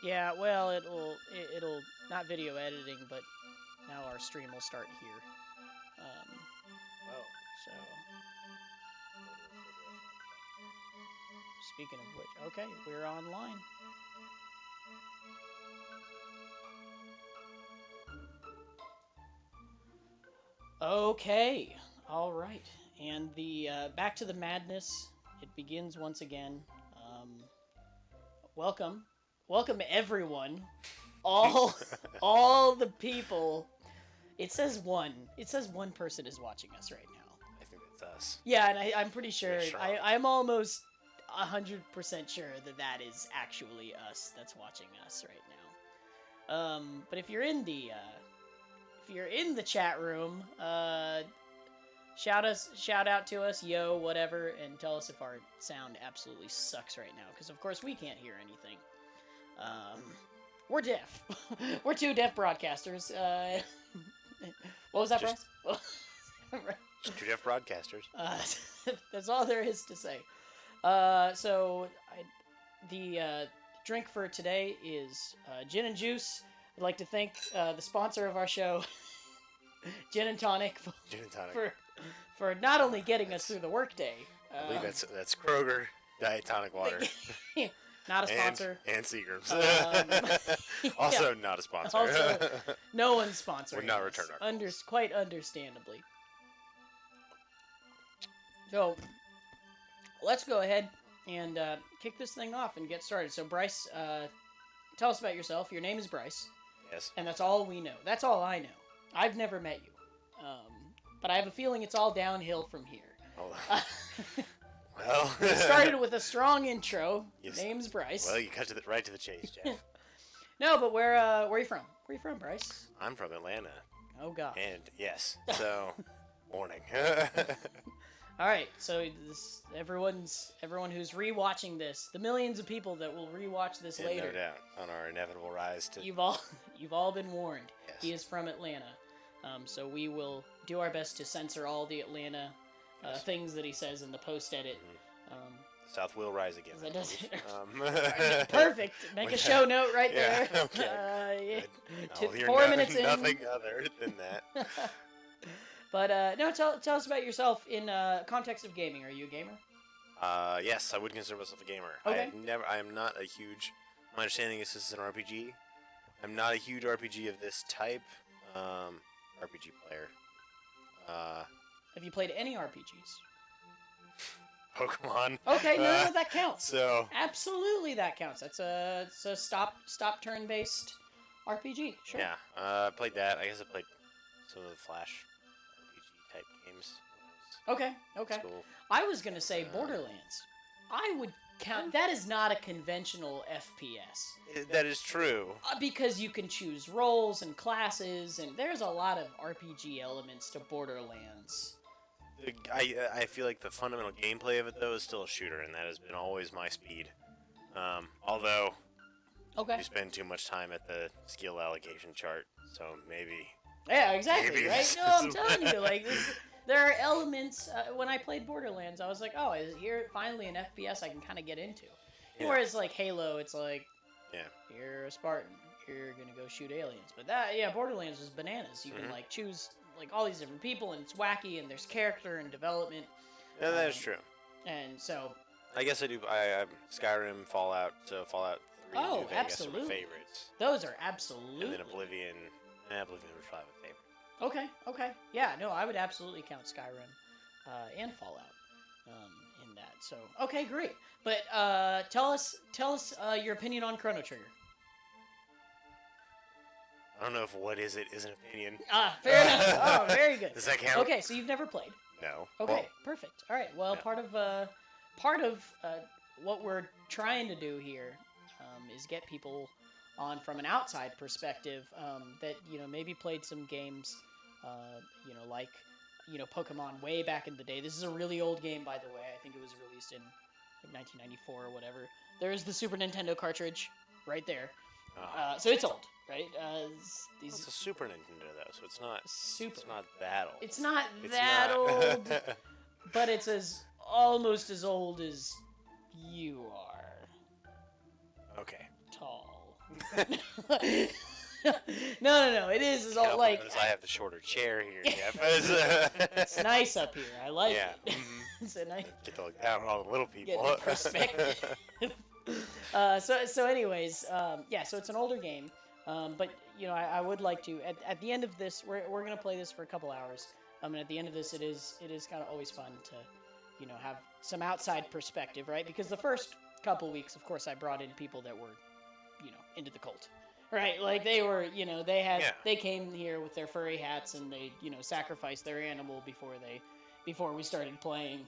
Yeah, well, it'll not video editing, but now our stream will start here. Oh. So speaking of which, okay, we're online. Okay, all right, and the back to the madness. It begins once again. Welcome, welcome everyone, all all the people. It says one. It says one person is watching us right now. I think it's us. Yeah, and I'm pretty sure. Sure. I'm almost 100% sure that that is actually us that's watching us right now. But if you're in the chat room, shout out to us, yo, whatever, and tell us if our sound absolutely sucks right now, because of course we can't hear anything. We're deaf. We're two deaf broadcasters. What was that, Bryce? Just two deaf broadcasters. That's all there is to say. The drink for today is gin and juice. I'd like to thank the sponsor of our show, Gin and Tonic, Gin and tonic. for not only getting us through the workday. I believe that's Kroger Diet Tonic Water. Not a sponsor. And Seagram's. Also not a sponsor. Also, no one's sponsoring. Would not return our calls. Quite understandably. So, let's go ahead and kick this thing off and get started. So, Bryce, tell us about yourself. Your name is Bryce. Yes. And that's all we know. That's all I know. I've never met you. But I have a feeling it's all downhill from here. Oh. Well. We started with a strong intro. Yes. Name's Bryce. Well, you cut right to the chase, Jeff. No, but where are you from? Where are you from, Bryce? I'm from Atlanta. Oh, God. And, yes, so, morning. All right, so everyone who's rewatching this, the millions of people that will rewatch this later, no doubt, on our inevitable rise to... you've all been warned. Yes. He is from Atlanta, so we will do our best to censor all the Atlanta things that he says in the post edit. Mm-hmm. South will rise again. That does perfect. Make a show note right there. Okay. Yeah. I'll hear 4 minutes in. Nothing other than that. But no, tell us about yourself in context of gaming. Are you a gamer? Yes, I would consider myself a gamer. Okay. I am not a huge. My understanding is this is an RPG. I'm not a huge RPG of this type. RPG player. Have you played any RPGs? Pokemon. Okay, no, that counts. So absolutely, that counts. That's a stop turn based RPG. Sure. Yeah, I played that. I guess I played some of the Flash RPG type games. Okay. School. I was gonna say Borderlands. I would count. That is not a conventional FPS. That is true. Because you can choose roles and classes, and there's a lot of RPG elements to Borderlands. I feel like the fundamental gameplay of it, though, is still a shooter, and that has been always my speed. Although, you spend too much time at the skill allocation chart, so maybe... Yeah, exactly, maybe right? No, I'm telling you, like, there are elements... when I played Borderlands, I was like, oh, here finally an FPS I can kind of get into. Yeah. Whereas, like, Halo, it's like, you're a Spartan, you're gonna go shoot aliens. But Borderlands is bananas. You can, like, choose... like all these different people, and it's wacky, and there's character and development. Yeah, that is true. And so, I guess I do. I'm Skyrim, Fallout, so Fallout 3 and New Vegas absolutely. are my favorites. Those are absolutely. And then Oblivion was probably my favorite. Okay. Yeah, no, I would absolutely count Skyrim and Fallout in that. So, okay, great. But tell us your opinion on Chrono Trigger. I don't know if what is it is an opinion. Fair enough. Oh, very good. Does that count? Okay, so you've never played. No. Okay, well, perfect. All right. Well, no. part of what we're trying to do here is get people on from an outside perspective that maybe played some games, like Pokemon way back in the day. This is a really old game, by the way. I think it was released in like 1994 or whatever. There's the Super Nintendo cartridge right there. So it's old, right? It's a Super Nintendo though, so it's not super. It's not that old. It's not that old, but it's almost as old as you are. Okay. Tall. No. It is all like. I have the shorter chair here, Jeff. It's nice up here. I like it. Mm-hmm. It's a nice. Get to look down on all the little people. Get the perspective. So anyways, yeah. So it's an older game, but I would like to at the end of this, we're gonna play this for a couple hours. And at the end of this, it is kind of always fun to, have some outside perspective, right? Because the first couple weeks, of course, I brought in people that were, into the cult. Right, like they were, they came here with their furry hats and they, sacrificed their animal before we started playing,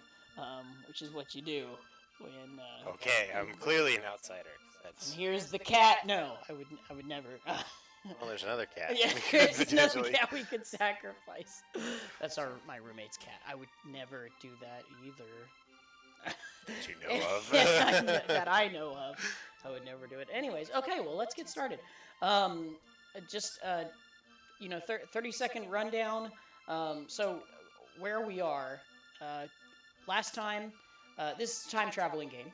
which is what you do when. Okay, I'm clearly an outsider. And here's the cat. No, I would never. Well, there's another cat. Yeah, there's another cat we could sacrifice. That's my roommate's cat. I would never do that either. That you know of. That I know of. I would never do it. Anyways, okay, well, let's get started. Just 30-second rundown. So where we are. Last time, this is a time traveling game.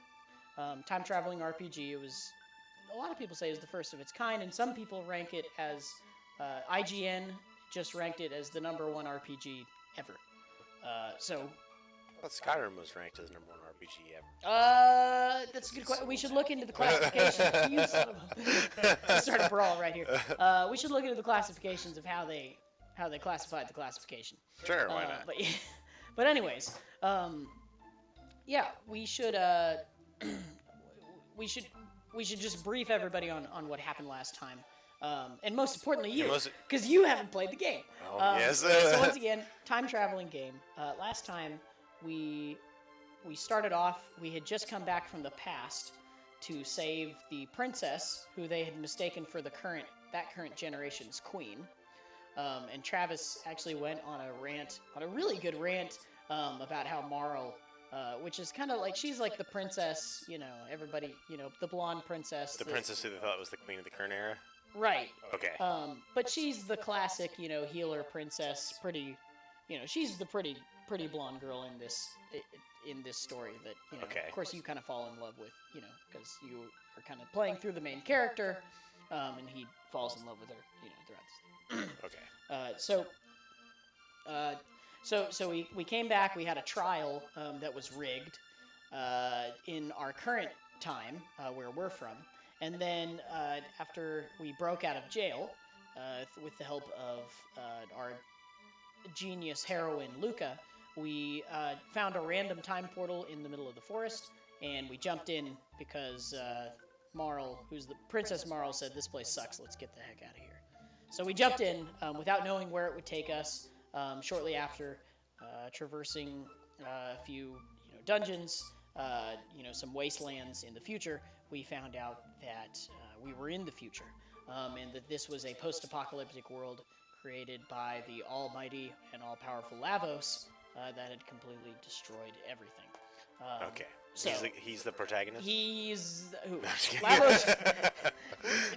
Time traveling RPG. It was, a lot of people say, is the first of its kind, and some people rank it as IGN just ranked it as the #1 RPG ever. Well, Skyrim was ranked as #1 RPG ever. That's a good question. We should look into the classification. You son of a... Start a brawl right here. We should look into the classifications of how they classified the classification. Sure, why not? But anyways, yeah, we should just brief everybody on what happened last time. And most importantly, you, because you haven't played the game. Oh, yes. So once again, time traveling game. Last time we started off. We had just come back from the past to save the princess, who they had mistaken for that current generation's queen. And Travis actually went on a really good rant about how Marl. Which is kind of like, she's like the princess, everybody, the blonde princess. The princess who they thought was the queen of the current era? Right. Okay. But she's the classic, healer princess, pretty, she's the pretty blonde girl in this story that, okay. Of course you kind of fall in love with, because you are kind of playing through the main character, and he falls in love with her, throughout this. Okay. So we came back. We had a trial that was rigged in our current time, where we're from. And then after we broke out of jail, with the help of our genius heroine, Luca, we found a random time portal in the middle of the forest, and we jumped in because Marl, who's the Princess Marl, said, "This place sucks, let's get the heck out of here." So we jumped in without knowing where it would take us. Shortly after traversing a few dungeons, some wastelands in the future, we found out that we were in the future, and that this was a post-apocalyptic world created by the almighty and all-powerful Lavos that had completely destroyed everything. Okay. So he's the protagonist? He's who? Lavos.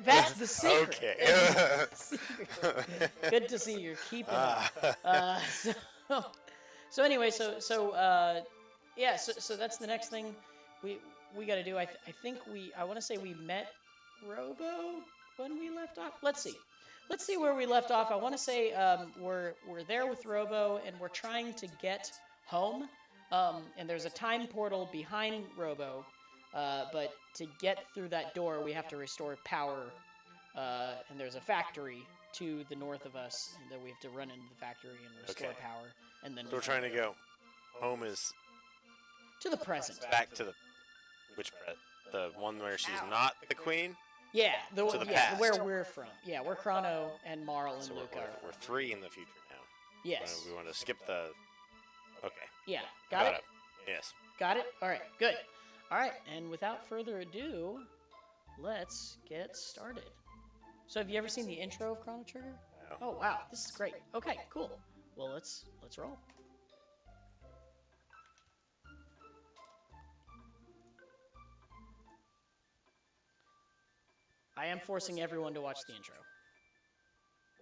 That's the secret. Okay. The secret. Good to see you're keeping up. So anyway, so that's the next thing we got to do. I want to say we met Robo when we left off. Let's see where we left off. I want to say we're there with Robo and we're trying to get home. And there's a time portal behind Robo, but to get through that door, we have to restore power. And there's a factory to the north of us, and then we have to run into the factory and restore power. And then so we're trying to go. Home is to the present. Back to the one where she's not the queen. Yeah, past. Where we're from. Yeah, we're Chrono and Marl and Luca. We're 3 in the future now. Yes. We want to skip the. Okay. Yeah. Got it? Yes. Got it? All right. Good. All right. And without further ado, let's get started. So have you ever seen the intro of Chrono Trigger? No. Oh, wow. This is great. Okay, cool. Well, let's roll. I am forcing everyone to watch the intro.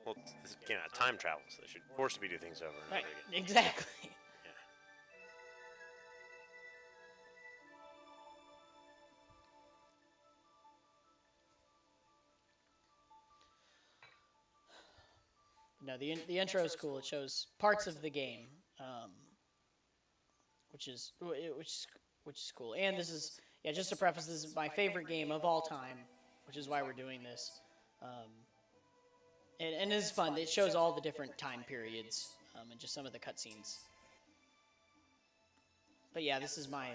Well, it's, time travel, so they should force me to do things over and over again. Exactly. Yeah. no, the intro is cool. It shows parts of the game, which is which is cool. And this is, yeah, just to preface, this is my favorite game of all time, which is why we're doing this. And it's fun. It shows all the different time periods and just some of the cutscenes. But yeah, this is my.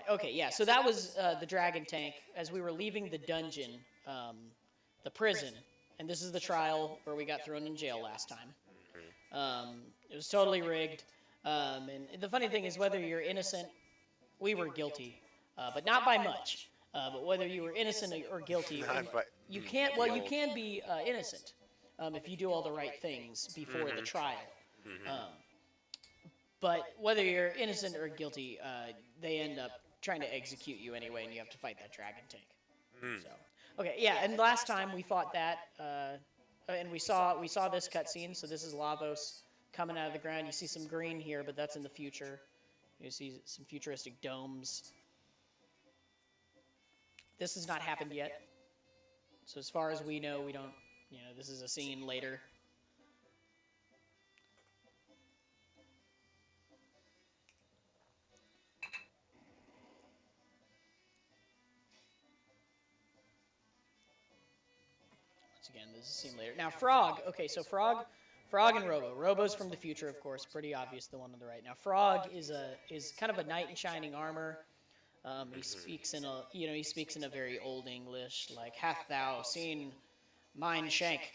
Okay, yeah. So that was the dragon tank as we were leaving the dungeon, the prison, and this is the trial where we got thrown in jail last time. It was totally rigged. And the funny thing is, whether you're innocent, we were guilty, but not by much. But whether you were innocent or guilty, you can't. Well, you can be innocent if you do all the right things before the trial. But whether you're innocent or guilty, they end up trying to execute you anyway, and you have to fight that dragon tank. So, okay, yeah. And last time we fought that, and we saw this cutscene. So this is Lavos coming out of the ground. You see some green here, but that's in the future. You see some futuristic domes. This has not happened yet. So as far as we know, we don't. You know, this is a scene later. Again, this is a scene later. Now, Frog. Okay, so Frog and Robo. Robo's from the future, of course. Pretty obvious, the one on the right. Now, Frog is kind of a knight in shining armor. He speaks in a very old English, like "Hath thou seen mine shank?"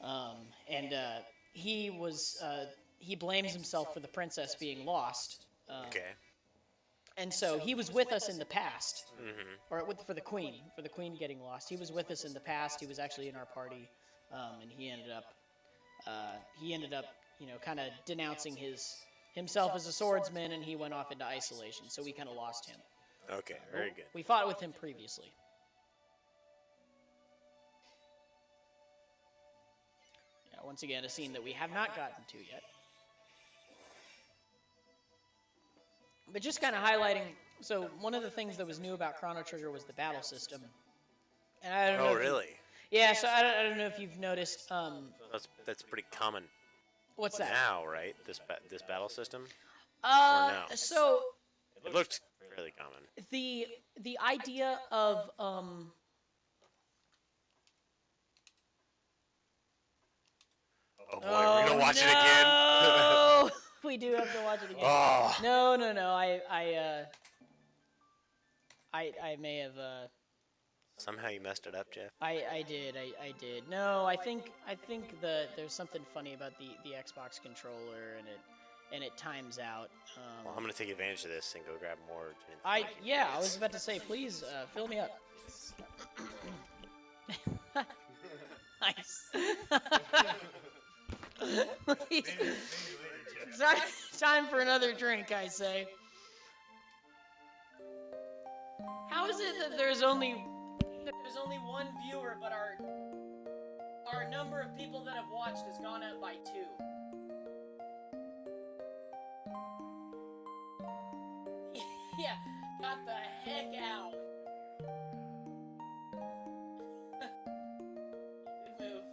And he blames himself for the princess being lost. Okay. And so he was with us in the past, or for the queen getting lost. He was with us in the past. He was actually in our party, and he ended up, kind of denouncing himself as a swordsman, and he went off into isolation. So we kind of lost him. Okay, very good. We fought with him previously. Yeah, once again, a scene that we have not gotten to yet. But just kind of highlighting, so one of the things that was new about Chrono Trigger was the battle system. And I don't know. Oh, really? Yeah, so I don't know if you've noticed. That's pretty common. What's that? Now, right? This battle system. Or no? So it looked fairly common. The idea of Oh boy, we're gonna watch it again. We do have to watch it again. Oh. No. I may have. Somehow you messed it up, Jeff. I did. No, I think there's something funny about the Xbox controller, and it times out. Well, I'm gonna take advantage of this and go grab more. I was about to say, please fill me up. Nice. Time for another drink, I say. How is it that there's only one viewer, but our number of people that have watched has gone up by 2? Yeah, got the heck out. Good move.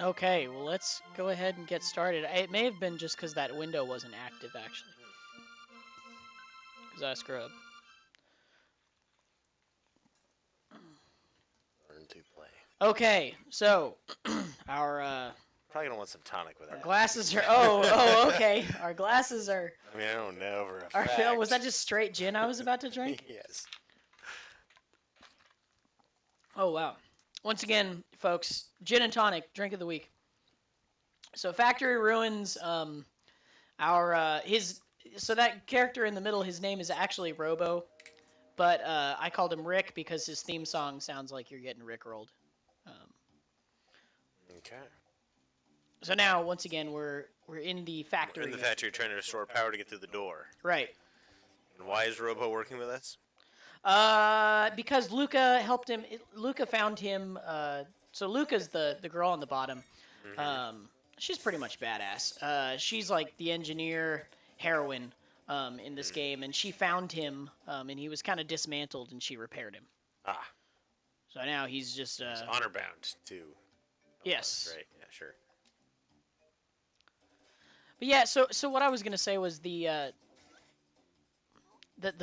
Okay, well, let's go ahead and get started. It may have been just because that window wasn't active, actually. Because I screwed up. Learn to play. Okay, so our Probably gonna want some tonic with our that. glasses are. Oh, okay. Our glasses are. I mean, I don't know for a fact. Oh, was that just straight gin I was about to drink? Yes. Oh wow. Once again, folks, gin and tonic drink of the week. So Factory Ruins, so that character in the middle, his name is actually Robo, but I called him Rick because his theme song sounds like you're getting rickrolled. Okay. So now, once again, we're in the factory. In the factory, trying to restore power to get through the door. Right. And why is Robo working with us? Because Luca helped him. Luca found him. So Luca's the girl on the bottom. Mm-hmm. She's pretty much badass. She's like the engineer heroine in this game, and she found him, and he was kind of dismantled, and she repaired him. Ah. So now he's just. He's honor bound too. Yes. Right. Yeah. Sure. But yeah, so what I was gonna say was the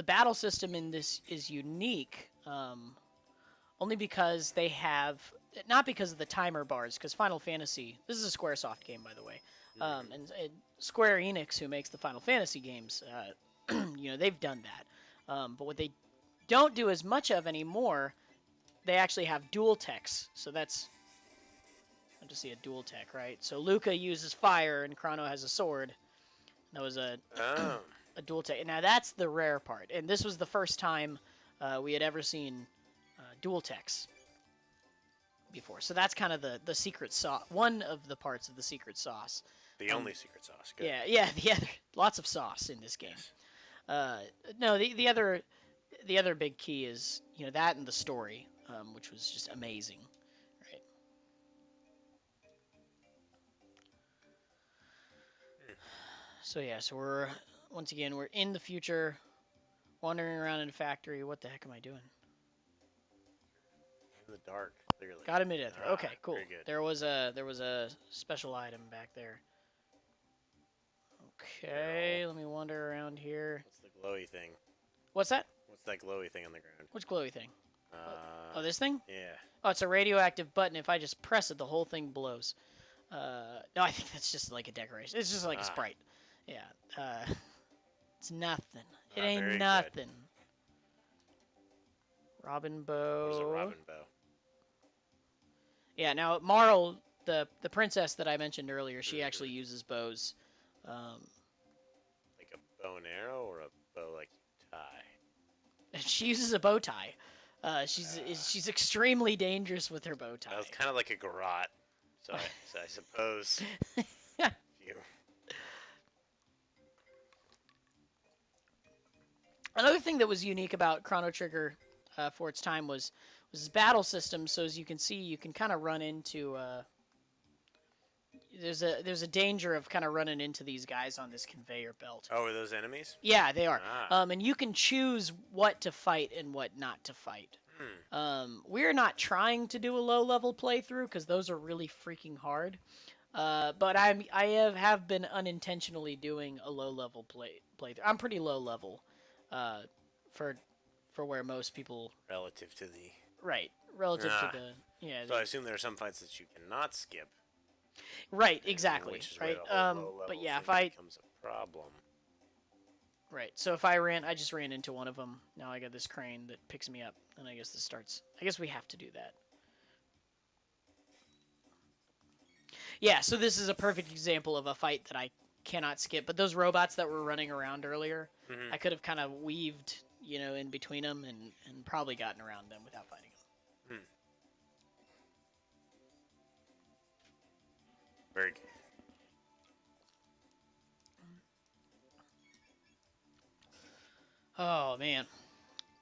battle system in this is unique, only because they have, not because of the timer bars, because Final Fantasy, this is a SquareSoft game, by the way, and Square Enix, who makes the Final Fantasy games, they've done that. But what they don't do as much of anymore, they actually have dual techs. So that's, I just see a dual tech, right? So Luca uses fire and Chrono has a sword. That was a dual tech. Now that's the rare part, and this was the first time we had ever seen dual techs before. So that's kind of the secret sauce, one of the parts of the secret sauce. The only secret sauce. Good. Yeah. The other, lots of sauce in this game. No, the other big key is that and the story, which was just amazing. So yeah, so we're in the future, wandering around in a factory. What the heck am I doing? In the dark, clearly. Got a mid-ether. Okay, cool. Very good. There was a special item back there. Okay, let me wander around here. What's the glowy thing? What's that? What's that glowy thing on the ground? Which glowy thing? Oh, this thing? Yeah. Oh, it's a radioactive button. If I just press it, the whole thing blows. No, I think that's just like a decoration. It's just like a sprite. Yeah, it's nothing. It ain't nothing. Good. Robin bow. There's a robin bow. Yeah, now Marl, the princess that I mentioned earlier, she actually uses bows. Like a bow and arrow or a bow like tie? She uses a bow tie. She's extremely dangerous with her bow tie. That was kind of like a garrote, so I suppose. You. Another thing that was unique about Chrono Trigger for its time was its battle system. So as you can see, you can kind of run into there's a danger of kind of running into these guys on this conveyor belt. Oh, are those enemies? Yeah, they are. And you can choose what to fight and what not to fight. We're not trying to do a low level playthrough because those are really freaking hard. But I have been unintentionally doing a low level playthrough. I'm pretty low level. For where most people relative to the relative to the So I assume there are some fights that you cannot skip. Right, exactly. Which is right. But yeah, if becomes a problem. Right. So if I just ran into one of them. Now I got this crane that picks me up, and I guess this starts. I guess we have to do that. Yeah. So this is a perfect example of a fight that I cannot skip. But those robots that were running around earlier, I could have kind of weaved, in between them and probably gotten around them without fighting them. Very good. Oh man.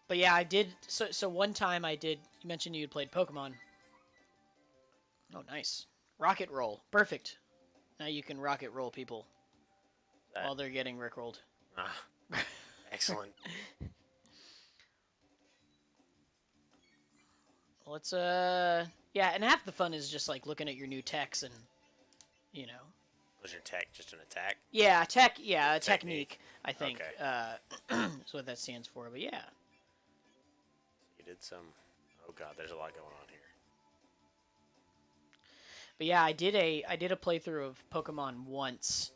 But yeah, I did. So one time I did. You mentioned you had played Pokemon. Oh, nice. Rocket roll. Perfect. Now you can rocket roll people while they're getting rickrolled. Excellent. Let's yeah, and half the fun is just like looking at your new techs and you know. Was your tech just an attack? Yeah, a technique, I think. Okay. Is what that stands for, but yeah. You did some... Oh god, there's a lot going on here. But yeah, I did a playthrough of Pokemon once,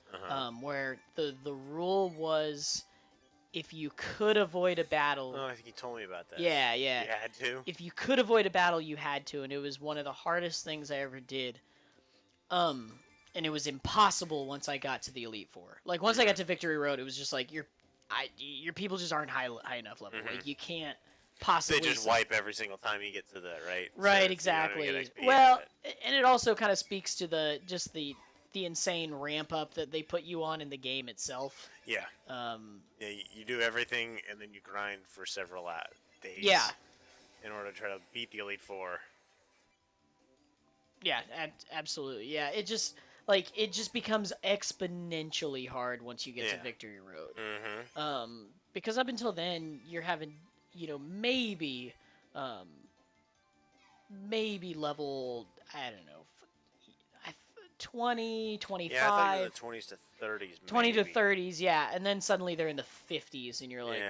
where the rule was if you could avoid a battle. Oh, I think you told me about that. Yeah. You had to? If you could avoid a battle, you had to, and it was one of the hardest things I ever did. And it was impossible once I got to the Elite Four. Like once I got to Victory Road, it was just like your people just aren't high enough level. Like you can't possibly. They just wipe every single time you get to the right. Right, so exactly. Well, and it also kind of speaks to the insane ramp up that they put you on in the game itself. Yeah. Yeah, you do everything and then you grind for several days. Yeah. In order to try to beat the Elite Four. Yeah, absolutely. Yeah, it just becomes exponentially hard once you get to Victory Road. Because up until then you're having, maybe level, I don't know, 20, 25. Yeah, I thought in the 20s to 30s. 20 to 30s, yeah, and then suddenly they're in the 50s, and you're like,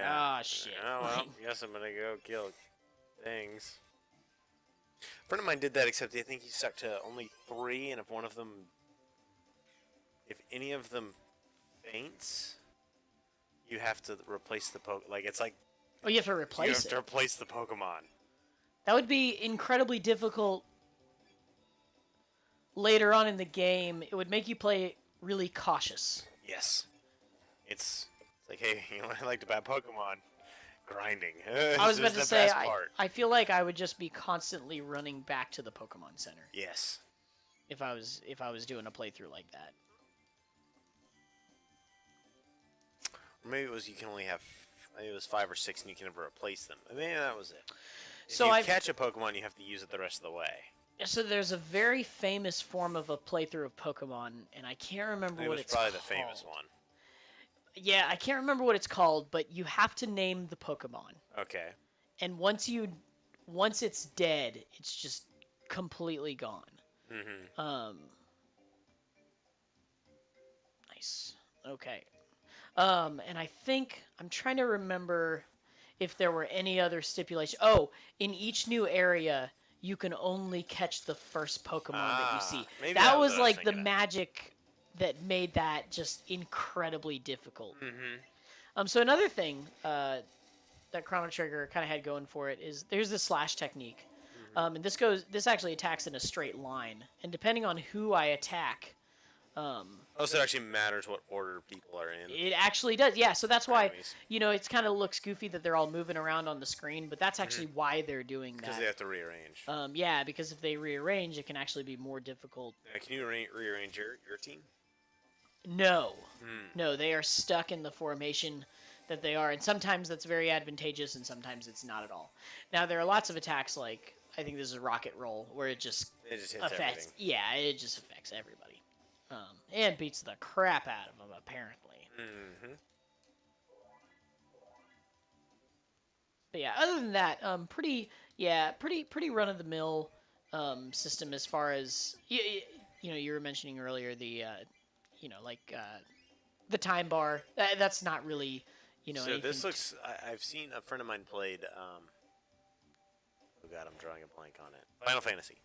shit. Oh well, guess I'm gonna go kill things. A friend of mine did that, except I think he stuck to only 3, and if any of them faints, you have to replace the Like, it's like... Oh, you have to replace it? You have to replace the Pokemon. That would be incredibly difficult later on in the game. It would make you play really cautious. Yes. It's like, hey, you know what I liked about Pokemon? Grinding. I was about to say, I feel like I would just be constantly running back to the Pokemon Center. Yes. If I was doing a playthrough like that. Or maybe it was you can only have, I think it was 5 or 6 and you can never replace them. I mean, that was it. If you catch a Pokemon, you have to use it the rest of the way. So there's a very famous form of a playthrough of Pokemon, and I can't remember what it's called. It was probably the famous one. Yeah, I can't remember what it's called, but you have to name the Pokemon. Okay. And once it's dead, it's just completely gone. Nice. Okay. And I think I'm trying to remember if there were any other stipulations. Oh, in each new area, you can only catch the first Pokemon that you see. That was like the magic that made that just incredibly difficult. So another thing that Chrono Trigger kind of had going for it is there's the slash technique, and this actually attacks in a straight line, and depending on who I attack. So it actually matters what order people are in. It actually does, yeah. So that's why it kind of looks goofy that they're all moving around on the screen, but that's actually why they're doing that. Because they have to rearrange. Yeah, because if they rearrange, it can actually be more difficult. Can you rearrange your team? No. No, they are stuck in the formation that they are, and sometimes that's very advantageous, and sometimes it's not at all. Now, there are lots of attacks, like, I think this is Rocket Roll, where it just hits affects... everything. Yeah, it just affects everybody. And beats the crap out of them, apparently. But yeah, other than that, pretty run-of-the-mill system as far as... you were mentioning earlier the... the time bar. That's not really, So this looks... I've seen a friend of mine played... oh god, I'm drawing a blank on it. Final Fantasy.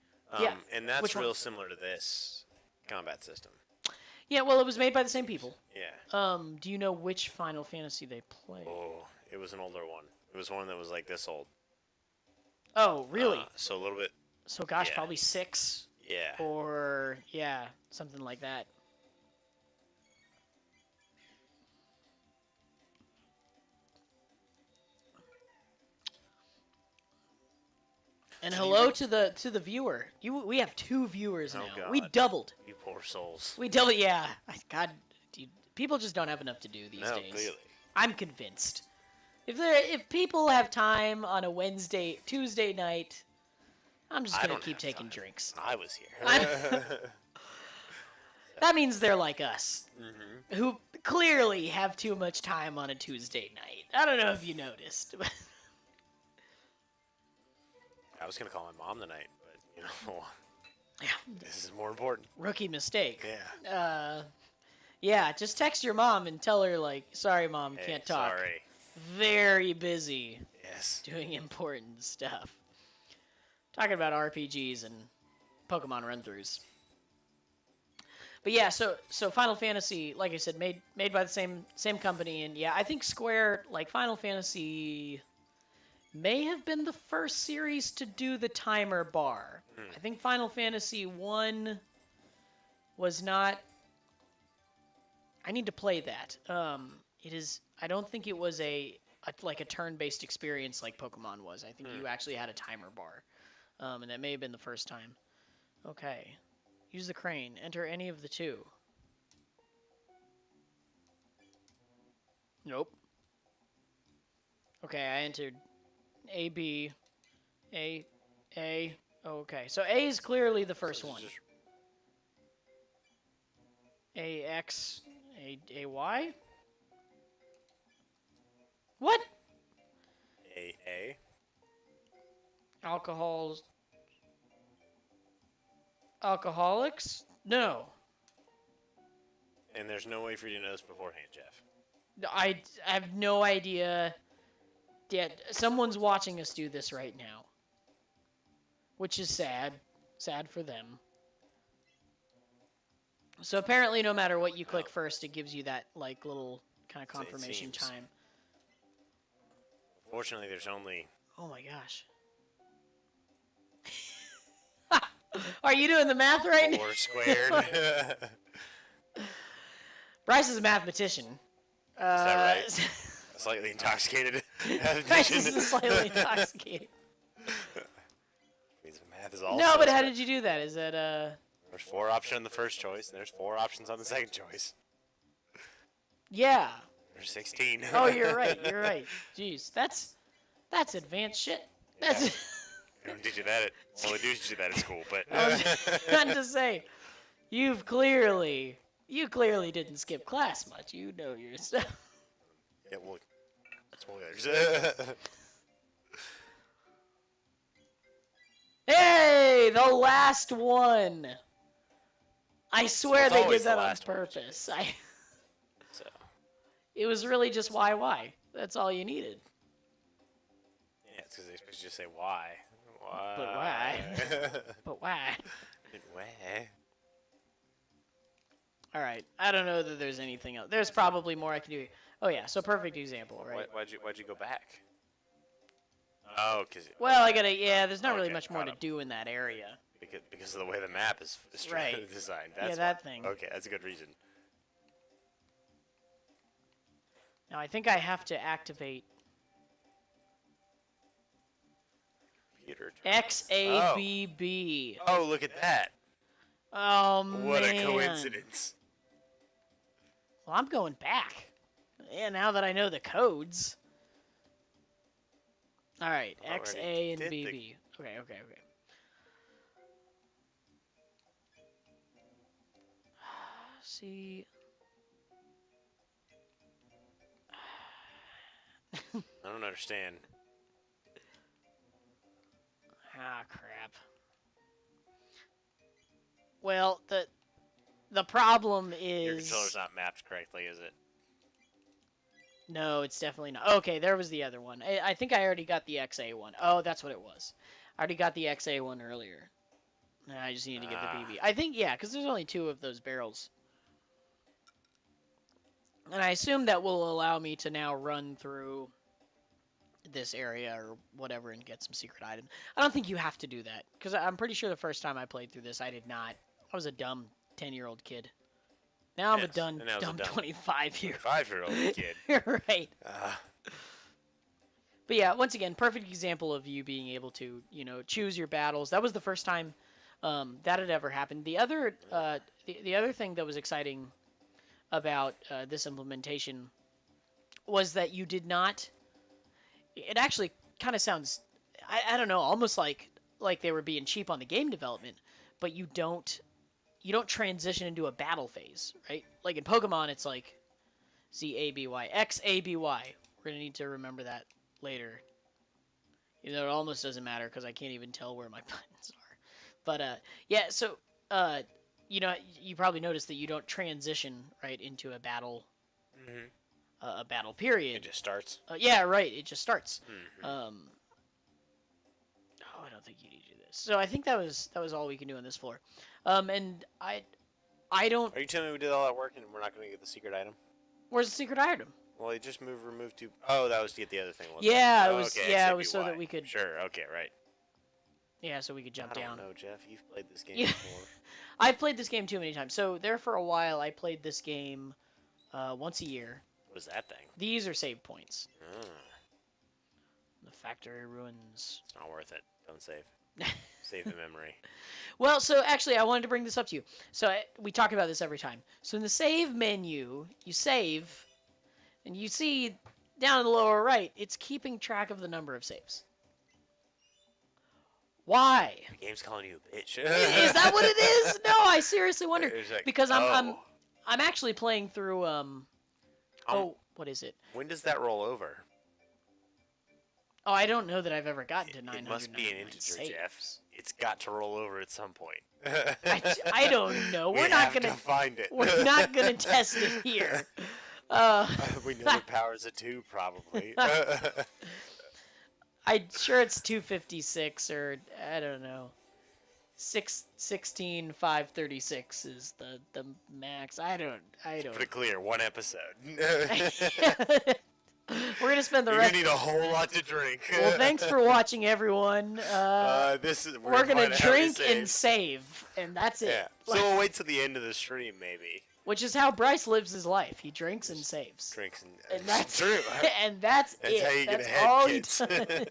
Yeah. And that's real similar to this combat system. Yeah, well, it was made by the same people. Yeah. Do you know which Final Fantasy they played? Oh, it was an older one. It was one that was like this old. Oh, really? So a little bit... So, gosh, probably 6? Yeah. Or, yeah, something like that. And hello to the viewer. We have 2 viewers now. God. We doubled. You poor souls. We doubled. Yeah. God, dude, people just don't have enough to do these days. No, clearly. I'm convinced. If people have time on a Tuesday night, I'm just gonna keep taking drinks. I was here. That means they're like us, who clearly have too much time on a Tuesday night. I don't know if you noticed. I was gonna call my mom tonight, but Yeah. This is more important. Rookie mistake. Yeah. Yeah, just text your mom and tell her, like, sorry, Mom, Hey, can't talk. sorry. Very busy. Yes. Doing important stuff. Talking about RPGs and Pokemon run-throughs. But yeah, so Final Fantasy, like I said, made by the same company, and yeah, I think Square, like Final Fantasy, may have been the first series to do the timer bar. I think Final Fantasy 1 was not. I need to play that. It is. I don't think it was like a turn-based experience like Pokemon was. I think you actually had a timer bar, and that may have been the first time. Okay, use the crane. Enter any of the two. Nope. Okay, I entered A, B, A, A. Oh, okay, so A is clearly the first one. A, X, A, Y? What? A. Alcohols. Alcoholics? No. And there's no way for you to know this beforehand, Jeff. I have no idea. Yeah, someone's watching us do this right now. Which is sad. Sad for them. So apparently no matter what you click first, it gives you that like little kind of confirmation time. Fortunately, there's only... Oh my gosh. Are you doing the math right now? 4 squared. Bryce is a mathematician. Is that right? Slightly intoxicated. Bryce is slightly intoxicated. Means math is also... No, but how did you do that? Is that There's 4 options on the first choice, and there's 4 options on the second choice. Yeah. There's 16. Oh, you're right. You're right. Jeez, that's advanced shit. That's. Yeah. They don't teach you that. Well, they do teach you that at school, but. I was trying to say, you clearly didn't skip class much. You know your stuff. Yeah, well, spoilers. Hey, the last one. I swear they did the that on last one. purpose. So. It was really just why. That's all you needed. Yeah, it's because they expect you to say why. Why? But why? But why? Why? All right. I don't know that there's anything else. There's probably more I can do. Oh yeah. So perfect example, right? Why'd you go back? Oh, because. Well, I gotta. Yeah. There's not really much more to do in that area. Because of the way the map is Right. designed. That's that thing. Okay, that's a good reason. Now I think I have to activate XABB. Oh, look at that. Oh, man. What a coincidence. Well, I'm going back. Yeah, now that I know the codes. All right, X, A, and BB. Okay. See. I don't understand. Ah, crap. Well, the problem is... Your controller's not mapped correctly, is it? No, it's definitely not. Okay, there was the other one. I think I already got the XA one. Oh, that's what it was. I already got the XA one earlier. I just needed to get the BB. I think, yeah, because there's only 2 of those barrels. And I assume that will allow me to now run through this area or whatever and get some secret item. I don't think you have to do that, because I'm pretty sure the first time I played through this, I did not. I was a dumb 10-year-old kid. Now I'm a dumb 25-year-old. 25-year-old kid. Right. But yeah, once again, perfect example of you being able to, choose your battles. That was the first time that had ever happened. The other thing that was exciting about this implementation was that you did not. It actually kind of sounds, I don't know, almost like they were being cheap on the game development, but you don't transition into a battle phase, right? Like in Pokemon, it's like ZABY, XABY. We're gonna need to remember that later. It almost doesn't matter because I can't even tell where my buttons are. But yeah. So you know, you probably noticed that you don't transition right into Mm-hmm. a battle period. It just starts. Yeah, right. It just starts. Mm-hmm. Oh, I don't think you need to do this. So I think that was all we can do on this floor. And I don't. Are you telling me we did all that work and we're not going to get the secret item? Where's the secret item? Well, you just remove two. Oh, that was to get the other thing, wasn't Yeah, it? it was. Okay, Yeah, it was so that we could. Sure. Okay. Right. Yeah, so we could jump down. I don't know, Jeff. You've played this game Yeah. before. I've played this game too many times. So there for a while, I played this game once a year. What is that thing? These are save points. Oh. The factory ruins. It's not worth it. Don't save. Save the memory. Well, so actually, I wanted to bring this up to you. So we talk about this every time. So in the save menu, you save, and you see down in the lower right, it's keeping track of the number of saves. Why? The game's calling you a bitch. Is that what it is? No, I seriously wonder. Like, because I'm actually playing through what is it? When does that roll over? Oh, I don't know that I've ever gotten to 900. It must be an integer, saves. Jeff. It's got to roll over at some point. I don't know. We're not gonna find it. We're not gonna test it here. We know the power's a 2, probably. I'm sure it's 256 or I don't know. 16,536 is the max. I don't. Put it clear, 1 episode. We're gonna spend the You're rest. You need a whole lot to drink. Well, thanks for watching, everyone. We're gonna drink and save, and that's it. Yeah. So we'll wait till the end of the stream, maybe. Which is how Bryce lives his life. He drinks and saves. Drinks and that's true. And that's it. How you that's get ahead, all kids. he does.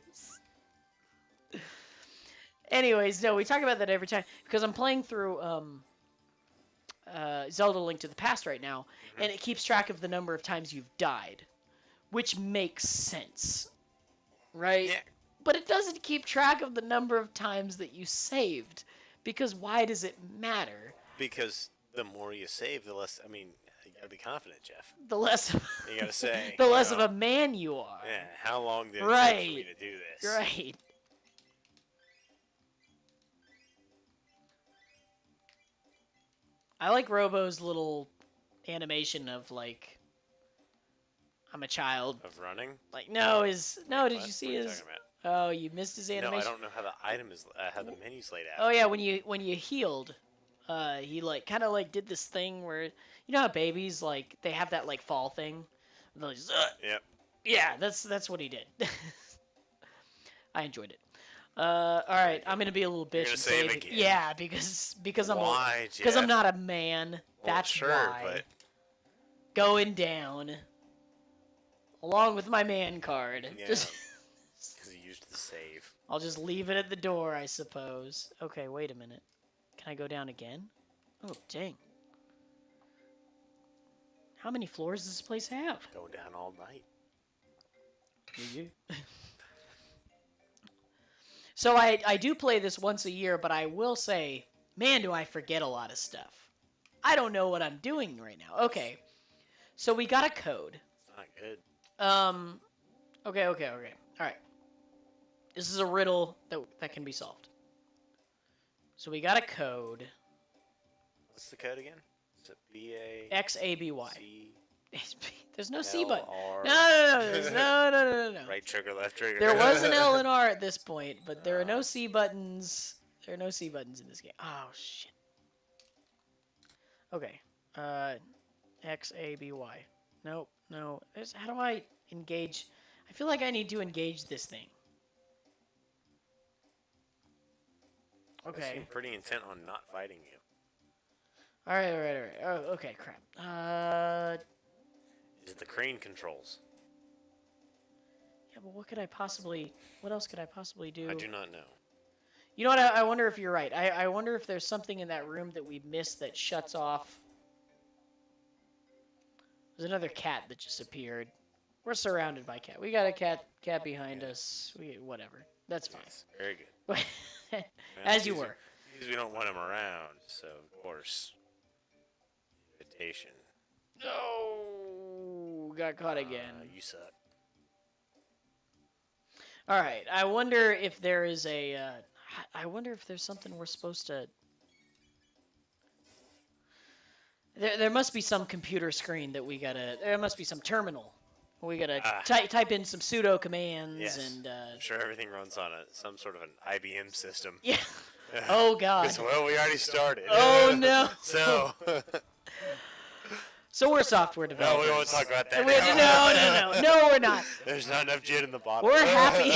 Anyways, no, we talk about that every time because I'm playing through Zelda: Link to the Past right now, and it keeps track of the number of times you've died, which makes sense, right? Yeah. But it doesn't keep track of the number of times that you saved, because why does it matter? Because the more you save, the less. I mean, you gotta be confident, Jeff. The less. You gotta say. The less of a man you are. Yeah. How long did it take for me to do this? Right. I like Robo's little animation of like, I'm a child. Of running? Like no, did what? you see what his? Oh, you missed his animation. No, I don't know how the item is, how the menu's laid out. Oh yeah, when you healed, he like kind of like did this thing where you know how babies like they have that like fall thing. Like, yep. Yeah, that's what he did. I enjoyed it. All right, I'm gonna be a little bitch and save it. again. Yeah, because Why, I'm not a man. Well, That's sure, why. But... Going down, along with my man card. Yeah. Because you used the save. I'll just leave it at the door, I suppose. Okay, wait a minute. Can I go down again? Oh, dang. How many floors does this place have? Going down all night. So I do play this once a year, but I will say, man, do I forget a lot of stuff. I don't know what I'm doing right now. Okay, so we got a code. It's not good. Okay. All right. This is a riddle that can be solved. So we got a code. What's the code again? Is it B-A... XABY. C... There's no C button. L-R... No. Right trigger, left trigger. There was an L and R at this point, but there are no C buttons. There are no C buttons in this game. Oh, shit. Okay. XABY. Nope. No. How do I engage? I feel like I need to engage this thing. Okay. I seem pretty intent on not fighting you. All right. Oh, okay, crap. Is it the crane controls? Yeah, but what else could I possibly do? I do not know. You know what? I wonder if you're right. I wonder if there's something in that room that we missed that shuts off. There's another cat that just appeared. We're surrounded by cat. We got a cat behind us. Whatever. That's fine. Yes, very good. As you were. Because we don't want him around, so of course. Invitation. No, got caught again. You suck. All right. I wonder if there is a. I wonder if there's something we're supposed to... There must be some computer screen that we gotta... There must be some terminal. We gotta type in some pseudo commands and... I'm sure everything runs on some sort of an IBM system. Yeah. Oh, God. Well, we already started. Oh, no. So... So we're software developers. No, we won't talk about that. No, we're not. There's not enough gin in the bottle. We're happy.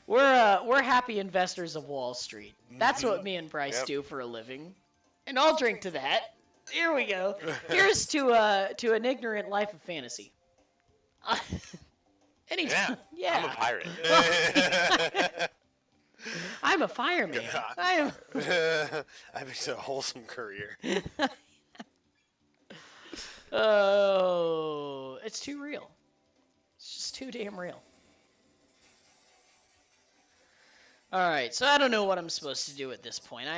We're happy investors of Wall Street. That's what me and Bryce do for a living, and I'll drink to that. Here we go. Here's to an ignorant life of fantasy. Yeah. I'm a pirate. I'm a fireman. I've a wholesome career. Oh, it's too real. It's just too damn real. All right, so I don't know what I'm supposed to do at this point.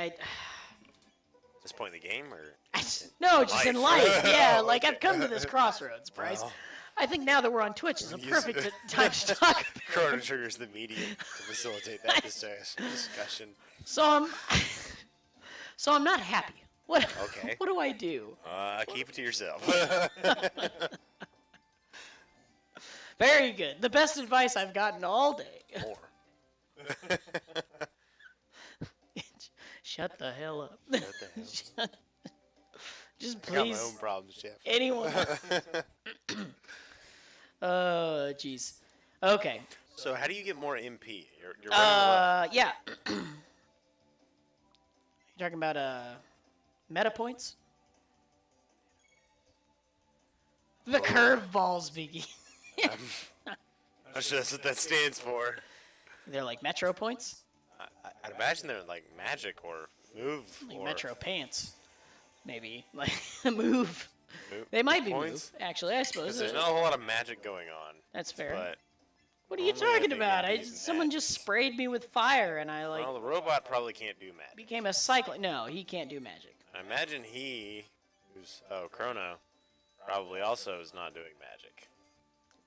This point in the game, or no, just in life. Yeah, like okay. I've come to this crossroads, Bryce. Well, I think now that we're on Twitch is a perfect time to talk about Chrono Trigger's the medium to facilitate that discussion. So I'm not happy. What do I do? Keep it to yourself. Very good. The best advice I've gotten all day. More. Shut the hell up. What the hell? Just please. I got my own problems, Jeff. Anyone. Oh, jeez. Okay. So how do you get more MP? You're running low. Yeah. You're talking about meta points? The curveballs, Biggie. I'm sure that's what that stands for. They're like Metro points? I'd imagine they're like magic or move. Like or Metro pants. Maybe. Like move. They might be points? move, actually, I suppose. There's not a whole lot of magic going on. That's fair. But what are you talking about? Someone just sprayed me with fire and I Well, the robot probably can't do magic. became a cyclone. No, he can't do magic. I imagine Chrono, probably also is not doing magic.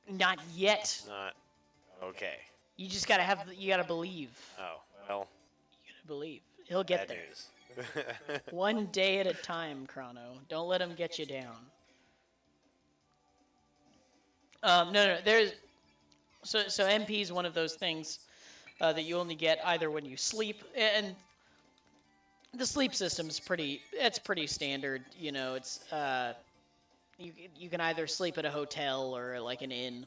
Not yet. Not okay. You just gotta believe. Oh, well. You gotta believe. He'll get there. News. One day at a time, Chrono. Don't let him get you down. No. There's so MP is one of those things that you only get either when you sleep, and the sleep system's pretty standard. You know, it's you can either sleep at a hotel or like an inn,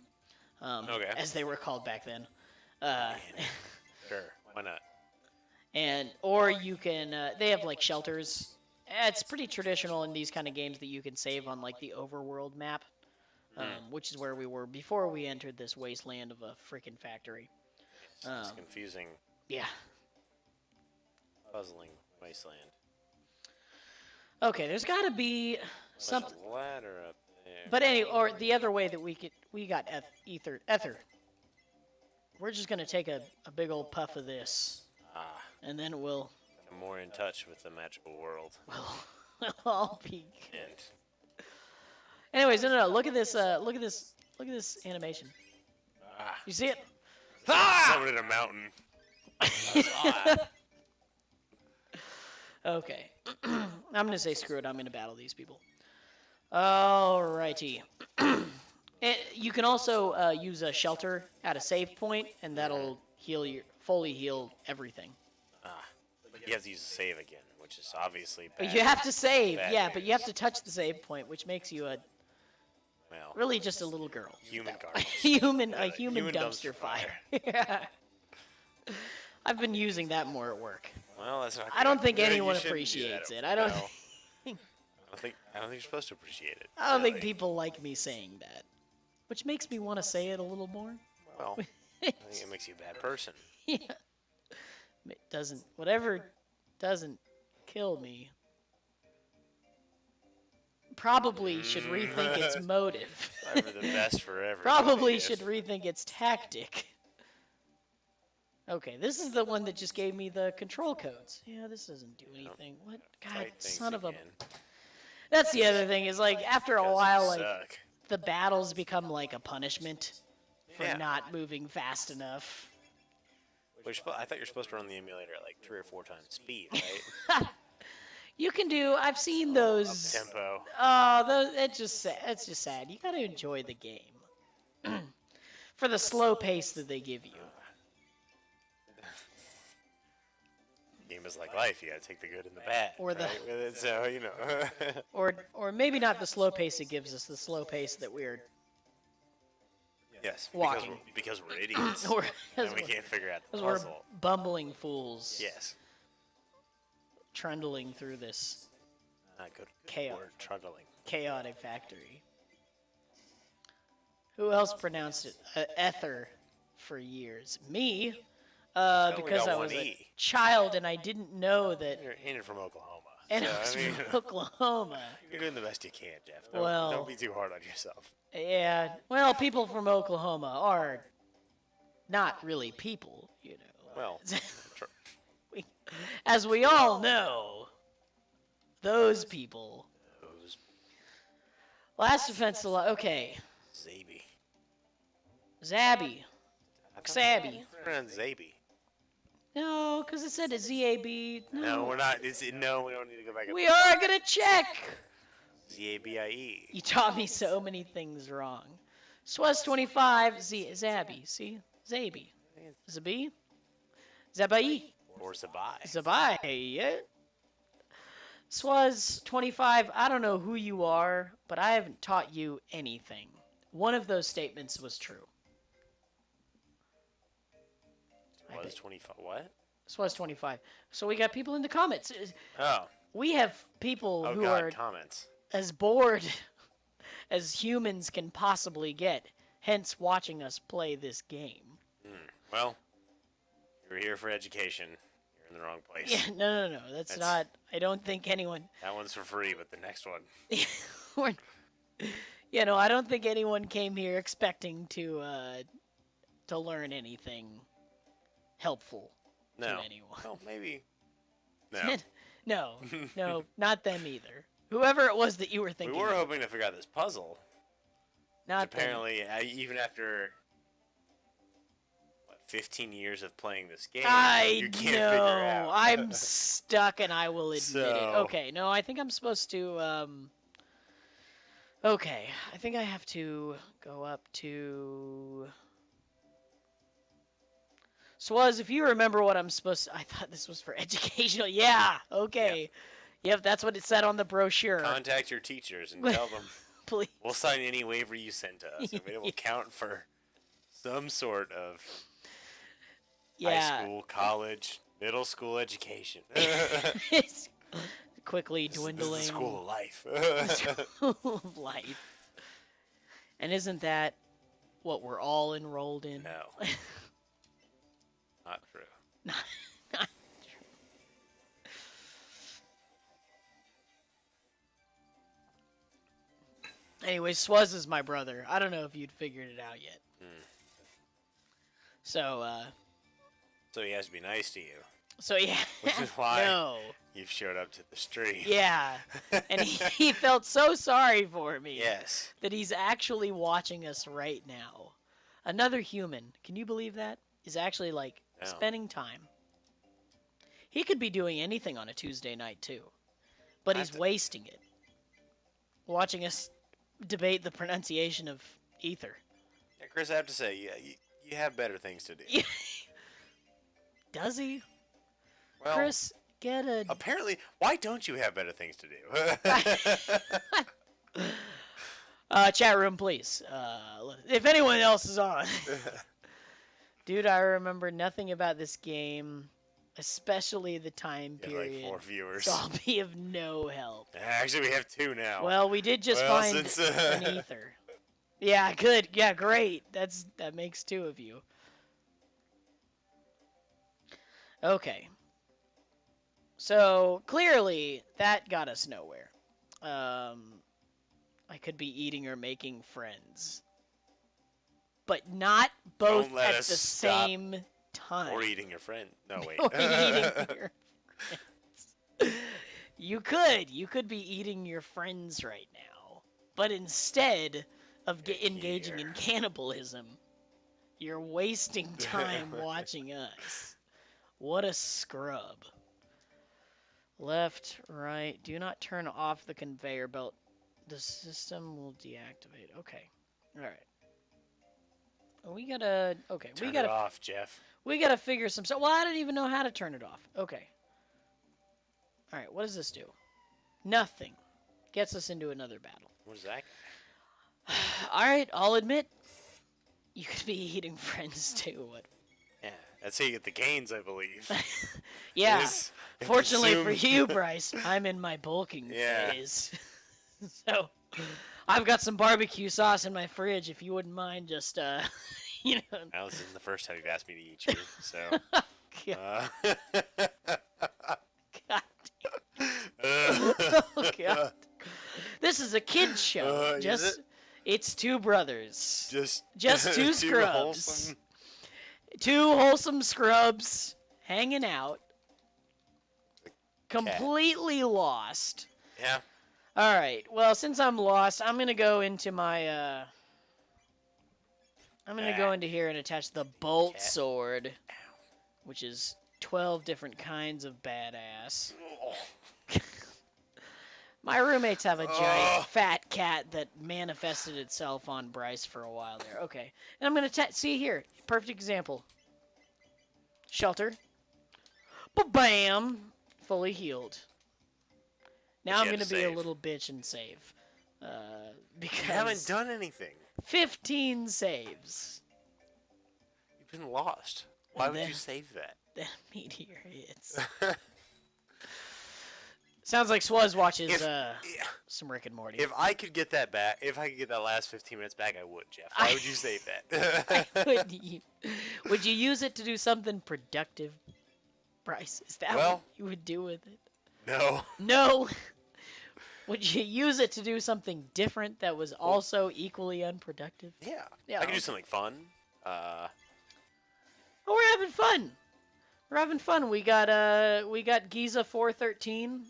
as they were called back then. Sure, why not? Or you can, they have like shelters. It's pretty traditional in these kind of games that you can save on like the overworld map, which is where we were before we entered this wasteland of a freaking factory. It's confusing. Yeah. Puzzling wasteland. Okay, there's got to be something. There's a ladder up there. But or the other way that we got ether. We're just gonna take a big old puff of this. And then we'll... I'm more in touch with the magical world. We'll all be... And... Anyways, no. Look at this animation. You see it? Someone in a mountain. Okay. I'm gonna say screw it. I'm gonna battle these people. Alrighty. You can also use a shelter at a save point, and that'll fully heal everything. But you have to use the save again, which is obviously bad. But you have to save, bad but you have to touch the save point, which makes you really just a little girl. Human garbage. A human dumpster fire. Yeah. I've been using that more at work. Well, that's not good. I don't think anyone appreciates it. I don't think you're supposed to appreciate it. I don't think people like me saying that. Which makes me want to say it a little more. Well, I think it makes you a bad person. Yeah. Whatever doesn't kill me probably should rethink its motive. Probably the best for everyone. Probably should rethink its tactic. Okay, this is the one that just gave me the control codes. Yeah, this doesn't do anything. What? God, son of a... That's the other thing, is like, after a while, like, the battles become like a punishment for not moving fast enough. I thought you're supposed to run the emulator at like 3 or 4 times speed, right? You can do. I've seen those. Up tempo. Oh, those. It's just sad. You gotta enjoy the game for the slow pace that they give you. Game is like life. You gotta take the good and the bad. Or the right? So you know. or maybe not the slow pace it gives us. The slow pace that we're walking because we're idiots. And we can't figure out the puzzle. We're bumbling fools. Yes. Trundling through this Good chaos. word, trundling. Chaotic factory. Who else pronounced it ether for years? Me, because I was a child and I didn't know that. You're from Oklahoma. And I was from Oklahoma. You're doing the best you can, Jeff. Don't be too hard on yourself. Yeah. Well, people from Oklahoma are not really people, you know. Well, as we all know, those people. Last Defense Alive. Okay. Zabby. Xabby. Zaby. No, because it said a Z-A-B. No, we're not. No, we don't need to go back. We are going to check. Z-A-B-I-E. You taught me so many things wrong. Swaz 25, Zabby. See? Zaby. Zabi? Zabai. Or Zabai. Zabai, yeah. Swaz 25, I don't know who you are, but I haven't taught you anything. One of those statements was true. Swaz 25, what? Swaz 25. So we got people in the comments. Oh. We have people who are comments. As bored as humans can possibly get, hence watching us play this game. Well, you're here for education. You're in the wrong place. Yeah, no. That's not. I don't think anyone. That one's for free, but the next one. I don't think anyone came here expecting to learn anything helpful to anyone. Well, maybe. No. No, not them either. Whoever it was that you were thinking. We were hoping to figure out this puzzle. Not apparently, even after 15 years of playing this game, you can't figure out. I'm stuck, and I will admit it. Okay, no, I think I'm supposed to. Okay, I think I have to go up to. Swaz, if you remember what I'm supposed to... I thought this was for educational. Yeah, okay. Yep, that's what it said on the brochure. Contact your teachers and tell them. Please. We'll sign any waiver you send to us. If it will count for some sort of high school, college, middle school education. It's quickly dwindling. This is the school of life. The school of life. And isn't that what we're all enrolled in? No. Not true. Not true. Anyway, Swaz is my brother. I don't know if you'd figured it out yet. So he has to be nice to you. So yeah. Which is why you've showed up to the stream. Yeah. And he felt so sorry for me. Yes. That he's actually watching us right now. Another human, can you believe that? Is actually spending time. He could be doing anything on a Tuesday night too. But he's wasting it. Watching us debate the pronunciation of ether. Yeah, Chris, I have to say, you have better things to do. Does he? Well, Chris, get a... Apparently, why don't you have better things to do? Chat room, please. If anyone else is on. Dude, I remember nothing about this game, especially the time period. 4 viewers. So I'll be of no help. Actually, we have 2 now. Well, we did just find an ether. Yeah, good. Yeah, great. That makes 2 of you. Okay. So, clearly, that got us nowhere. I could be eating or making friends. But not both at the same time. Or eating your friend. No, wait. Or eating your friends. You could be eating your friends right now. But instead of engaging in cannibalism, You're wasting time watching us. What a scrub. Left, right. Do not turn off the conveyor belt. The system will deactivate. Okay. All right. We gotta. Okay. Turn it off, Jeff. We gotta figure some stuff. Well, I don't even know how to turn it off. Okay. All right. What does this do? Nothing. Gets us into another battle. What is that? All right. I'll admit. You could be eating friends too. What? Yeah. That's how you get the gains, I believe. Yeah. Fortunately for you, Bryce, I'm in my bulking phase. So, I've got some barbecue sauce in my fridge. If you wouldn't mind, just you know. Well, this isn't the first time you've asked me to eat you, so. God damn. Oh God. This is a kids show. It's two brothers. Just two scrubs. Two wholesome scrubs hanging out. Completely lost. Yeah. All right. Well, since I'm lost, I'm gonna go into my. I'm gonna go into here and attach the bolt sword, which is 12 different kinds of badass. My roommates have a giant fat cat that manifested itself on Bryce for a while there. Okay. And I'm gonna see here. Perfect example. Shelter. Ba-bam! Fully healed. Now I'm going to be a little bitch and save. Because you haven't done anything. 15 saves. You've been lost. Why would you save that? Then a meteor hits. Sounds like Swaz watches some Rick and Morty. If I could get that back, if I could get that last 15 minutes back, I would, Jeff. Why would you save that? Would you use it to do something productive, Bryce? Is that what you would do with it? No. No. Would you use it to do something different that was also equally unproductive? Yeah. I could do something fun. Oh, we're having fun. We're having fun. We got Giza 413.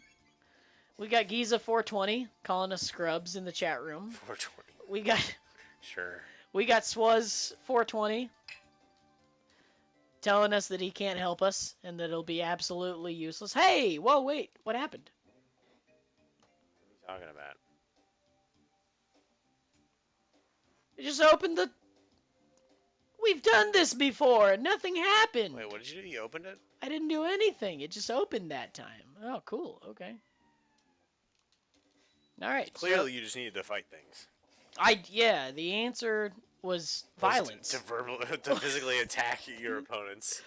We got Giza 420 calling us scrubs in the chat room. 420. We got Sure. We got Swaz 420 telling us that he can't help us and that it'll be absolutely useless. Hey, whoa, wait, what happened? What are you talking about? You just opened the... We've done this before. Nothing happened. Wait, what did you do? You opened it? I didn't do anything. It just opened that time. Oh, cool. Okay. All right. Clearly, you just needed to fight things. Yeah, the answer was violence. To physically attack your opponents.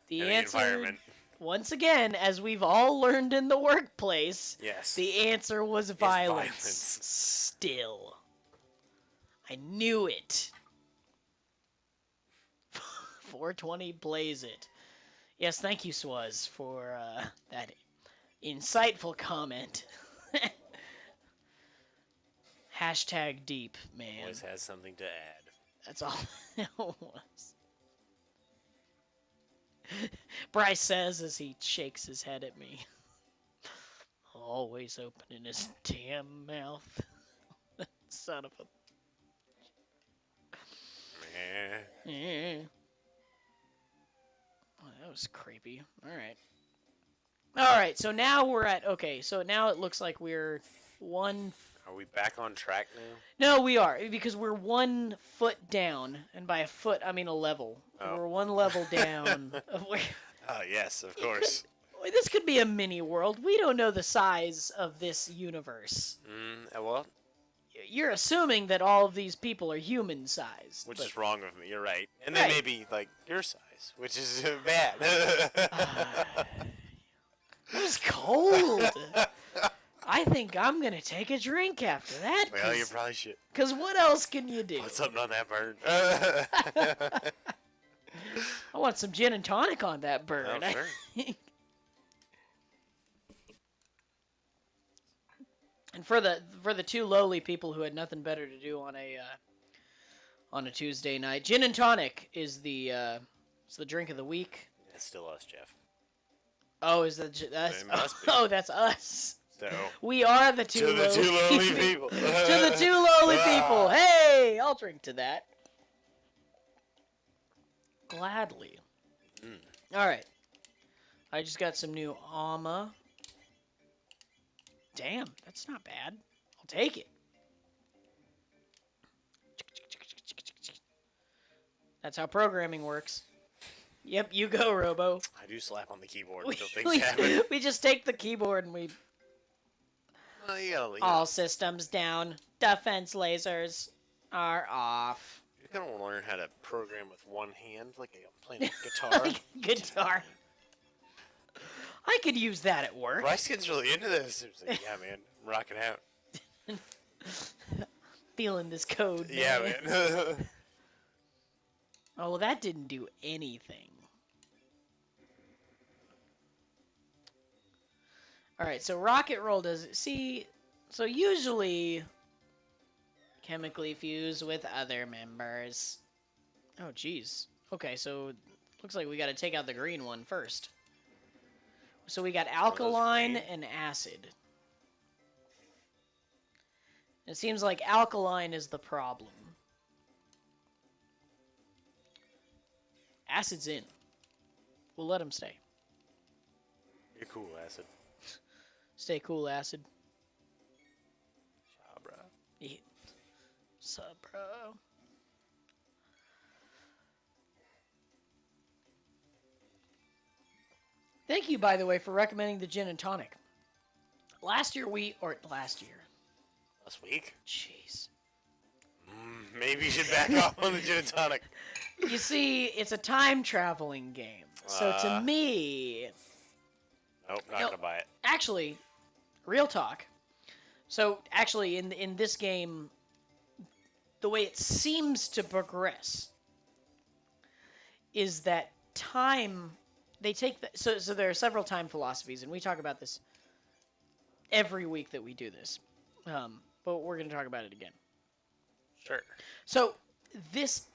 The in answer, the environment. Once again, as we've all learned in the workplace, yes, the answer was violence. Still. I knew it. 420 blaze it. Yes, thank you, Swaz, for that insightful comment. Hashtag deep, man. Always has something to add. That's all it was. Bryce says as he shakes his head at me. Always opening his damn mouth. Son of a... Yeah. Oh, that was creepy. Alright. Alright, so now we're at... Okay, so now it looks like we're one... Are we back on track now? No, we are, because we're 1 foot down, and by a foot, I mean a level. Oh. We're 1 level down. Yes, of course. This could be a mini world. We don't know the size of this universe. Well... You're assuming that all of these people are human-sized. Which is wrong of me, you're right. And they may be, like, your size, which is bad. It was cold. I think I'm going to take a drink after that. Well, you probably should. Because what else can you do? Put something on that burn. I want some gin and tonic on that burn. Oh, sure. And for the two lowly people who had nothing better to do on a Tuesday night, gin and tonic is the drink of the week. It's still us, Jeff. Oh, is that us? Oh, that's us. So we are the two lowly people. To the two lowly people. Hey, I'll drink to that. gladly. Mm. All right. I just got some new armor. Damn, that's not bad. I'll take it. That's how programming works. Yep, you go, Robo. I do slap on the keyboard We, until things happen. we just take the keyboard and we... Well, you gotta, All systems down. Defense lasers are off. You kind of want to learn how to program with one hand, like I'm playing a guitar. Guitar. I could use that at work. Bryce's really into this. It's like, yeah, man, I'm rocking out. Feeling this code, man. Yeah, man. Oh, well, that didn't do anything. All right, so rocket roll does... See, so usually chemically fuse with other members. Oh, geez. Okay, so looks like we got to take out the green one first. So we got alkaline and acid. It seems like alkaline is the problem. Acid's in. We'll let him stay. You're cool, Acid. Stay cool, Acid. Ciao, bro. Yeah. Sup, bro? Thank you, by the way, for recommending the gin and tonic. Last week? Last week? Jeez. Maybe you should back off on the gin and tonic. You see, it's a time traveling game. So to me... Nope, not gonna buy it. Actually, real talk. So actually, in this game, the way it seems to progress is that time... They take so there are several time philosophies, and we talk about this every week that we do this. But we're going to talk about it again. Sure. So this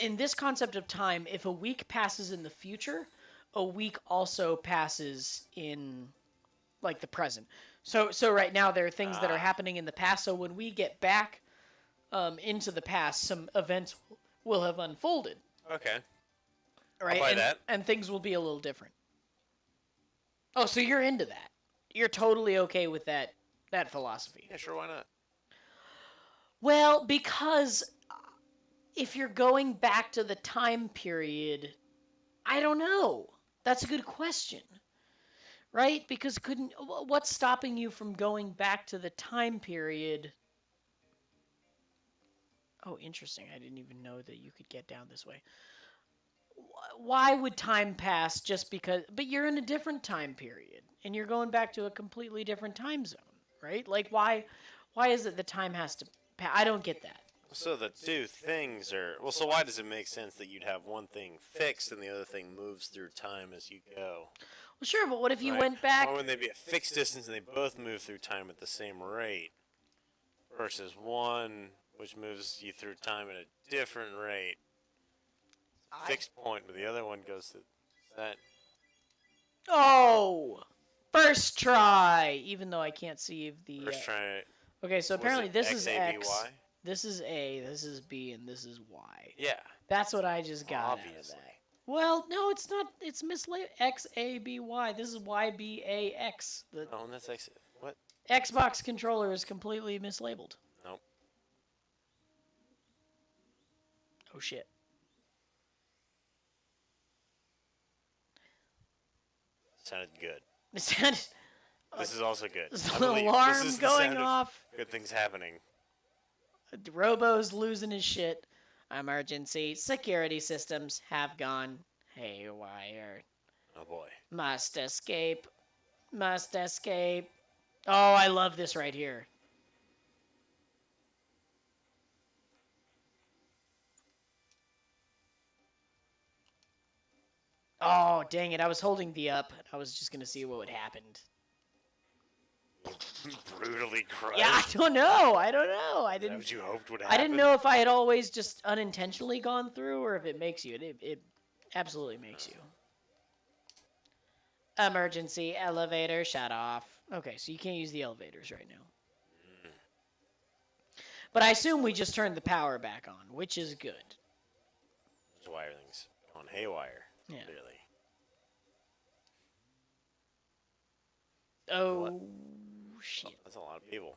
in this concept of time, if a week passes in the future, a week also passes in like the present. So right now there are things that are happening in the past. So when we get back into the past, some events will have unfolded. Okay. Right? I'll buy that. And things will be a little different. Oh, so you're into that. You're totally okay with that philosophy. Yeah, sure, why not? Well, because if you're going back to the time period, I don't know. That's a good question. Right? Because what's stopping you from going back to the time period? Oh, interesting. I didn't even know that you could get down this way. Why would time pass just because... But you're in a different time period, and you're going back to a completely different time zone, right? Like, why is it the time has to pass? I don't get that. So the two things are... Well, so why does it make sense that you'd have one thing fixed and the other thing moves through time as you go? Well, sure, but what if you went back... Why wouldn't they be a fixed distance and they both move through time at the same rate? Versus one, which moves you through time at a different rate. Fixed point, but the other one goes to that. Oh! First try! Even though I can't see if the... First try. Okay, so apparently this is X, Y? this is A, this is B, and this is Y. Yeah. That's what I just got Obviously. out of that. Well, no, it's not. It's mislabeled. X, A, B, Y. This is Y, B, A, X. The Oh, and that's X. What? Xbox controller is completely mislabeled. Nope. Oh, shit. Sounded good. It sounded... This is also good. There's I an believe alarm this is the going sound of off. Good things happening. Robo's losing his shit. Emergency. Security systems have gone haywire. Oh boy. Must escape. Must escape. Oh, I love this right here. Oh, dang it. I was holding the up. I was just going to see what happened. Brutally crushed. Yeah, I don't know. I don't know. I Is that didn't. what you hoped would happen? I didn't know if I had always just unintentionally gone through, or if it makes you. It absolutely makes you. Emergency elevator shut off. Okay, so you can't use the elevators right now. But I assume we just turned the power back on, which is good. That's why everything's On haywire. Yeah. Clearly. Oh, shit. That's a lot of people.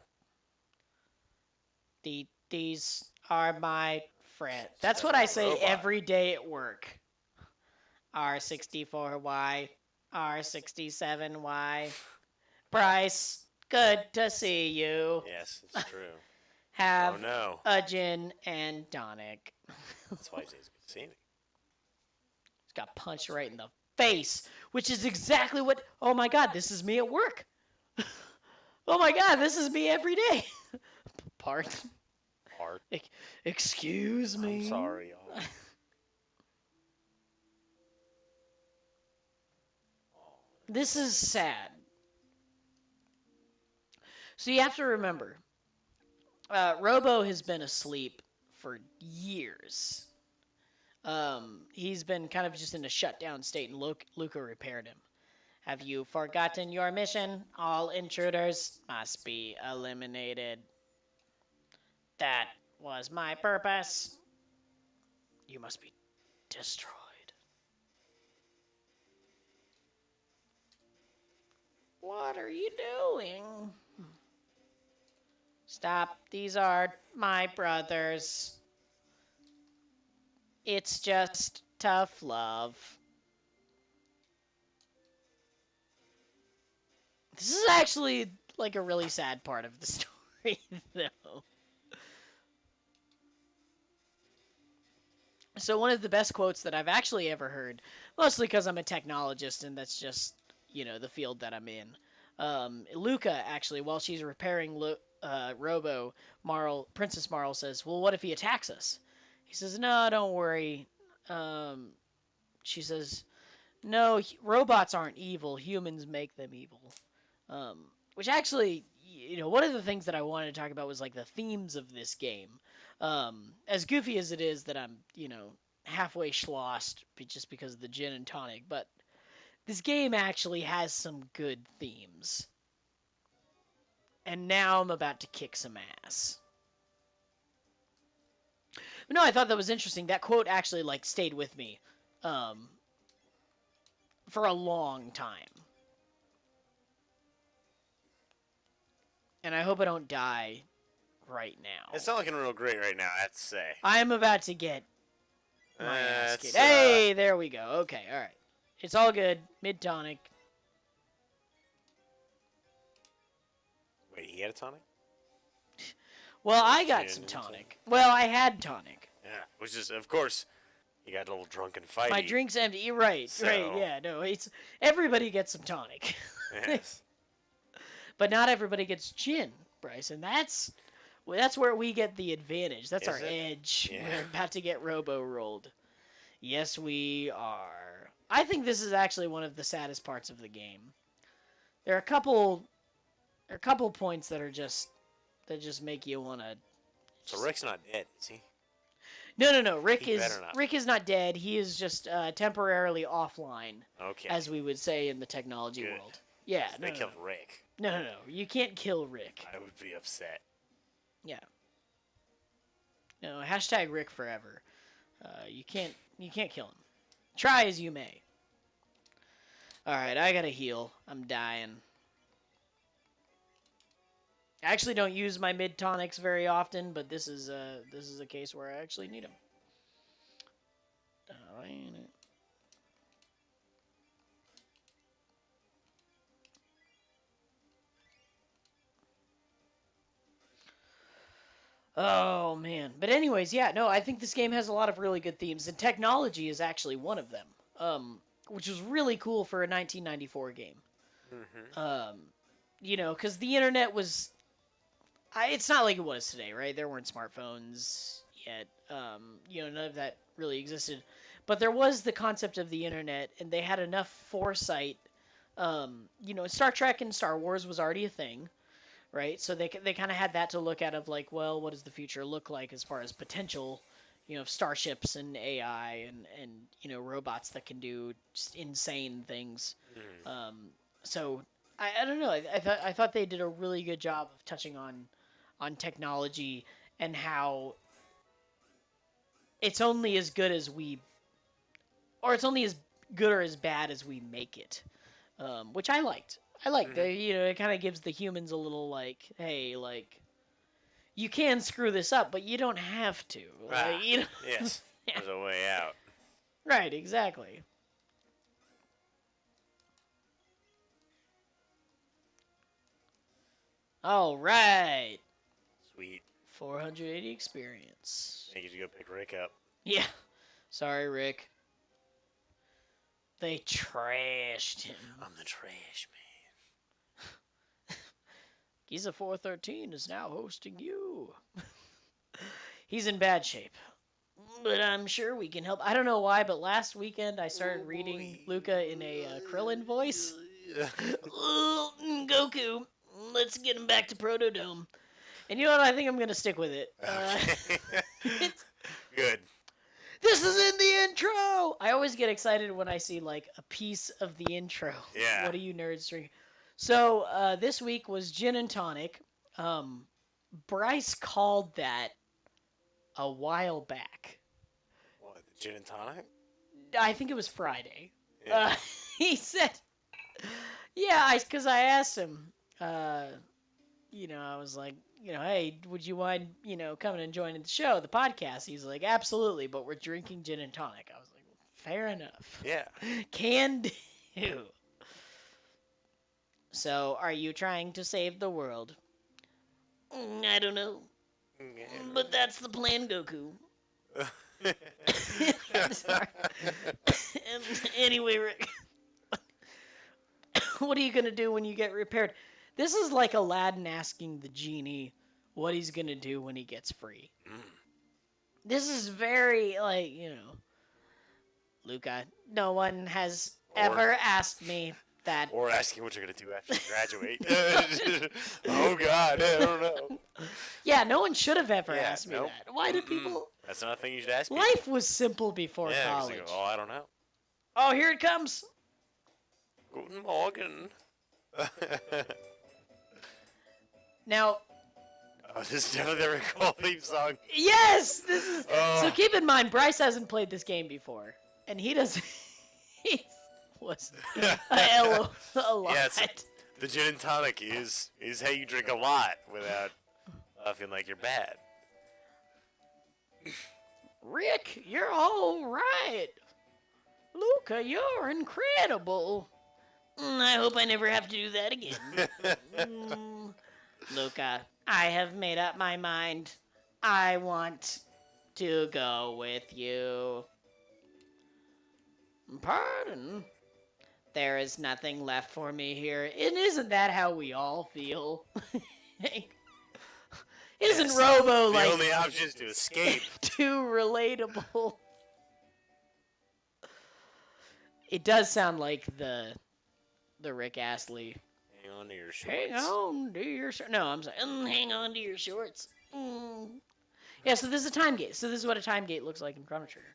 These are my friends. That's what I say every day at work. R64Y, R67Y. Bryce, good to see you. Yes, it's true. Have a gin and tonic. That's why he says good to see me. He's got punched right in the face, which is exactly what. Oh my god, this is me at work. Oh my god, this is me every day. Part. Excuse me. I'm sorry, y'all. This is sad. So you have to remember, Robo has been asleep for years. He's been kind of just in a shutdown state, and Luca repaired him. Have you forgotten your mission? All intruders must be eliminated. That was my purpose. You must be destroyed. What are you doing? Stop. These are my brothers. It's just tough love. This is actually like a really sad part of the story, though. So one of the best quotes that I've actually ever heard, mostly because I'm a technologist and that's just, the field that I'm in. Luca, actually, while she's repairing Robo, Princess Marl says, well, what if he attacks us? He says, no, don't worry. She says, no, robots aren't evil. Humans make them evil. Which actually, one of the things that I wanted to talk about was like the themes of this game. As goofy as it is that I'm, halfway schlossed just because of the gin and tonic, but this game actually has some good themes. And now I'm about to kick some ass. But no, I thought that was interesting. That quote actually stayed with me for a long time. And I hope I don't die right now. It's not looking real great right now, I have to say. I'm about to get my ass kicked. Hey, there we go. Okay, all right. It's all good. Mid-tonic. Wait, he had a tonic? Well, I got some tonic. Well, I had tonic. Yeah, which is, of course, you got a little drunken fight. My drink's empty. Right, right, yeah. No, it's everybody gets some tonic. Yes. But not everybody gets gin, Bryce, and that's where we get the advantage. That's our edge. Yeah. We're about to get Robo rolled. Yes, we are. I think this is actually one of the saddest parts of the game. There are a couple points that just make you want to. So Rick's not dead, is he? No. Rick is not dead. He is just temporarily offline. Okay. As we would say in the technology world. Yeah. So they killed Rick. No. You can't kill Rick. I would be upset. Yeah. No. Hashtag Rick forever. You can't kill him. Try as you may. All right, I gotta heal. I'm dying. I actually don't use my mid tonics very often, but this is a case where I actually need them. Oh man, but anyways, yeah, no, I think this game has a lot of really good themes, and technology is actually one of them, which was really cool for a 1994 game. Mm-hmm. Because the internet was. It's not like it was today, right? There weren't smartphones yet. None of that really existed. But there was the concept of the internet, and they had enough foresight. Star Trek and Star Wars was already a thing, right? So they kind of had that to look at of like, well, what does the future look like as far as potential, starships and AI and robots that can do just insane things. Mm. So I don't know. I thought they did a really good job of touching on technology and how it's only as good as we or it's only as good or as bad as we make it, which I liked. I liked it kind of gives the humans a little like, hey, like, you can screw this up, but you don't have to. Yes, there's a way out. Right, exactly. All right. Sweet. 480 experience. I get to go pick Rick up. Yeah. Sorry, Rick. They trashed him. I'm the trash man. Giza 413 is now hosting you. He's in bad shape. But I'm sure we can help. I don't know why, but last weekend I started reading Luca in a Krillin voice. Goku, let's get him back to Protodome. And you know what? I think I'm going to stick with it. Good. This is in the intro! I always get excited when I see, like, a piece of the intro. Yeah. What are you nerds drinking? So, this week was gin and tonic. Bryce called that a while back. What, gin and tonic? I think it was Friday. Yeah. He said, yeah, because I asked him, I was like, hey, would you mind, coming and joining the show, the podcast? He's like, absolutely, but we're drinking gin and tonic. I was like, fair enough. Yeah. Can do. So, are you trying to save the world? I don't know. But that's the plan, Goku. Sorry. Anyway, Rick, what are you going to do when you get repaired? This is like Aladdin asking the genie what he's going to do when he gets free. This is very, like, Luca, no one has ever asked me that. Or asking what you're going to do after you graduate. Oh, God, I don't know. Yeah, no one should have ever asked me that. Why do people... That's not a thing you should ask people. Life was simple before college. Like, I don't know. Oh, here it comes. Guten Morgen. Now... Oh, this is definitely the recall theme song. Yes! This is... So keep in mind, Bryce hasn't played this game before. And he doesn't... He was a lot. Yeah, the gin and tonic is how you drink a lot without feeling like you're bad. Rick, you're all right. Luca, you're incredible. I hope I never have to do that again. Luca, I have made up my mind. I want to go with you. Pardon? There is nothing left for me here. And isn't that how we all feel? Isn't Robo like... The only option is to escape. Too relatable. It does sound like the Rick Astley. Hang on to your shorts. Hang on to your shorts. No, I'm sorry. Hang on to your shorts. Yeah, so this is a time gate. So this is what a time gate looks like in Chrono Trigger.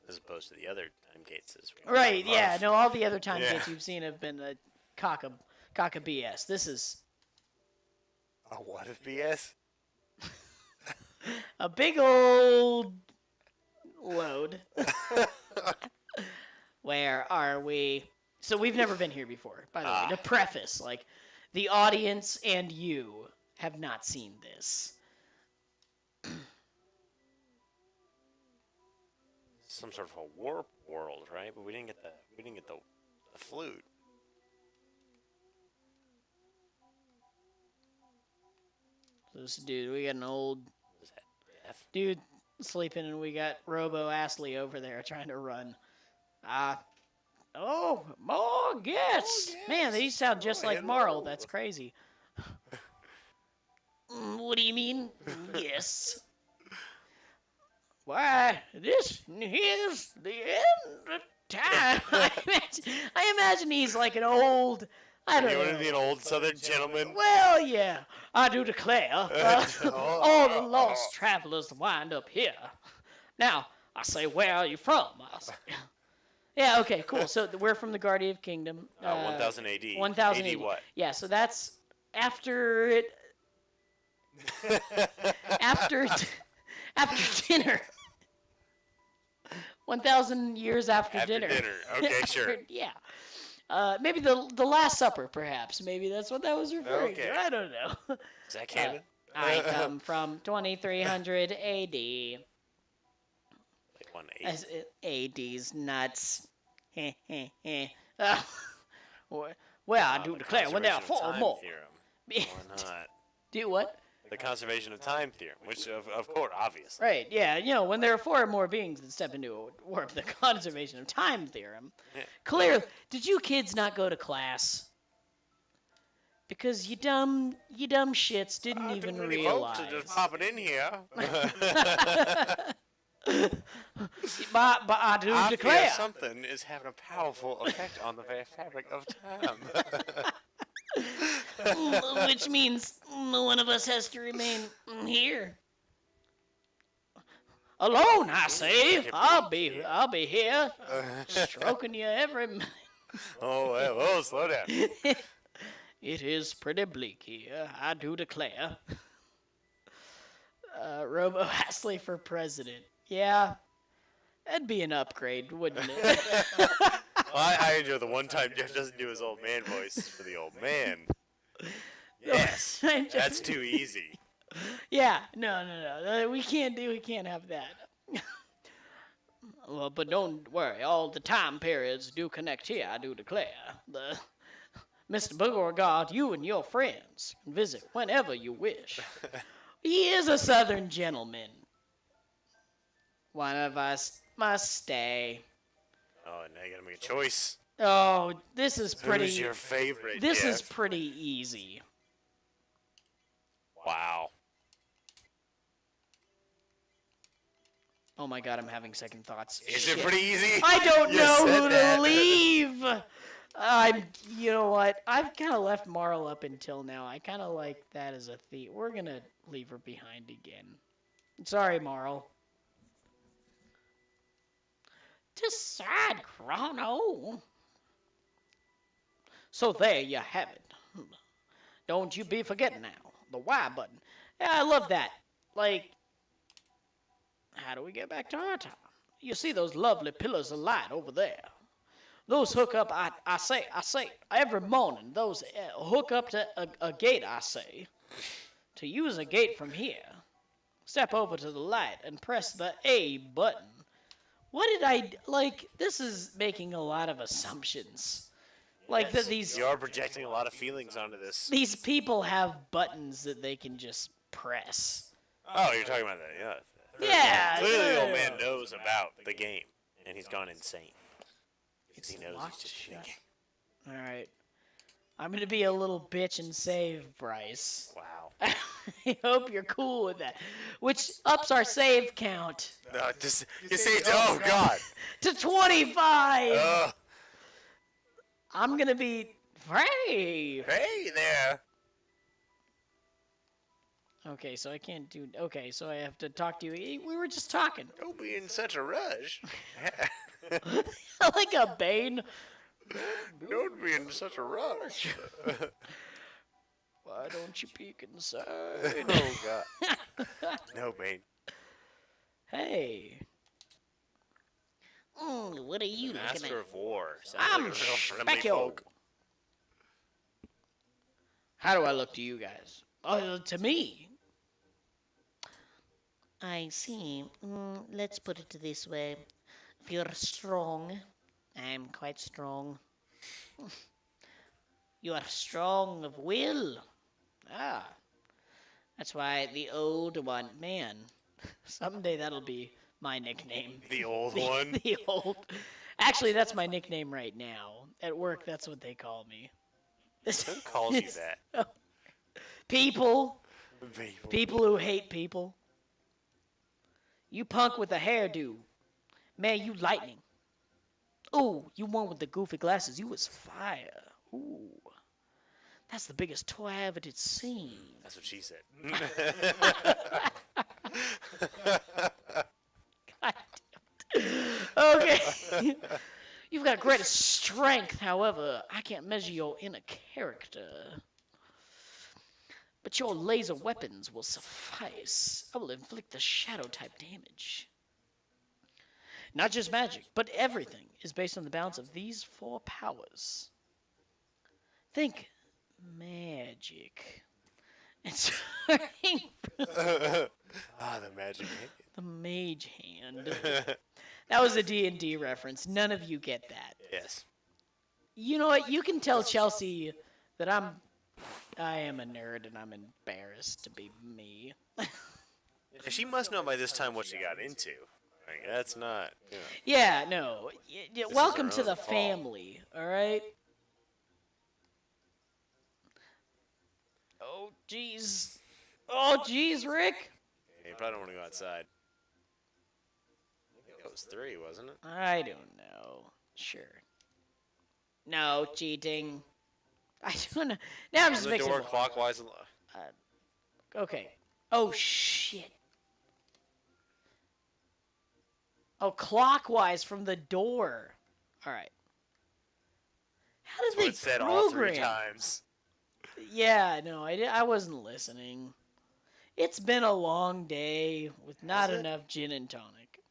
As opposed to the other time gates. Right, yeah. No, all the other time gates you've seen have been the cock of BS. This is... A what of BS? A big old load. Where are we? So we've never been here before, by the way. To preface, like, the audience and you have not seen this. Some sort of a warp world, right? But we didn't get the flute. This dude, we got an old Death? dude sleeping, and we got Robo Astley over there trying to run. More guests! Man, these sound just like Marl. That's crazy. What do you mean? Yes. Why, this is the end of time. I imagine he's like an old... I don't know. You want to be an old Southern gentleman? Well, yeah, I do declare. All the lost travelers wind up here. Now, I say, where are you from? Yeah, okay, cool. So we're from the Guardian Kingdom. 1000 AD. 1000 AD what? Yeah, so that's after it. after dinner. 1,000 years after dinner. Okay, sure. Yeah. Maybe the Last Supper, perhaps. Maybe that's what that was referring Okay. to. I don't know. Is that canon? I come from 2300 AD. Like 1/8. AD's nuts. Well, I do declare when there are four more. Theorem. Why not? Do what? The conservation of time theorem, which of course, obviously. Right, yeah, you know, when there are four or more beings that step into work, the conservation of time theorem. Yeah. Clearly, did you kids not go to class? Because you dumb shits didn't even realize. To just pop it in here. but I do declare something is having a powerful effect on the very fabric of time. Which means one of us has to remain here. Alone, I say. I'll be here, stroking you every minute. Oh, slow down. It is pretty bleak here, I do declare. Robo Astley for president. Yeah, that'd be an upgrade, wouldn't it? I enjoy the one time Jeff doesn't do his old man voice for the old man. Yes, that's too easy. Yeah, no. We can't have that. Well, but don't worry. All the time periods do connect here, I do declare. Mr. Beauregard, you and your friends can visit whenever you wish. He is a southern gentleman. One of us must stay. Oh, now you gotta make a choice. Oh, this is pretty... Who's your favorite, This Jeff? is pretty easy. Wow. Oh my god, I'm having second thoughts. Is it pretty easy? I don't know who that. to leave. You know what? I've kind of left Marl up until now. I kind of like that as a theme. We're gonna leave her behind again. Sorry, Marl. Decide, Chrono. So there you have it. Don't you be forgetting now. The Y button. Yeah, I love that. Like, how do we get back to our time? You see those lovely pillars of light over there? Those hook up, I say, every morning, those hook up to a gate, I say. To use a gate from here, step over to the light and press the A button. What did like, this is making a lot of assumptions. Like, yes, these... You are projecting a lot of feelings onto this. These people have buttons that they can just press. Oh, you're talking about that, yeah. Yeah. Clearly the old man knows about the game, and he's gone insane. Because he knows he's just cheating. Alright. I'm going to be a little bitch and save Bryce. Wow. I hope you're cool with that. Which ups our save count. No, you say, oh god. To 25! I'm going to be... Hey! Hey there! Okay, so I can't do... Okay, so I have to talk to you. We were just talking. Don't be in such a rush. Like a Bane. Don't be in such a rush. Why don't you peek inside? Oh, God. No, Bane. Hey. What are you looking at? Master of War. Sounds I'm like a real friendly Specchio. folk. How do I look to you guys? Oh, to me. I see. Let's put it this way. If you're strong, I'm quite strong. You are strong of will. Ah. That's why the old one, man. Someday that'll be my nickname. The old one? The old. Actually, that's my nickname right now. At work, that's what they call me. Who calls you that? People. People who hate people. You punk with a hairdo. Man, you lightning. Ooh, you one with the goofy glasses. You was fire. Ooh. That's the biggest toy I ever did see. That's what she said. God damn it. Okay. You've got great strength, however, I can't measure your inner character. But your laser weapons will suffice. I will inflict the shadow type damage. Not just magic, but everything is based on the balance of these four powers. Think magic. And starting The magic hand. the mage hand. That was a D&D reference. None of you get that. Yes. You know what? You can tell Chelsea that I am a nerd and I'm embarrassed to be me. She must know by this time what she got into. Like, that's not. You know, Yeah, no. Welcome her to own the fault. family, alright? Oh, jeez. Oh, jeez, Rick. You probably don't want to go outside. I think that was 3, wasn't it? I don't know. Sure. No, cheating. I don't know. Now I'm just the mixing. door clockwise. Okay. Oh, shit. Oh, clockwise from the door. All right. How did That's what they it said program? all 3 times. Yeah, no, I wasn't listening. It's been a long day with not enough gin and tonic.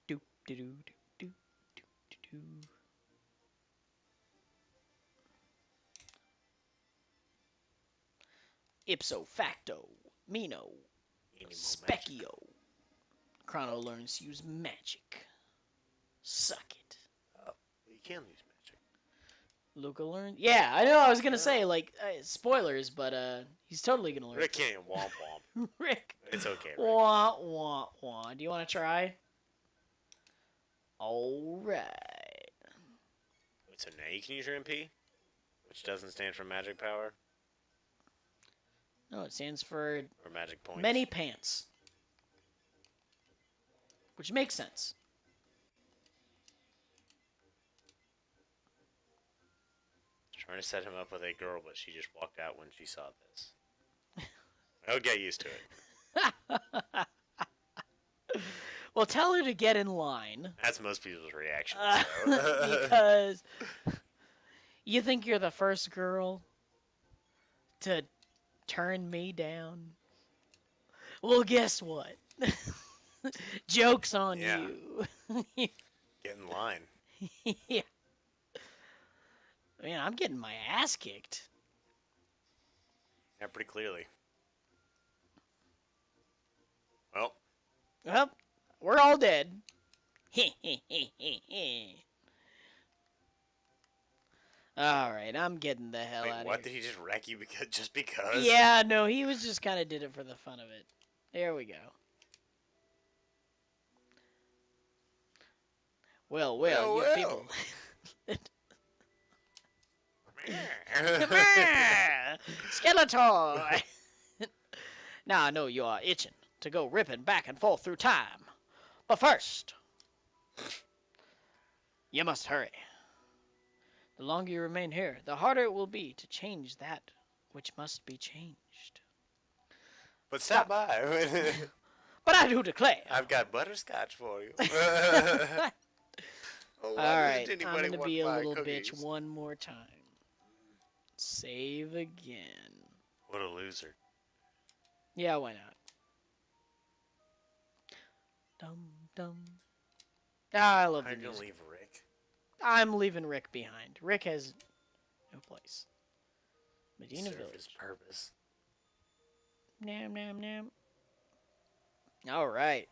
Do do do do do do do. Ipso facto, Mino, Specchio. Chrono learns to use magic. Suck it. You can use magic. Luca learned. Yeah, I know. I was gonna say like spoilers, but he's totally gonna learn. Rick can't womp womp. Rick. It's okay, Rick. Wah wah wah. Do you want to try? All right. Wait, so now you can use your MP, which doesn't stand for magic power No, it stands for or magic points. many pants, which makes sense. Trying to set him up with a girl, but she just walked out when she saw this. I'll get used to it. Well, tell her to get in line. That's most people's reaction. Because you think you're the first girl to turn me down? Well, guess what? Joke's on you. Get in line. Yeah. Man, I'm getting my ass kicked. Yeah, pretty clearly. Well, Well, we're all dead. All right, I'm getting the hell out of what? here. Did he just wreck you just because? Yeah, no, he was just kind of did it for the fun of it. There we go. Well, you people. Skeletor! Now I know you are itching to go ripping back and forth through time. But first, you must hurry. The longer you remain here, the harder it will be to change that which must be changed. But stop by. But I do declare. I've got butterscotch for you. Alright, I'm going to be a little bitch one more time. Save again. What a loser. Yeah, why not? Dum dum. I love the I'm gonna music. leave Rick. I'm leaving Rick behind. Rick has no place. Medina Serve Village. his purpose. Nam nam nam. All right.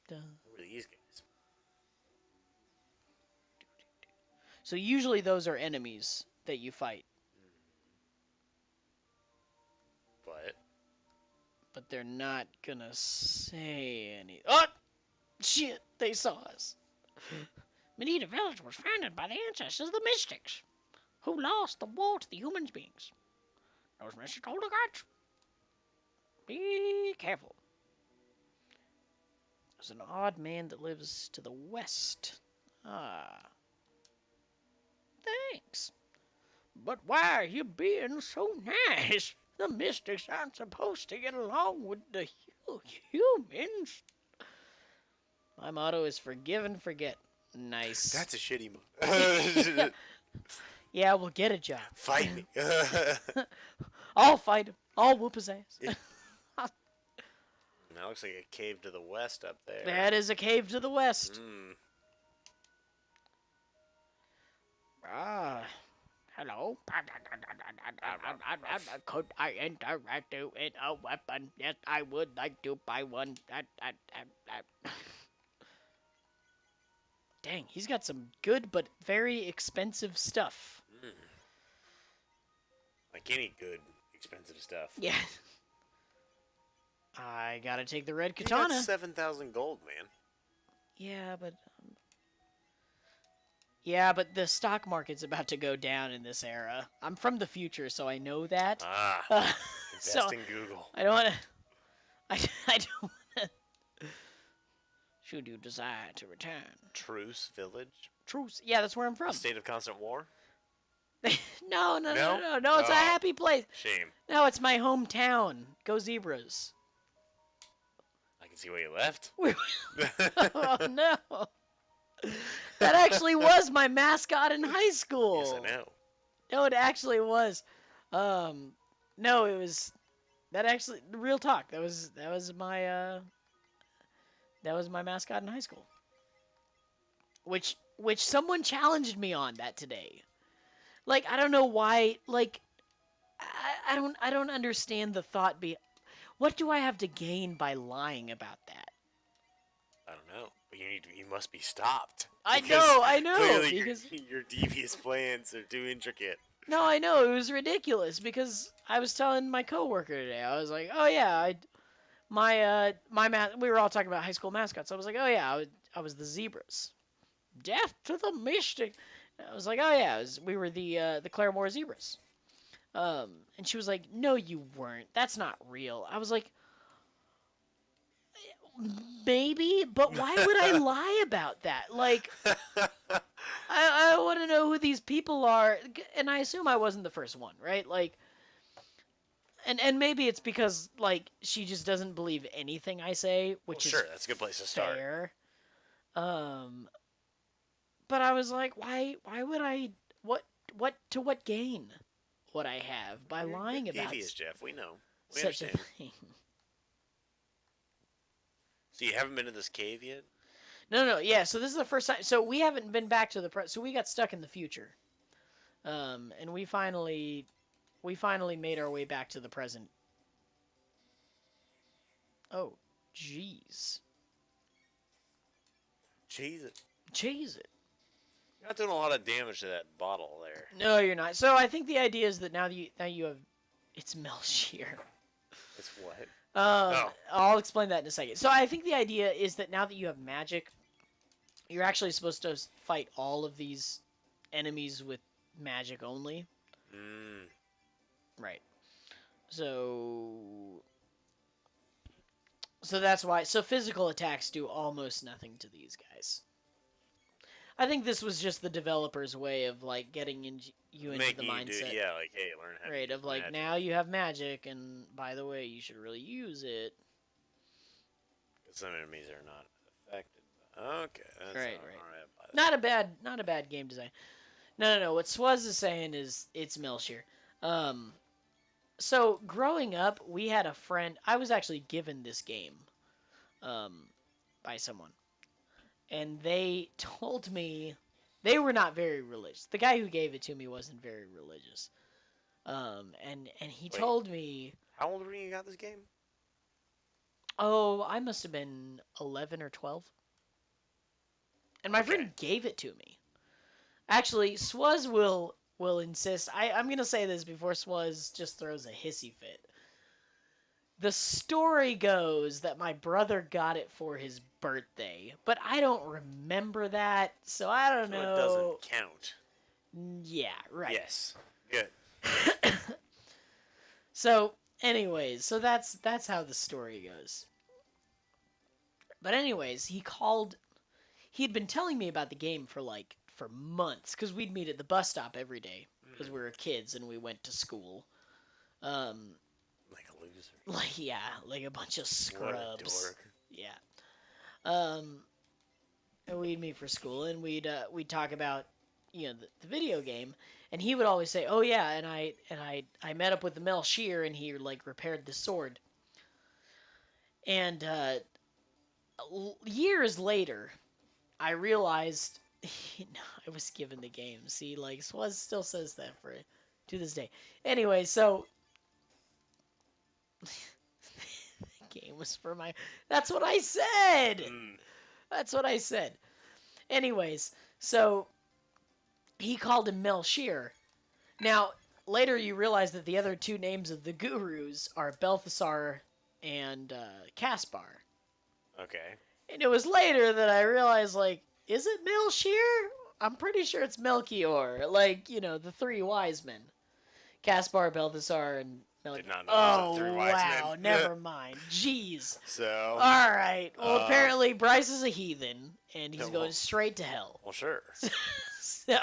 Dun. Who are these guys? So usually those are enemies that you fight, but they're not gonna say any. Oh, shit! They saw us. Medina Village was founded by the ancestors of the Mystics, who lost the war to the human beings. Those Mystics hold the gods. Be careful. There's an odd man that lives to the west. Ah. Thanks. But why are you being so nice? The Mystics aren't supposed to get along with the humans. My motto is forgive and forget. Nice. That's a shitty move. Yeah, we'll get a job. Fight me. I'll fight him. I'll whoop his ass. That looks like a cave to the west up there. That is a cave to the west. Hello. Could I interact you in a weapon? Yes, I would like to buy one. Dang, he's got some good but very expensive stuff. Like any good, expensive stuff. Yeah. I gotta take the red katana. You got 7,000 gold, man. Yeah, but the stock market's about to go down in this era. I'm from the future, so I know that. Invest in Google. I don't want to. I don't want to. Should you desire to return? Truce Village. Truce. Yeah, that's where I'm from. A state of constant war. No. It's a happy place. Shame. No, it's my hometown. Go Zebras. I can see why you left. Oh no. That actually was my mascot in high school. Yes, I know. No, it actually was. No, it was. That actually, real talk. That was my mascot in high school. Which someone challenged me on that today. Like, I don't know why. Like, I don't understand the thought. What do I have to gain by lying about that? I don't know. But you must be stopped. I know. Clearly Because your devious plans are too intricate. No, I know, it was ridiculous because I was telling my coworker today. I was like, "Oh yeah, we were all talking about high school mascots. I was like, "Oh yeah, I was the Zebras." Death to the Mystic. I was like, "Oh yeah, we were the Claremore Zebras." And she was like, "No, you weren't. That's not real." I was like, maybe, but why would I lie about that? Like, I want to know who these people are, and I assume I wasn't the first one, right? Like, and maybe it's because like she just doesn't believe anything I say, which is that's a good place to start. Fair. But I was like, why would I? To what gain would I have by lying about? Devious, Jeff. We know. We such understand. a thing. So you haven't been to this cave yet? No. Yeah, so this is the first time. So we haven't been back to the so we got stuck in the future. And we finally made our way back to the present. Oh, jeez. Cheese it. You're not doing a lot of damage to that bottle there. No, you're not. So I think the idea is that now you have it's Melchior. It's what? I'll explain that in a second. So I think the idea is that now that you have magic, you're actually supposed to fight all of these enemies with magic only. Right. So that's why. So physical attacks do almost nothing to these guys. I think this was just the developer's way of like getting you into the mindset. Like, hey, learn how to use of like magic. Now you have magic, and by the way, you should really use it. Some enemies are not affected. Okay, that's right. All right. Not a bad game design. No. What Swaz is saying is it's Melchior. So growing up, we had a friend. I was actually given this game, by someone. And they told me they were not very religious. The guy who gave it to me wasn't very religious. And he told me. How old were you when you got this game? Oh, I must have been 11 or 12. And my friend gave it to me. Actually, Swaz will insist. I'm going to say this before Swaz just throws a hissy fit. The story goes that my brother got it for his birthday, but I don't remember that, so I don't know. It doesn't count. Yeah, right. Yes. Good. So, anyways, that's how the story goes. But anyways, he'd been telling me about the game for months, because we'd meet at the bus stop every day, because we were kids and we went to school. Like a loser. Like a bunch of scrubs. What a dork. Yeah. and we'd meet for school, and we'd talk about the video game, and he would always say, "Oh yeah," and I met up with the Mel Shear, and he like repaired the sword, and years later, I realized I was given the game. See, like Swaz still says that to this day. Anyway, so the game was for my. That's what I said. That's what I said. Anyways, so he called him Mel Shear. Now, later you realize that the other two names of the gurus are Balthasar and Caspar. Okay. And it was later that I realized, like, is it Mel Shear? I'm pretty sure it's Melchior. Like, the three wise men. Caspar, Balthasar, and Melchior. Did not know it was the three wise men. Wow, never mind. Jeez. So. All right. Well, apparently Bryce is a heathen, and he's going straight to hell. Well, sure. So.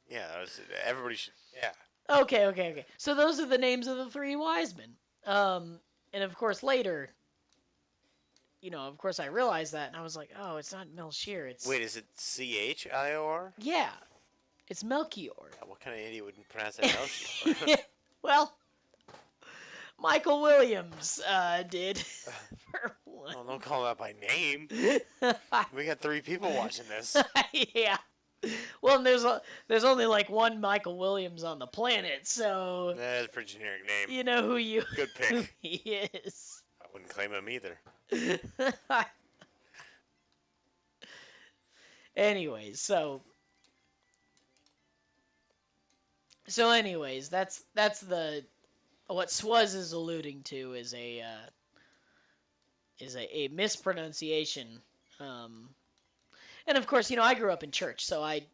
Yeah, everybody should. Yeah. Okay. So those are the names of the three wise men. And of course later, of course I realized that, and I was like, oh, it's not Melchior. It's Wait, is it Chior? Yeah, it's Melchior. Yeah, what kind of idiot would pronounce that Melchior? Well, Michael Williams did. For one. Well, don't call him out by name. We got 3 people watching this. Yeah. Well, and there's only like one Michael Williams on the planet, so That's a pretty generic name. you know who Good pick. who he is. I wouldn't claim him either. Anyways, anyways, that's the what Swaz is alluding to is a mispronunciation. And of course, I grew up in church, so I'd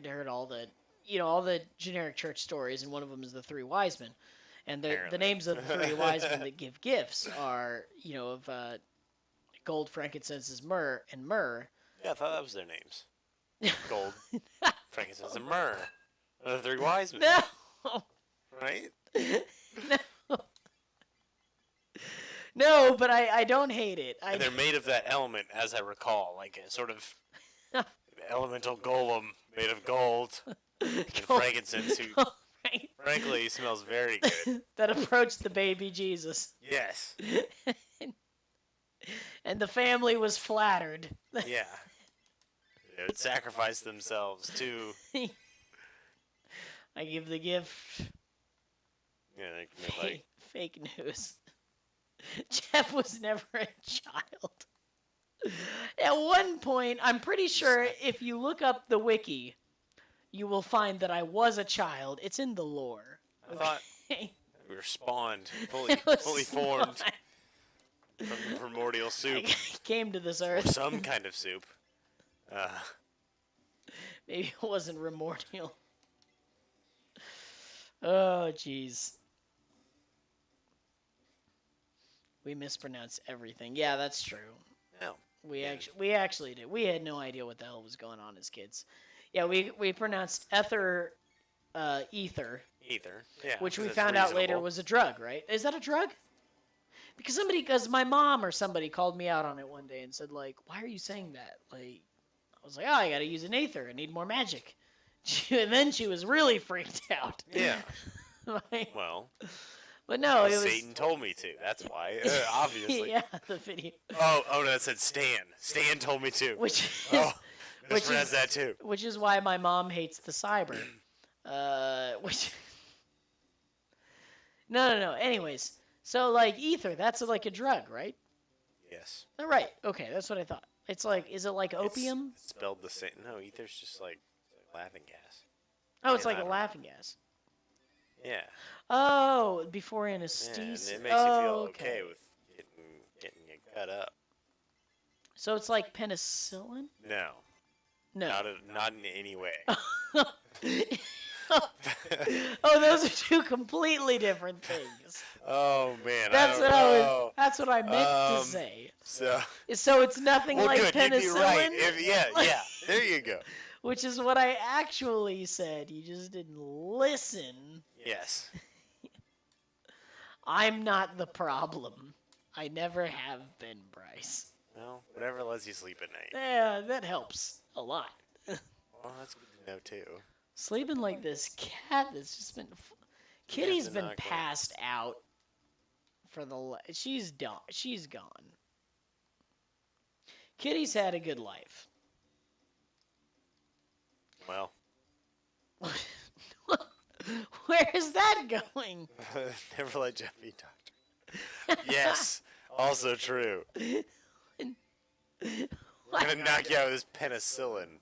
heard all the generic church stories, and one of them is the three wise men, and the names of the three wise men that give gifts are of gold, frankincense, myrrh, and myrrh. Yeah, I thought that was their names. Gold, frankincense, and myrrh. The 3 wise men. No. Right? No. No, but I don't hate it. And they're made of that element, as I recall, like a sort of elemental golem made of gold and frankincense, who, frankly, smells very good. That approached the baby Jesus. Yes. And the family was flattered. Yeah. They would sacrifice themselves to. I give the gift. Yeah, they're like. Fake news. Jeff was never a child. At one point, I'm pretty sure if you look up the wiki, you will find that I was a child. It's in the lore. I thought we were spawned, fully formed from the primordial soup. I came to this earth. Or some kind of soup. Maybe it wasn't primordial. Oh, jeez. We mispronounced everything. Yeah, that's true. No. We actually did. We had no idea what the hell was going on as kids. Yeah, we pronounced ether, ether. Ether. Yeah. Which we found out later was a drug, right? Is that a drug? Because my mom or somebody called me out on it one day and said, like, why are you saying that? Like, I was like, oh, I gotta use an ether. I need more magic. And then she was really freaked out. Yeah. Like, well. But no, it was... Satan told me to. That's why. Obviously. Yeah, the video. Oh, no, that said Stan. Stan told me to. Which is that too. Which is why my mom hates the cyber. No. Anyways, so like ether, that's like a drug, right? Yes. Oh, right. Okay, that's what I thought. It's like, is it like opium? It's spelled the same. No, ether's just like laughing gas. Oh, it's like a laughing gas. Yeah. Oh, before anesthesia. Yeah, and it makes you feel okay with getting your gut up. So it's like penicillin? No. Not in any way. Oh, those are two completely different things. Oh man, that's what I meant to say. So it's nothing like good, penicillin. You'd be right. Yeah. There you go. Which is what I actually said. You just didn't listen. Yes. I'm not the problem. I never have been, Bryce. Well, whatever lets you sleep at night. Yeah, that helps. a lot. Well, that's good to know too. Sleeping like this cat that's just been. Kitty's been passed out for the. She's done. She's gone. Kitty's had a good life. Well. Where is that going? Never let Jeff be doctor. Yes, also true. We're gonna knock you out with this penicillin.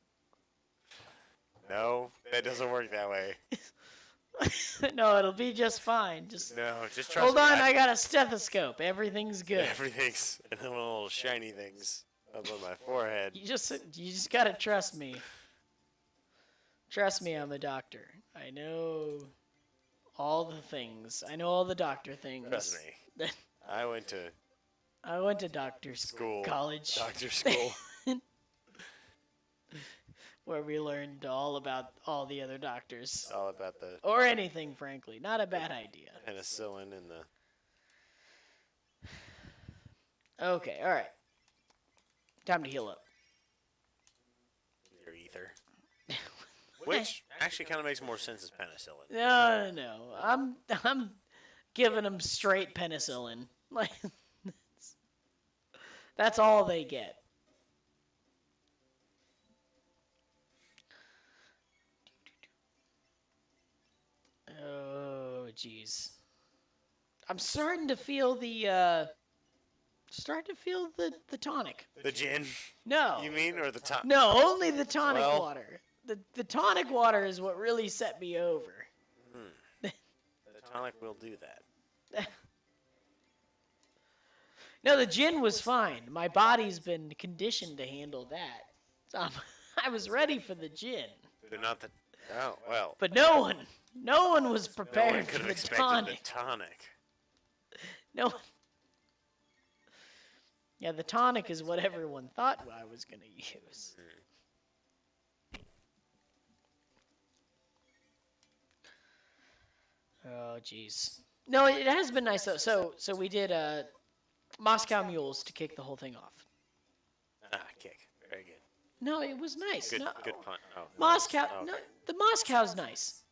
No, that doesn't work that way. No, it'll be just fine. Just trust hold me. on. I got a stethoscope. Everything's good. Everything's and then little shiny things up on my forehead. You just gotta trust me. Trust me, I'm a doctor. I know all the things. I know all the doctor things. Trust me. I went to doctor school, college. Doctor school. Where we learned all about all the other doctors. All about the... Or anything, frankly. Not a bad idea. Penicillin and the... Okay, alright. Time to heal up. Your ether. Which actually kind of makes more sense as penicillin. No. I'm giving them straight penicillin. Like, that's all they get. Oh, jeez. I'm starting to feel the tonic. The gin? No. You mean, or the tonic? No, only the tonic water. The tonic water is what really set me over. The tonic will do that. No, the gin was fine. My body's been conditioned to handle that. So I was ready for the gin. But not the... Oh, well. But no one was prepared no one could for have the expected tonic. the tonic. No one. Yeah, the tonic is what everyone thought I was going to use. Oh, jeez. No, it has been nice, though. So we did Moscow Mules to kick the whole thing off. Kick. Very good. No, it was nice. Good pun. Oh, Moscow. okay. No, the Moscow's nice.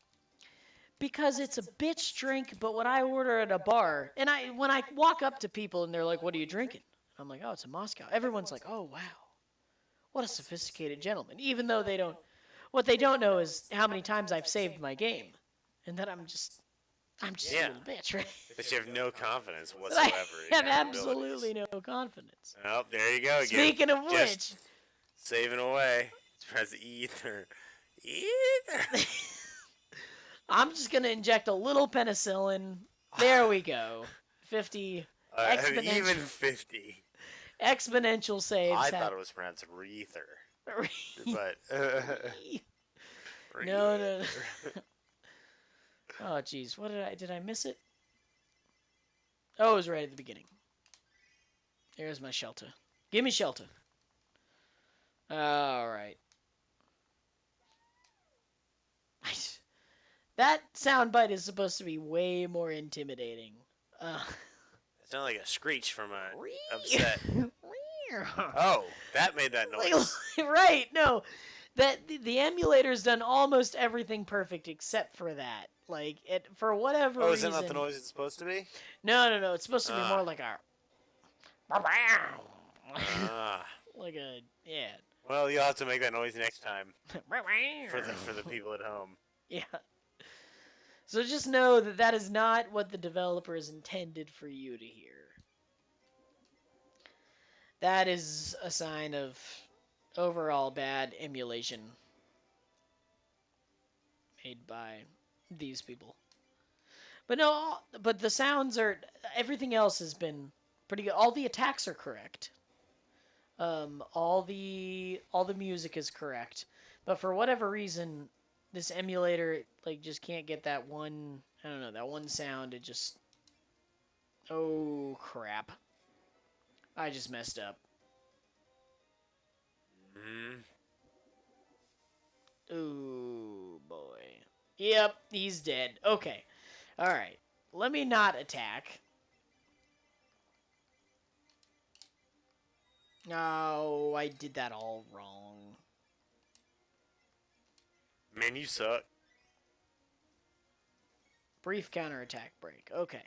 Because it's a bitch drink, but when I order at a bar, and when I walk up to people and they're like, "What are you drinking?" I'm like, "Oh, it's a Moscow." Everyone's like, "Oh, wow. What a sophisticated gentleman." Even though what they don't know is how many times I've saved my game. And that I'm just a little bitch, right? But you have no confidence whatsoever. I have absolutely no confidence. Oh, there you go again. Speaking of which, saving away. Press ether. Ether. I'm just gonna inject a little penicillin. There we go. 50 exponential. Even 50. Exponential saves. I thought it was pronounced Reether. But no. Oh jeez, what did I miss it? Oh, it was right at the beginning. There's my shelter. Give me shelter. All right. That soundbite is supposed to be way more intimidating. It sounded like a screech from a upset. Oh, that made that noise. Right, no. The emulator's done almost everything perfect except for that. Like, for whatever reason... Oh, is that not the noise it's supposed to be? No. It's supposed to be more like a... Like a... Yeah. Well, you'll have to make that noise next time. for the people at home. Yeah. So just know that is not what the developers intended for you to hear. That is a sign of overall bad emulation made by these people. But no, but the sounds are... Everything else has been pretty good. All the attacks are correct. All the music is correct. But for whatever reason... This emulator, like, just can't get that one, I don't know, that one sound. It just, oh, crap. I just messed up. Ooh, boy. Yep, he's dead. Okay. All right. Let me not attack. No, I did that all wrong. Man, you suck. Brief counterattack break. Okay.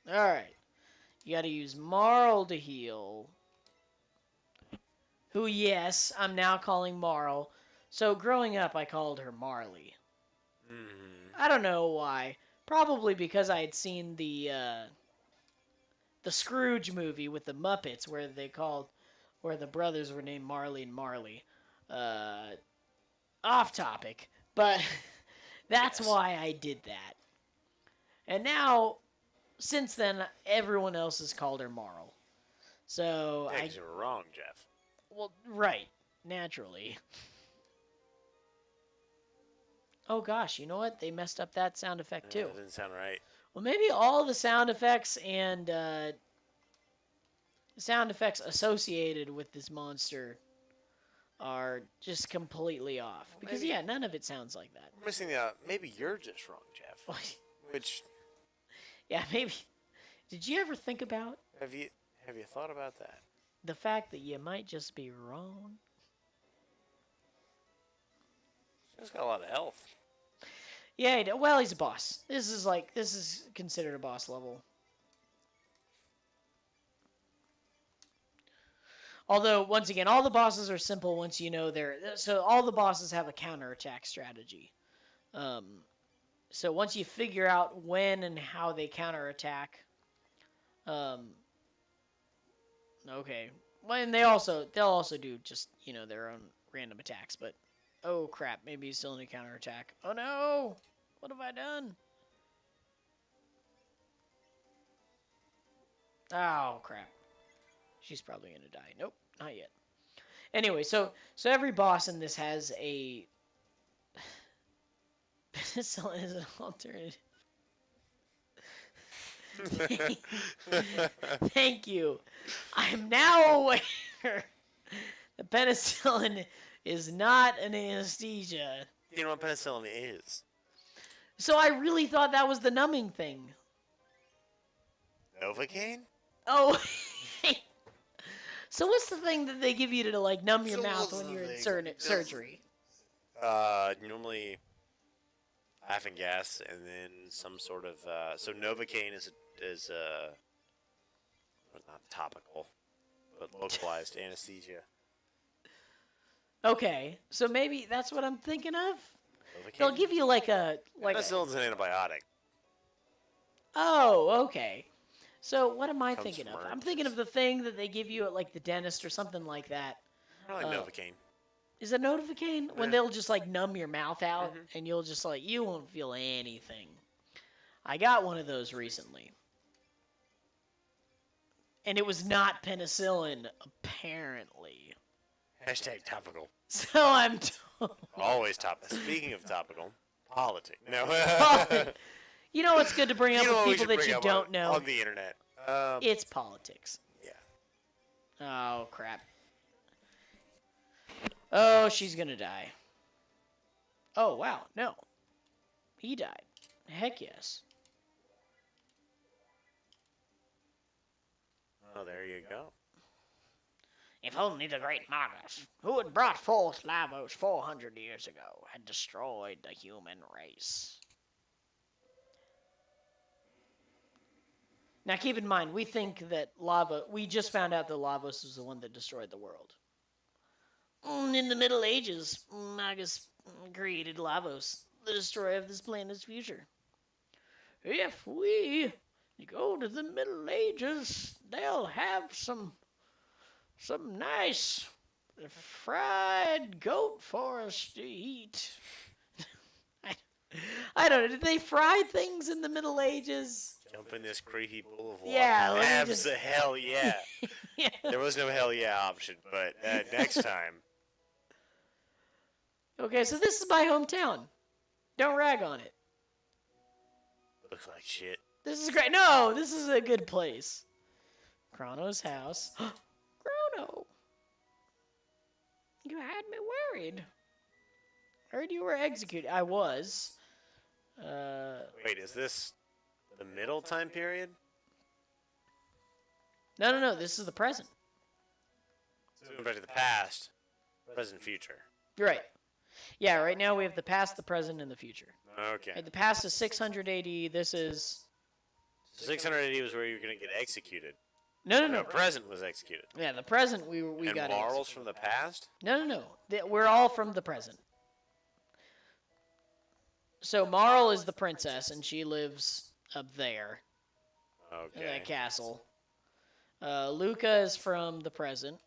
Alright. You gotta use Marl to heal. Who, yes, I'm now calling Marl. So growing up, I called her Marley. I don't know why. Probably because I had seen the Scrooge movie with the Muppets, where the brothers were named Marley and Marley. Off topic, but that's why I did that. And now, since then, everyone else has called her Marl. So yeah, 'cause you were wrong, Jeff. Well, right, naturally. Oh gosh, you know what? They messed up that sound effect too. That didn't sound right. Well, maybe all the sound effects and sound effects associated with this monster are just completely off. Because yeah, none of it sounds like that. We're missing the. Maybe you're just wrong, Jeff. Which. Yeah, maybe. Did you ever think about? Have you thought about that? The fact that you might just be wrong. He's got a lot of health. Yeah, well, he's a boss. This is considered a boss level. Although, once again, all the bosses are simple once you know so all the bosses have a counterattack strategy. So once you figure out when and how they counterattack, okay. Well, and they'll also do just, their own random attacks, but oh crap, maybe he's still in a counterattack. Oh no! What have I done? Oh crap. She's probably going to die. Nope, not yet. Anyway, so every boss in this has a penicillin is an alternative. Thank you. I'm now aware that penicillin is not an anesthesia. You know what penicillin is? So I really thought that was the numbing thing. Novocaine? Oh. So what's the thing that they give you to numb your mouth when you're in surgery? Normally laughing gas and then some sort of so Novocaine is not topical, but localized anesthesia. Okay, so maybe that's what I'm thinking of. Novocaine? They'll give you Penicillin's an antibiotic. Oh, okay. So what am I thinking of? I'm thinking of the thing that they give you at the dentist or something like that. Probably Novocaine. Is it Novocaine? Yeah. When they'll just numb your mouth out and you'll just you won't feel anything. I got one of those recently. And it was not penicillin, apparently. Hashtag topical. So I'm always topical. Speaking of topical, politics. No. You know what's good to bring up with people that you don't know? On the internet. It's politics. Yeah. Oh, crap. Oh, she's gonna die. Oh, wow. No. He died. Heck yes. Oh, there you go. If only the great Magus, who had brought forth Lavos 400 years ago, had destroyed the human race. Now, keep in mind, we think that we just found out that Lavos was the one that destroyed the world. In the Middle Ages, Magus created Lavos, the destroyer of this planet's future. If we go to the Middle Ages, they'll have some nice fried goat for us to eat. I don't know. Did they fry things in the Middle Ages? Jump in this creepy pool of water. Yeah. Hell yeah. Yeah. There was no hell yeah option, but next time. Okay, so this is my hometown. Don't rag on it. Looks like shit. This is great. No, this is a good place. Chrono's house. Chrono. You had me worried. Heard you were executed. I was. Wait, is this the middle time period? No. This is the present. So going back to the past, present, future. You're right. Yeah, right now we have the past, the present, and the future. Okay. Right, the past is 680. This is 680 was where you were gonna get executed. no. No, present was executed. Yeah, the present we and got. morals from the past. No. We're all from the present. So Marl is the princess, and she lives up there in that castle. Luca is from the present,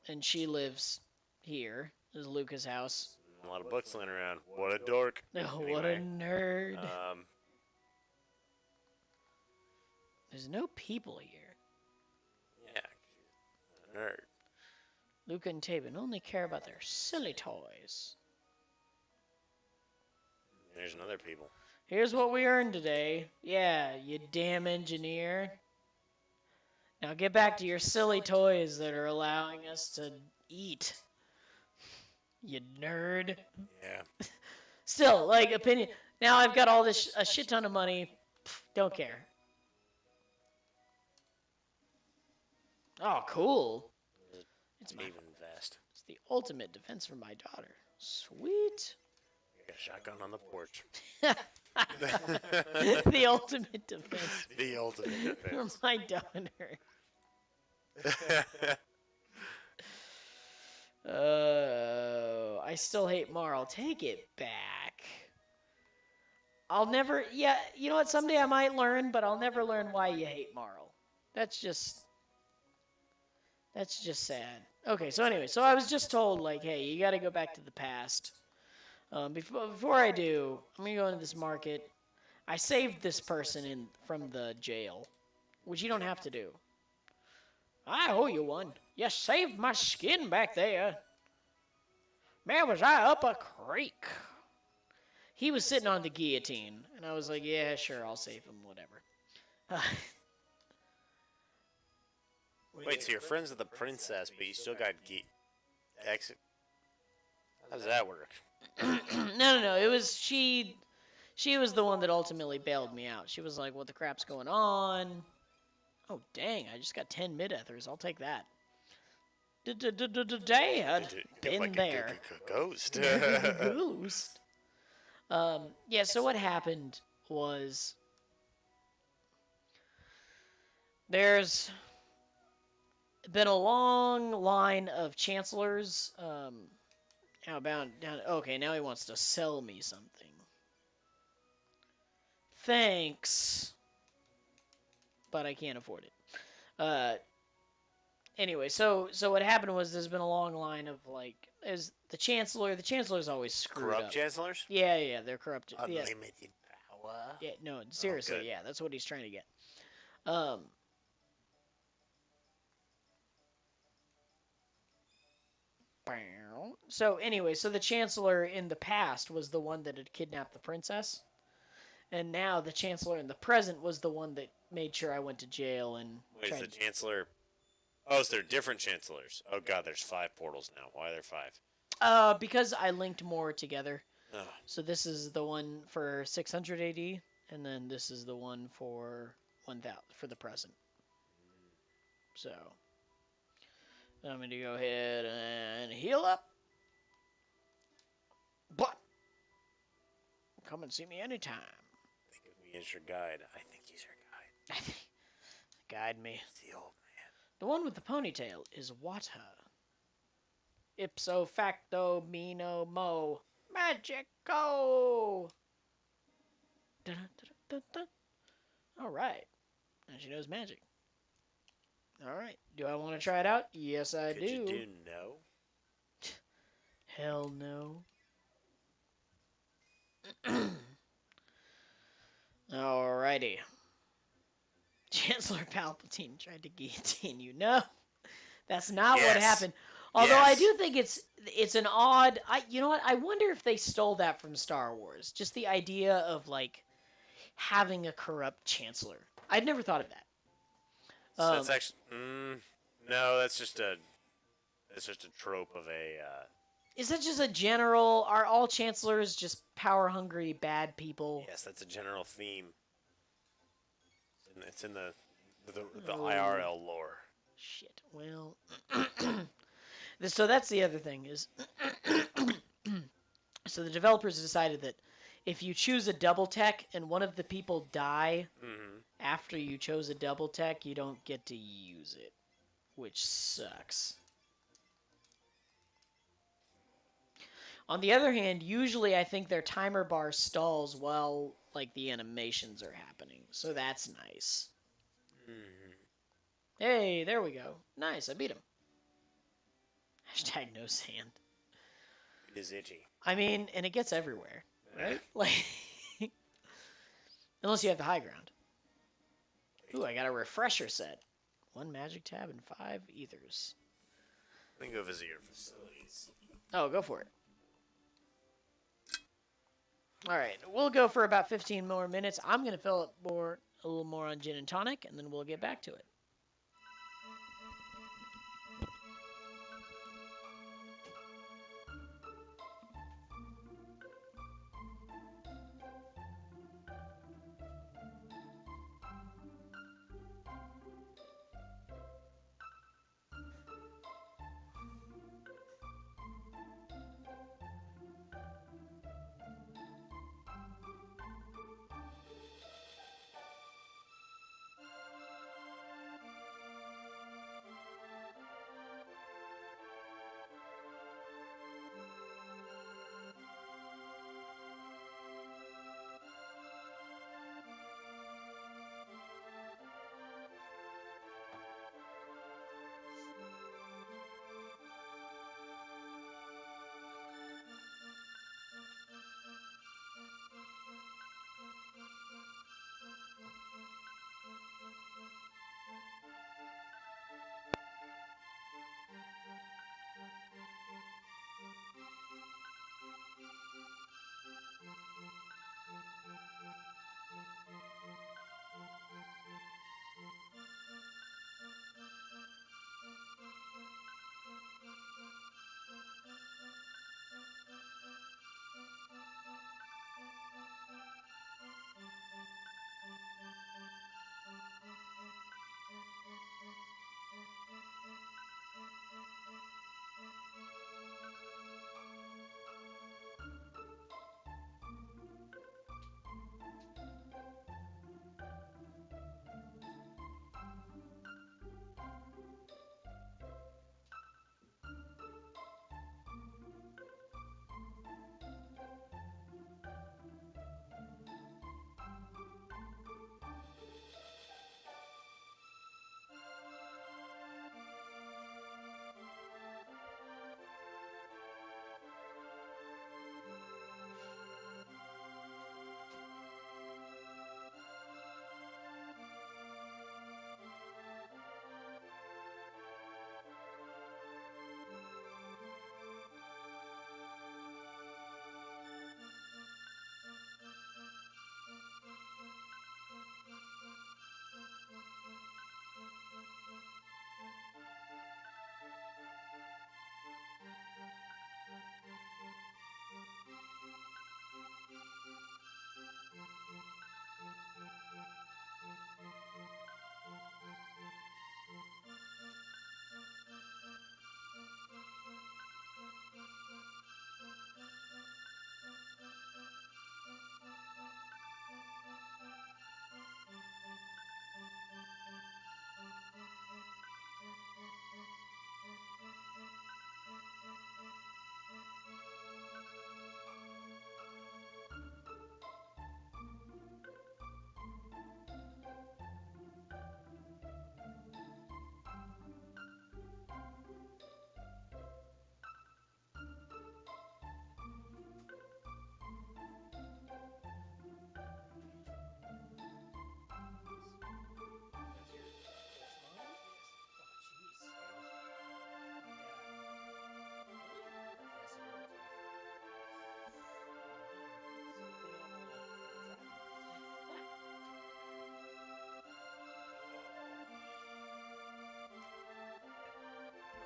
and she lives here. This is Luca's house. A lot of books laying around. What a dork. Oh, what a nerd. There's no people here. Yeah, nerd. Luca and Tabin only care about their silly toys. There's another people. Here's what we earned today. Yeah, you damn engineer. Now get back to your silly toys that are allowing us to eat. You nerd. Yeah. Still, like, opinion. Now I've got all this, a shit ton of money. Pff, don't care. Oh, cool. It's my vest. It's the ultimate defense for my daughter. Sweet. Got a shotgun on the porch. The ultimate defense. The ultimate defense. For my daughter. I still hate Marl. Take it back. I'll never. Yeah, you know what? Someday I might learn, but I'll never learn why you hate Marl. That's just sad. Okay, so anyway, so I was just told, like, hey, you got to go back to the past. Before I do, I'm gonna go into this market. I saved this person from the jail, which you don't have to do. I owe you one. You saved my skin back there. Man, was I up a creek. He was sitting on the guillotine, and I was like, yeah, sure, I'll save him, whatever. Wait, so you're friends with the princess, but you still got exit? How does that work? No. It was she was the one that ultimately bailed me out. She was like, what the crap's going on? Oh, dang, I just got 10 mid-ethers. I'll take that. Dad, been there. Ghost. Ghost. Yeah, so what happened was there's been a long line of chancellors. Okay, now he wants to sell me something. Thanks. But I can't afford it. Anyway, so what happened was there's been a long line of, like, as the chancellor's always screwed Corrupt up. chancellors? Yeah, they're corrupt. Unlimited power. Yeah, no, seriously, yeah, that's what he's trying to get. So anyway, so the chancellor in the past was the one that had kidnapped the princess, and now the chancellor in the present was the one that made sure I went to jail and. Wait, is the chancellor? Oh, so they're different chancellors. Oh god, there's 5 portals now. Why are there 5? Because I linked more together. Oh. So this is the one for 600 AD, and then this is the one for 1000 for the present. So I'm going to go ahead and heal up. But come and see me anytime. Think of me as your guide. I think he's your guide. Guide me. It's the old man. The one with the ponytail is Wata. Ipso facto mino mo. Magico! Alright. And she knows magic. Alright. Do I want to try it out? Yes, I do. Could you do no? Hell no. Alrighty. Chancellor Palpatine tried to guillotine you. No, that's not what happened. Although I do think it's an odd. You know what? I wonder if they stole that from Star Wars. Just the idea of, like, having a corrupt chancellor. I'd never thought of that. So that's actually no. That's just a trope of a. Is that just a general? Are all chancellors just power hungry bad people? Yes, that's a general theme. It's in the IRL lore. Shit. Well, so that's the other thing is So the developers decided that if you choose a double tech and one of the people die after you chose a double tech, you don't get to use it, which sucks. On the other hand, usually I think their timer bar stalls while like the animations are happening, so that's nice. Hey, there we go. Nice, I beat him. Hashtag no sand. It is itchy. I mean, and it gets everywhere, right? Like, unless you have the high ground. Ooh, I got a refresher set. 1 magic tab and 5 ethers. Let me go visit your facilities. Oh, go for it. All right, we'll go for about 15 more minutes. I'm going to fill up a little more on gin and tonic, and then we'll get back to it.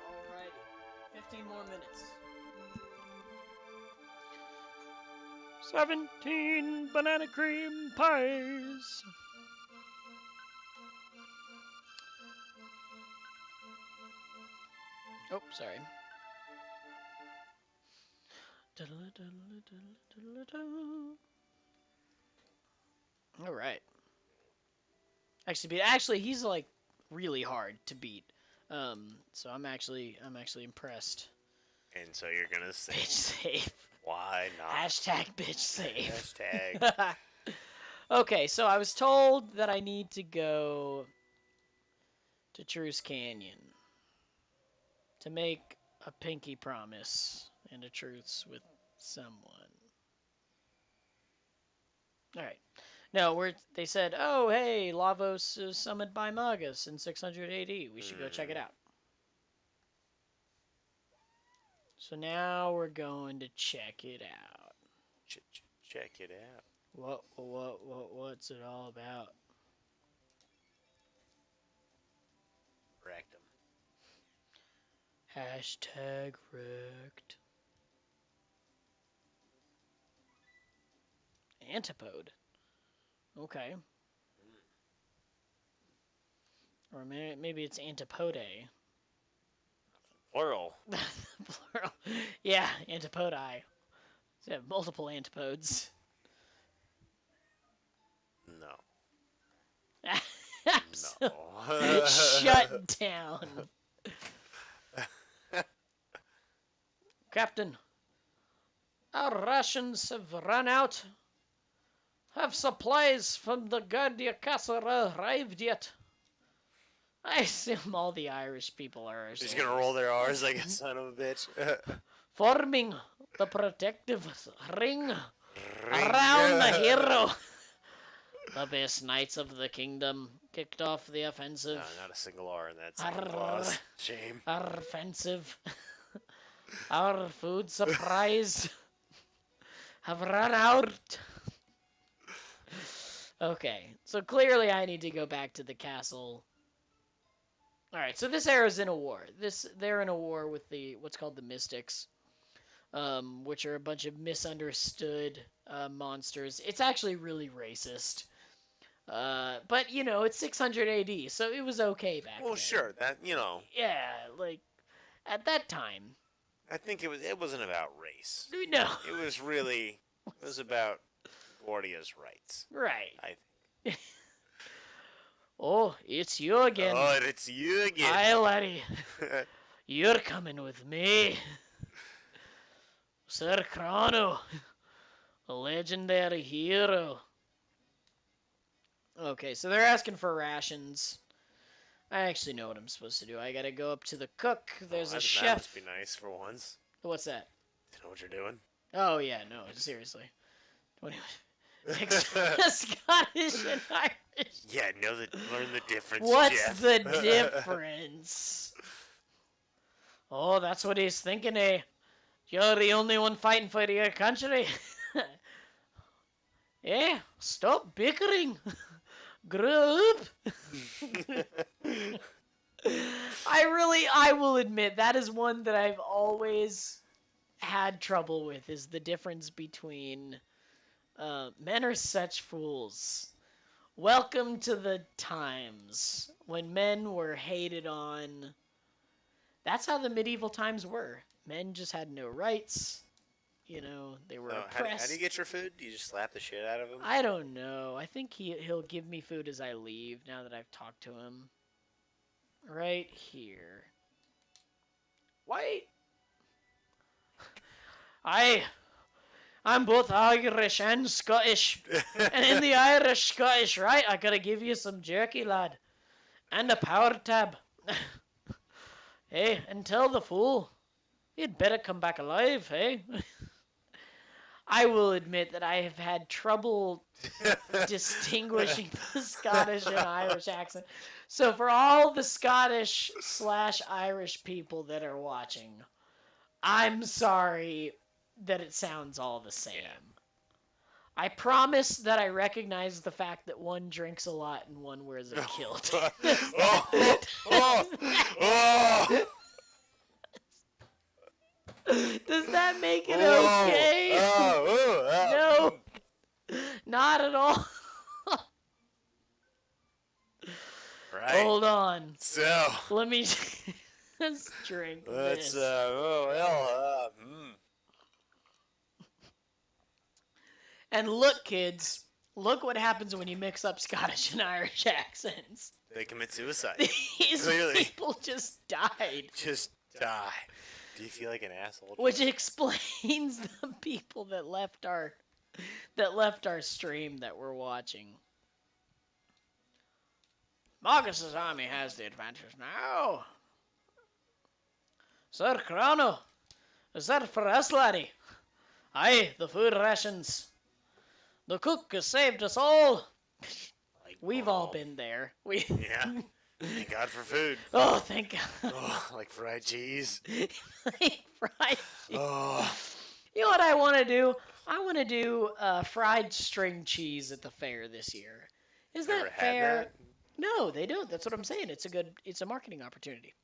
Alrighty, 15 more minutes. 17 banana cream pies. Oh, sorry. All right. Actually, he's like really hard to beat. So I'm actually impressed. And so you're gonna say, Bitch safe. Why not? Hashtag bitch safe. Hashtag. Okay, so I was told that I need to go to Truce Canyon to make a pinky promise and a truce with someone. All right. No, they said, oh, hey, Lavos is summoned by Magus in 600 AD. We should go check it out. So now we're going to check it out. Check it out. What's it all about? Rectum. Hashtag wrecked. Antipode. Okay. Or maybe it's antipode. Plural. Plural. Yeah, antipodi. So have multiple antipodes. No. No. Shut down. Captain, our rations have run out. Have supplies from the Guardia Castle arrived yet? I assume all the Irish people are. He's gonna roll their R's like a son of a bitch. Forming the protective ring around the hero. The best knights of the kingdom kicked off the offensive. No, not a single R in that second clause. Shame. Our offensive. Our food supplies have run out. Okay, so clearly I need to go back to the castle. Alright, so this era's in a war. They're in a war with what's called the Mystics, which are a bunch of misunderstood monsters. It's actually really racist. But, it's 600 AD, so it was okay back then. Well, sure, that. Yeah, like, at that time. I think it wasn't about race. No. It was about Gordia's rights. Right. I think. Oh, it's you again. Oh, it's you again. Hi, laddie. You're coming with me. Sir Chrono, a legendary hero. Okay, so they're asking for rations. I actually know what I'm supposed to do. I gotta go up to the cook. There's a chef. That must be nice for once. What's that? You know what you're doing? Oh, yeah, no, seriously. Scottish and Irish. Yeah, learn the difference, What's Jeff. the difference? Oh, that's what he's thinking, eh? You're the only one fighting for your country. Eh? Stop bickering. Grow up. I will admit, that is one that I've always had trouble with, is the difference between men are such fools. Welcome to the times when men were hated on. That's how the medieval times were. Men just had no rights. They were oppressed. How do you get your food? Do you just slap the shit out of him? I don't know. I think he'll give me food as I leave now that I've talked to him. Right here. Wait. I'm both Irish and Scottish. And in the Irish-Scottish, right, I gotta give you some jerky, lad. And a power tab. Hey, and tell the fool, you'd better come back alive, hey? I will admit that I have had trouble distinguishing the Scottish and Irish accent. So for all the Scottish/Irish people that are watching, I'm sorry that it sounds all the same. Yeah. I promise that I recognize the fact that one drinks a lot and one wears a kilt. Does that make it okay? No, not at all. Right. Hold on. So let me just drink this. And look, kids, look what happens when you mix up Scottish and Irish accents. They commit suicide. These Clearly. people just died. Just die. Do you feel like an asshole? Which explains the people that left our stream that we're watching. Marcus's army has the advantage now. Sir Chrono, is that for us, laddie? Aye, the food rations. The cook has saved us all. Like, We've all been there. Yeah. Thank God for food. Oh, thank God. Oh, like fried cheese. Like fried cheese. Oh. You know what I want to do? I want to do fried string cheese at the fair this year. Is that fair? That? No, they don't. That's what I'm saying. It's a marketing opportunity.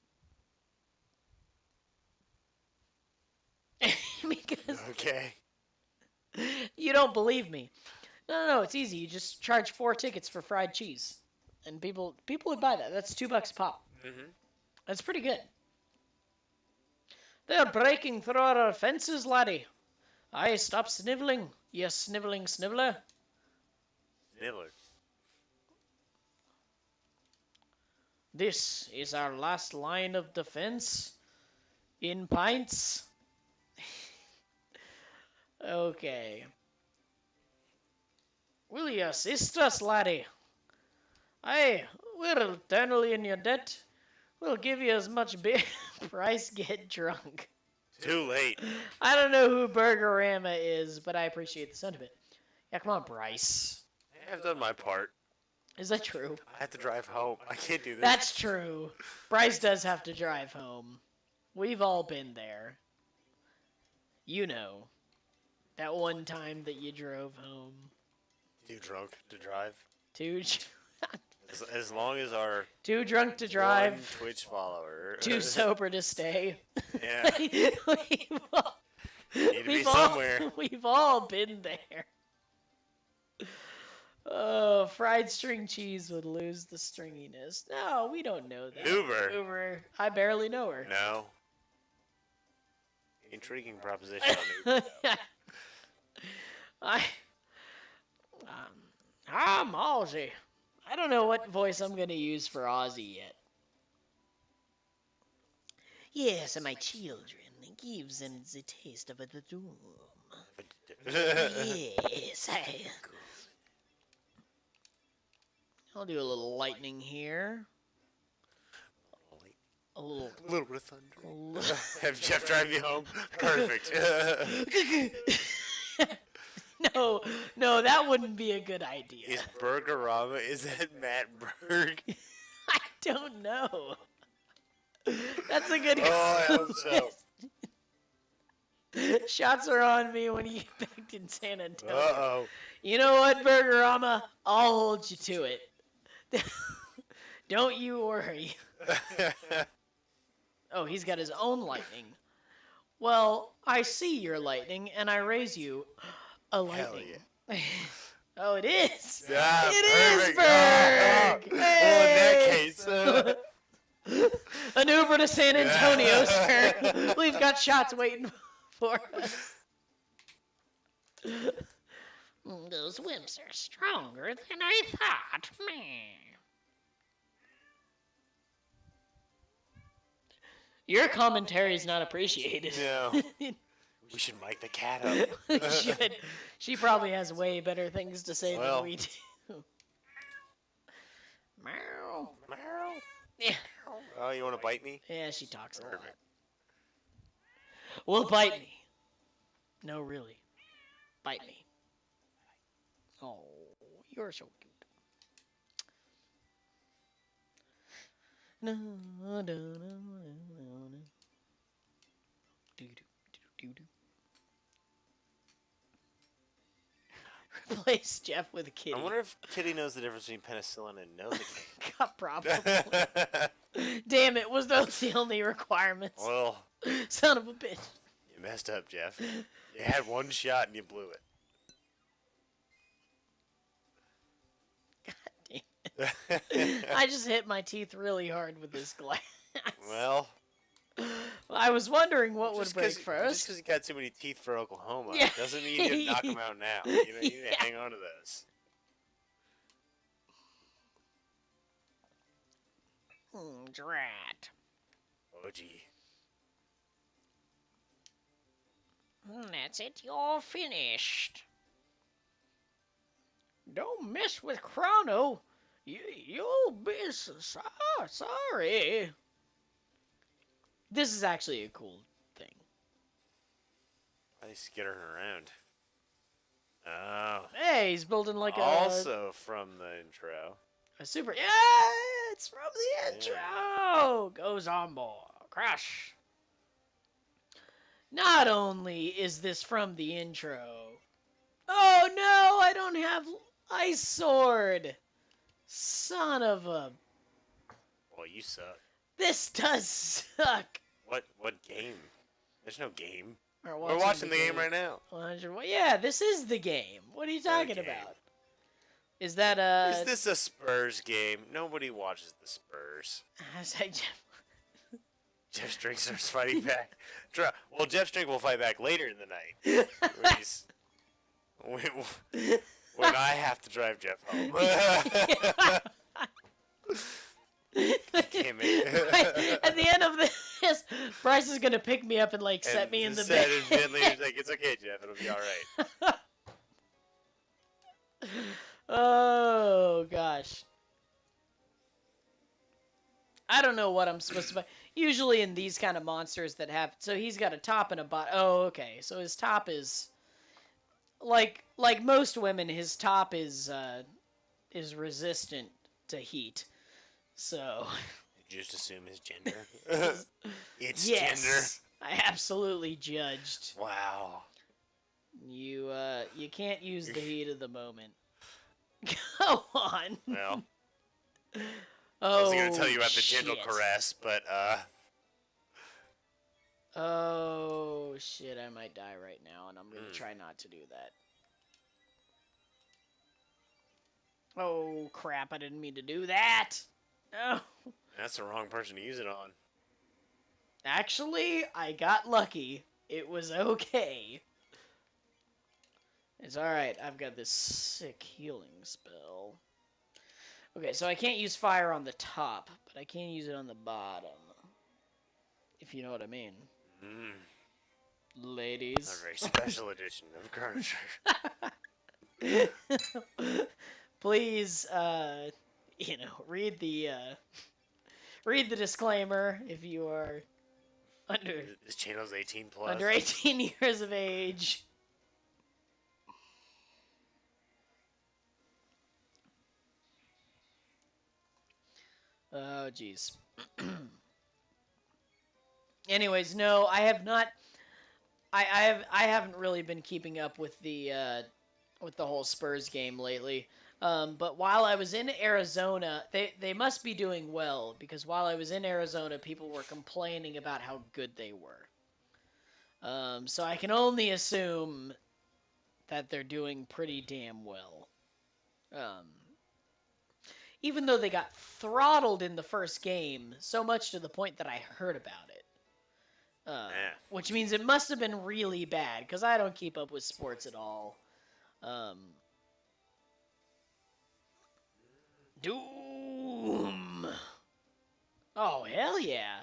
Because okay. You don't believe me. No, it's easy. You just charge 4 tickets for fried cheese. And people would buy that. That's $2 a pop. Mm-hmm. That's pretty good. They're breaking through our fences, laddie. Aye, stop sniveling, you sniveling sniveler. Sniveler. This is our last line of defense. In pints. Okay. Will you assist us, laddie? Aye, we're eternally in your debt. We'll give you as much beer. Bryce, get drunk. Too late. I don't know who Burgerama is, but I appreciate the sentiment. Yeah, come on, Bryce. I've done my part. Is that true? I have to drive home. I can't do this. That's true. Bryce does have to drive home. We've all been there. You know. That one time that you drove home. Too drunk to drive. Too As long as our too drunk to drive. One Twitch follower. Too sober to stay. Yeah. Need to be somewhere. We've all been there. Oh, fried string cheese would lose the stringiness. No, we don't know that. Uber. I barely know her. No. Intriguing proposition on Uber. I'm Ozzy. I don't know what voice I'm going to use for Ozzy yet. Yes, and my children, it gives them the taste of the doom. Yes, I'll do a little lightning here. A little bit of thunder. Have Jeff drive you home? Perfect. No, that wouldn't be a good idea. Is Burgerama, is that Matt Berg? I don't know. That's a good question. I hope so. Shots are on me when you get back in San Antonio. Uh-oh. You know what, Burgerama? I'll hold you to it. Don't you worry. Oh, he's got his own lightning. Well, I see your lightning, and I raise you a lightning. Hell yeah. Oh, it is. Yeah, it perfect. is, Berg. Hey. Well, in that case, an Uber to San Antonio, sir. We've got shots waiting for us. Those wimps are stronger than I thought. Your commentary is not appreciated. No. We should mic the cat up. We should. She probably has way better things to say than we do. Meow. Meow. Yeah. Oh, you want to bite me? Yeah, she talks a lot. Well, bite me. No, really. Bite me. Oh, you're so cute. No, no, no, no, no. Do. Replace Jeff with a kitty. I wonder if Kitty knows the difference between penicillin and Novocaine. God, probably. Damn it, was those the only requirements? Well, son of a bitch. You messed up, Jeff. You had one shot and you blew it. God damn it. I just hit my teeth really hard with this glass. Well. I was wondering what would break first. Just because you got too many teeth for Oklahoma doesn't mean you knock them out now. You need to hang on to those. Drat. Oh, gee. That's it. You're finished. Don't mess with Chrono. You'll be sorry. This is actually a cool thing. Why are they skittering around? Oh. Hey, he's building like Also from the intro. A super... Yeah, it's from the intro. Goes on board. Crush. Not only is this from the intro. Oh no, I don't have Ice Sword. Son of a... Well, you suck. This does suck. What game? There's no game. We're watching the game right now. Yeah, this is the game. What are you talking about? Is that Is this a Spurs game? Nobody watches the Spurs. Jeff Strink starts fighting back. Well, Jeff Strink will fight back later in the night. When I have to drive Jeff home. Damn it. At the end of this, Bryce is going to pick me up and set me in the bed. And he's like, it's okay, Jeff. It'll be all right. Oh, gosh. I don't know what I'm supposed to buy. Usually in these kind of monsters that have... So he's got a top and a bottom. Oh, okay. So his top is... Like most women, his top is resistant to heat. So... Did you just assume his gender? It's yes, gender. I absolutely judged. Wow. You can't use the heat of the moment. Go on. Well... Oh, I was going to tell you about the gentle caress, but, Oh, shit, I might die right now, and I'm going to try not to do that. Oh, crap, I didn't mean to do that! Oh. That's the wrong person to use it on. Actually, I got lucky. It was okay. It's alright, I've got this sick healing spell. Okay, so I can't use fire on the top, but I can use it on the bottom. If you know what I mean. Ladies. A very special edition of Chrono Trigger. Please, read the disclaimer if you are under... This channel's 18 plus. Under 18 years of age. Oh, jeez. Anyways, no, I have not. I haven't really been keeping up with the whole Spurs game lately. But while I was in Arizona, they must be doing well, because while I was in Arizona, people were complaining about how good they were. So I can only assume that they're doing pretty damn well. Even though they got throttled in the first game, so much to the point that I heard about it. Which means it must have been really bad, because I don't keep up with sports at all. Doom! Oh, hell yeah.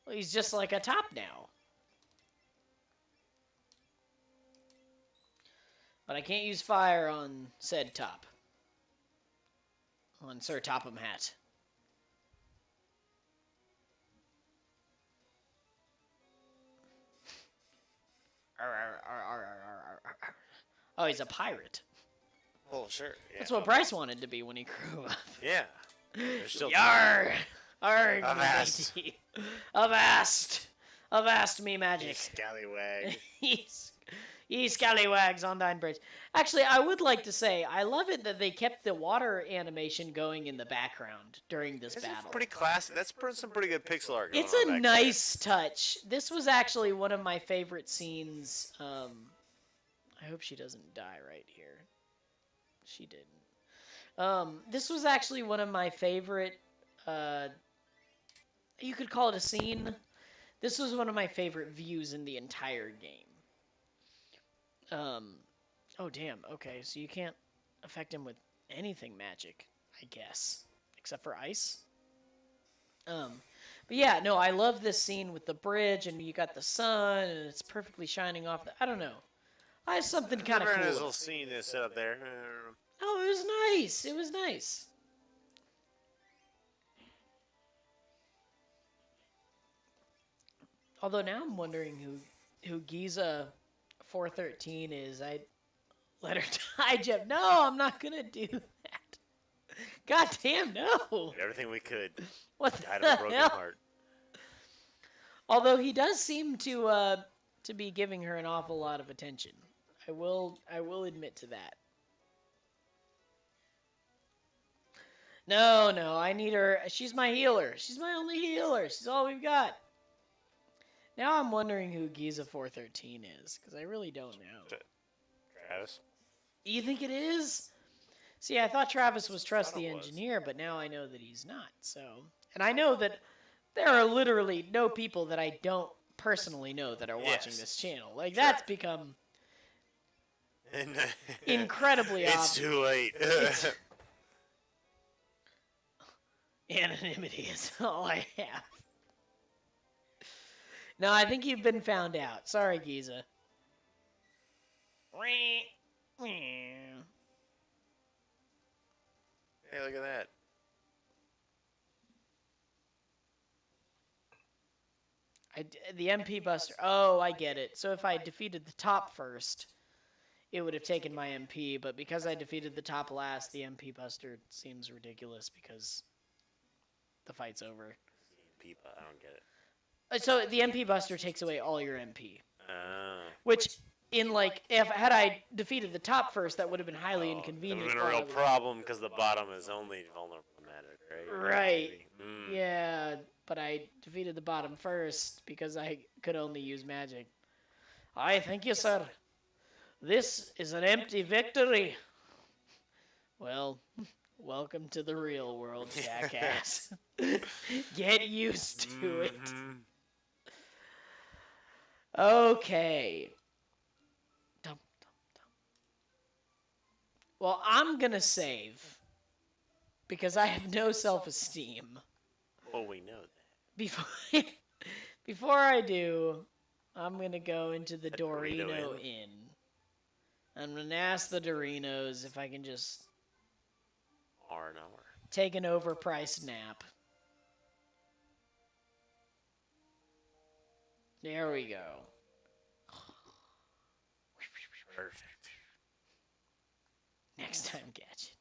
Well, he's just like a top now. But I can't use fire on said top. On Sir Topham Hat. Oh, he's a pirate. Oh, sure. Yeah. That's what Bryce wanted to be when he grew up. Yeah. Still Yarr! Arg, Avast! matey. Avast! Avast me magic. Scallywag. Ye scallywags on thine bridge. Actually, I would like to say, I love it that they kept the water animation going in the background during this battle. Pretty classic. That's some pretty good pixel art going It's on a nice touch. This was actually one of my favorite scenes. I hope she doesn't die right here. She didn't. This was actually one of my favorite, you could call it a scene. This was one of my favorite views in the entire game. Oh damn. Okay, so you can't affect him with anything magic, I guess, except for ice. But yeah, no, I love this scene with the bridge, and you got the sun, and it's perfectly shining off. I don't know. I have something kind of cool. Nice little scene that's set up there. Oh, it was nice. It was nice. Although now I'm wondering who Giza 413 is. I let her die, Jeff. No, I'm not gonna do that. God damn, no. Did everything we could. What Died the of a broken hell? heart. Although he does seem to be giving her an awful lot of attention. I will admit to that. No, I need her. She's my healer. She's my only healer. She's all we've got. Now I'm wondering who Giza 413 is, because I really don't know. Travis? You think it is? See, I thought Travis was Trust the Engineer, but now I know that he's not. So, and I know that there are literally no people that I don't personally know that are watching this channel. Like, that's become incredibly obvious. It's too late. Anonymity is all I have. No, I think you've been found out. Sorry, Giza. Hey, look at that. The MP Buster. Oh, I get it. So if I defeated the top first, it would have taken my MP, but because I defeated the top last, the MP Buster seems ridiculous because the fight's over. I don't get it. So the MP Buster takes away all your MP. Oh. Which, had I defeated the top first, that would have been highly inconvenient. It would have been a real problem because the bottom is only vulnerable to magic, right? Right. Yeah, but I defeated the bottom first because I could only use magic. Thank you, sir. This is an empty victory. Well, welcome to the real world, jackass. Get used to it. Okay. Well, I'm gonna save because I have no self-esteem. Well, we know that. Before I do, I'm gonna go into the Dorino Inn. I'm gonna ask the Dorinos if I can just take an overpriced nap. There we go. Perfect. Next time, Gadget.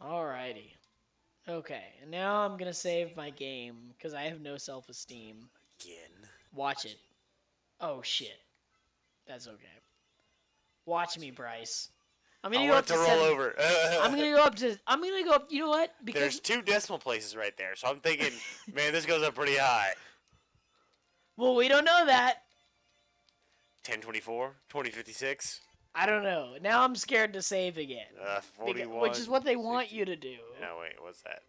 Alrighty. Okay, and now I'm gonna save my game because I have no self-esteem. Again. Watch it. Oh shit. That's okay. Watch me, Bryce. I'm gonna go up to roll 7. over. I'm gonna go up. You know what? Because there's 2 decimal places right there, so I'm thinking, man, this goes up pretty high. Well, we don't know that. 1024, 2056. I don't know. Now I'm scared to save again. 41. Which is what they want you to do. No, wait, what's that?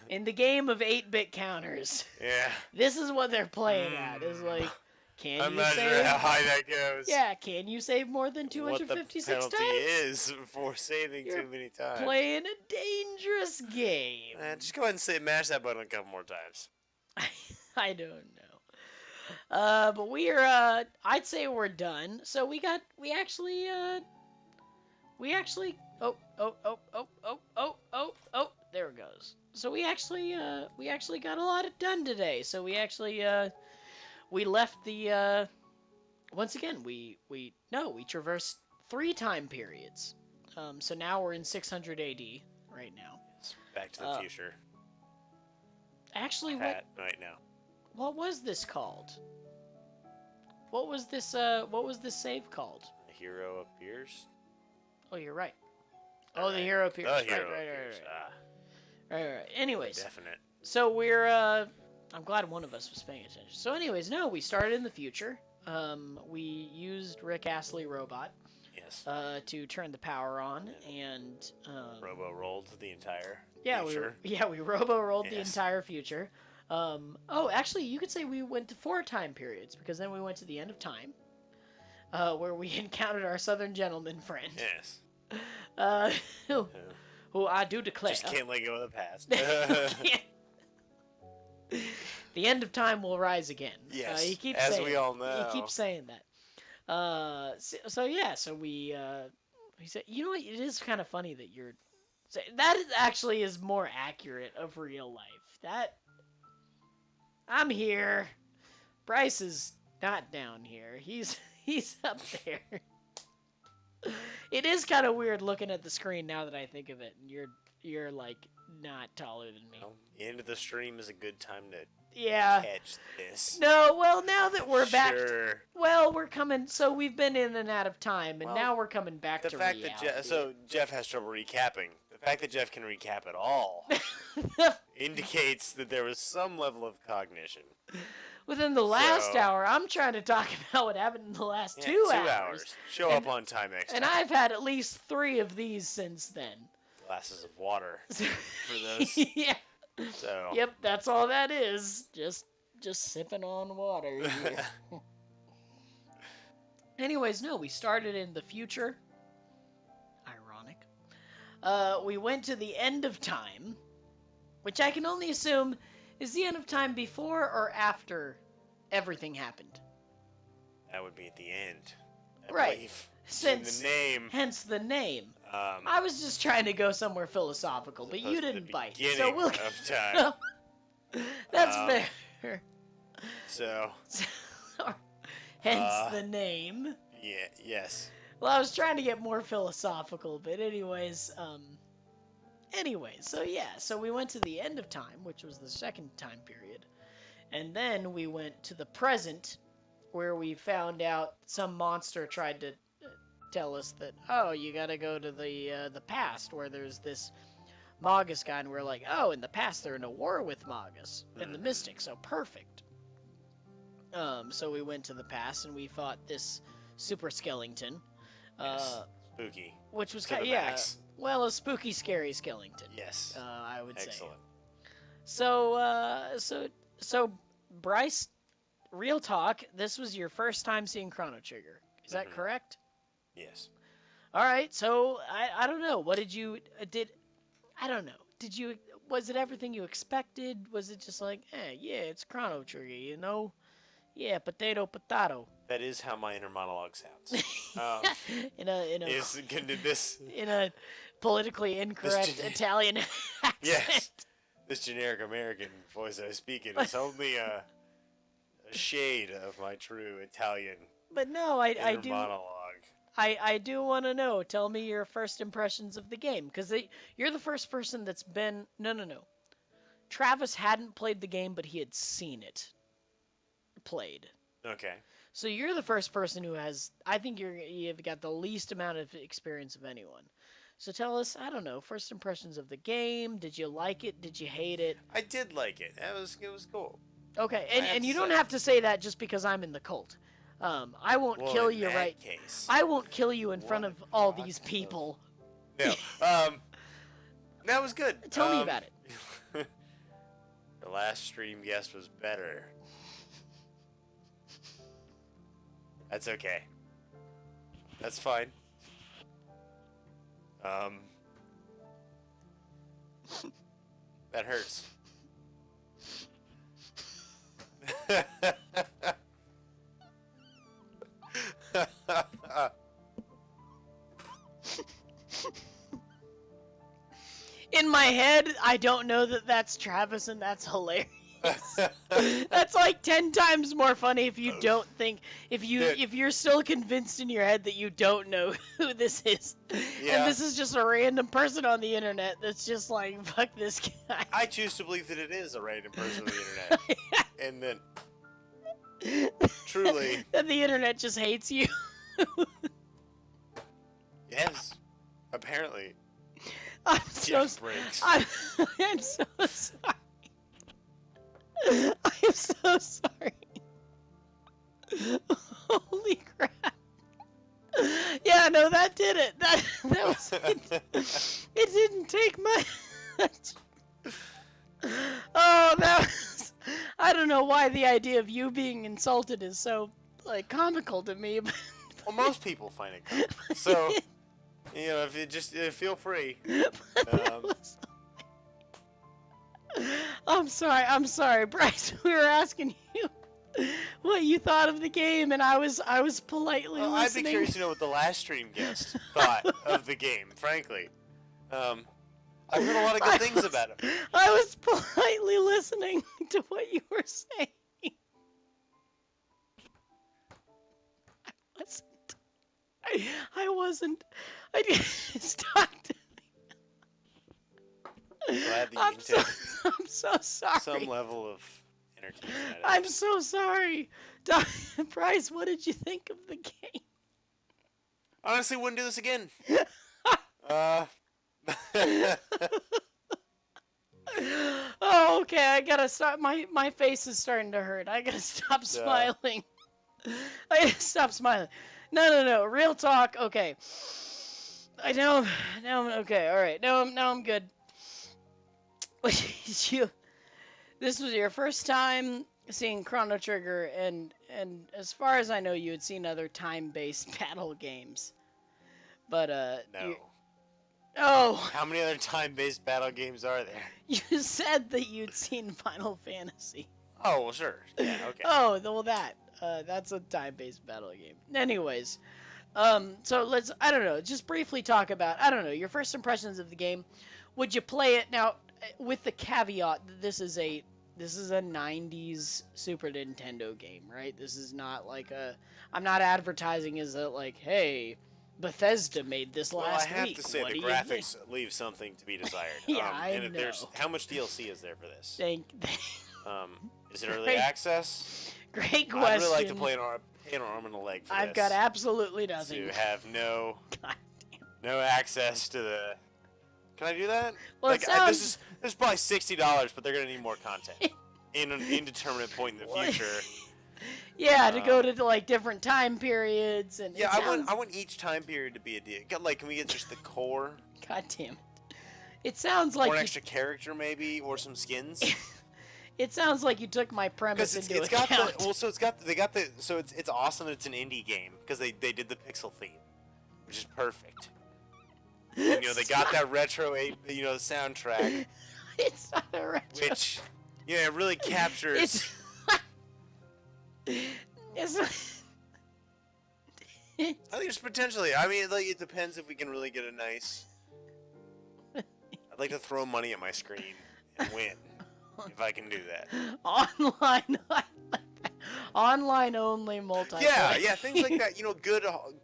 In the game of 8-bit counters. Yeah. This is what they're playing at. Is like, I'm not sure how high that goes. Yeah, can you save more than 256 times? What the penalty is for saving too many times. Playing a dangerous game. Just go ahead and mash that button a couple more times. I don't know. But we're I'd say we're done. So we actually there it goes. So we actually got a lot done today. So we actually we left the once again we traversed 3 time periods. So now we're in 600 AD right now. Back to the future. Actually, right now. What was this called? What was this save called? The hero appears. Oh, you're right. Oh, the hero appears. The hero appears. Right. Anyways. Definite. So we're I'm glad one of us was paying attention. So anyways, no, we started in the future. We used Rick Astley Robot. Yes. To turn the power on and Robo rolled the entire future. We robo rolled the entire future. Oh, actually, you could say we went to 4 time periods because then we went to the end of time, where we encountered our Southern gentleman friend. Yes. Uh, who I do declare. Just can't let go of the past. The end of time will rise again. Yes, he keeps as saying, we all know. He keeps saying that. So we said, you know what? It is kind of funny that that actually is more accurate of real life. That I'm here. Bryce is not down here. He's up there. It is kind of weird looking at the screen now that I think of it, and you're like not taller than me. Well, the end of the stream is a good time to catch this. No, well, now that we're back, well, we're coming. So we've been in and out of time, and now we're coming back to reality. So Jeff has trouble recapping. The fact that Jeff can recap it all indicates that there was some level of cognition. Within the last hour, I'm trying to talk about what happened in the last 2 hours. Show up on time next time. And I've had at least 3 of these since then. Glasses of water for those. Yeah. So. Yep, that's all that is. Just sipping on water. Yeah. Anyways, no, we started in the future. Ironic. We went to the end of time, which I can only assume is the end of time before or after everything happened. That would be at the end. Right. Since the name. Hence the name. I was just trying to go somewhere philosophical, but you didn't bite. So we'll of time. That's fair. So. Hence the name. Yeah. Yes. Well, I was trying to get more philosophical, but anyways, so we went to the end of time, which was the second time period, and then we went to the present, where we found out some monster tried to tell us that, oh, you gotta go to the past, where there's this Magus guy, and we're like, oh, in the past they're in a war with Magus and the Mystics, so perfect. So we went to the past, and we fought this super skeleton. Spooky. Which was kind of, well, a spooky, scary skeleton. Yes. I would say. Excellent. So, Bryce, real talk, this was your first time seeing Chrono Trigger. Is that correct? Yes. All right. So, I don't know. What I don't know. Was it everything you expected? Was it just like, yeah, it's Chrono Trigger, you know? Yeah, potato. That is how my inner monologue sounds. In a politically incorrect Italian accent. Yes. This generic American voice I speak in is only a shade of my true Italian. But no, I do monologue. I do want to know. Tell me your first impressions of the game, because you're the first person that's been no. Travis hadn't played the game, but he had seen it played. Okay. So you're the first person who has. I think you've got the least amount of experience of anyone. So tell us, I don't know, first impressions of the game. Did you like it? Did you hate it? I did like it. It was cool. Okay, and you don't have to say that just because I'm in the cult. I won't kill you I won't kill you in front of all these people. No. That was good. Tell me about it. The last stream guest was better. That's okay. That's fine. That hurts. In my head, I don't know that that's Travis, and that's hilarious. That's like 10 times more funny if you don't think, if you're still convinced in your head that you don't know who this is, and this is just a random person on the internet that's just like, fuck this guy. I choose to believe that it is a random person on the internet, and then truly, that the internet just hates you. Yes, apparently. I'm so sorry. I'm so sorry. I'm so sorry. Holy crap. Yeah, no, that did it. That was it. It didn't take much. Oh, that was... I don't know why the idea of you being insulted is so like comical to me. But well, most people find it comical. So, you know, if you just feel free. I'm sorry, Bryce. We were asking you what you thought of the game, and I was politely listening. I'd be curious to know what the last stream guest thought of the game. Frankly, I've heard a lot of good things about it. I was politely listening to what you were saying. I wasn't. I didn't stop. Glad that you can take I'm so sorry. some level of entertainment out of I'm this. so sorry. Bryce, what did you think of the game? Honestly, wouldn't do this again. Oh, okay. I gotta stop. My face is starting to hurt. I gotta stop smiling. I gotta stop smiling. No. Real talk. Okay. I know. Now I'm okay. All right. Now I'm good. This was your first time seeing Chrono Trigger, and as far as I know, you had seen other time-based battle games. But no. Oh. How many other time-based battle games are there? You said that you'd seen Final Fantasy. Oh, well, sure. Yeah, okay. Oh, well, that's a time-based battle game. Anyways, so let's, I don't know, just briefly talk about, I don't know, your first impressions of the game. Would you play it now with the caveat that this is a 90s Super Nintendo game, right? This is not like I'm not advertising as a, like, hey, Bethesda made this last week. Well, I have to say the graphics leave something to be desired. Yeah, I know. How much DLC is there for this? Is it early Great. Access? Great question. I'd really like to play an arm and a leg for I've got absolutely nothing. To have no access to the... Can I do that? Well, like, this is probably $60, but they're gonna need more content in an indeterminate point in the future. Yeah, to go to like different time periods and. Yeah, I want each time period to be a deal. Like, can we get just the core? God damn it! It sounds like or an extra character maybe, or some skins. It sounds like you took my premise into account. It's awesome that it's an indie game because they did the pixel theme, which is perfect. And, they got that retro, soundtrack. It's not a retro. Which, it really captures. It's I think it's potentially. I mean, like, it depends if we can really get a nice. I'd like to throw money at my screen and win, if I can do that. Online only multiplayer. Yeah, things like that.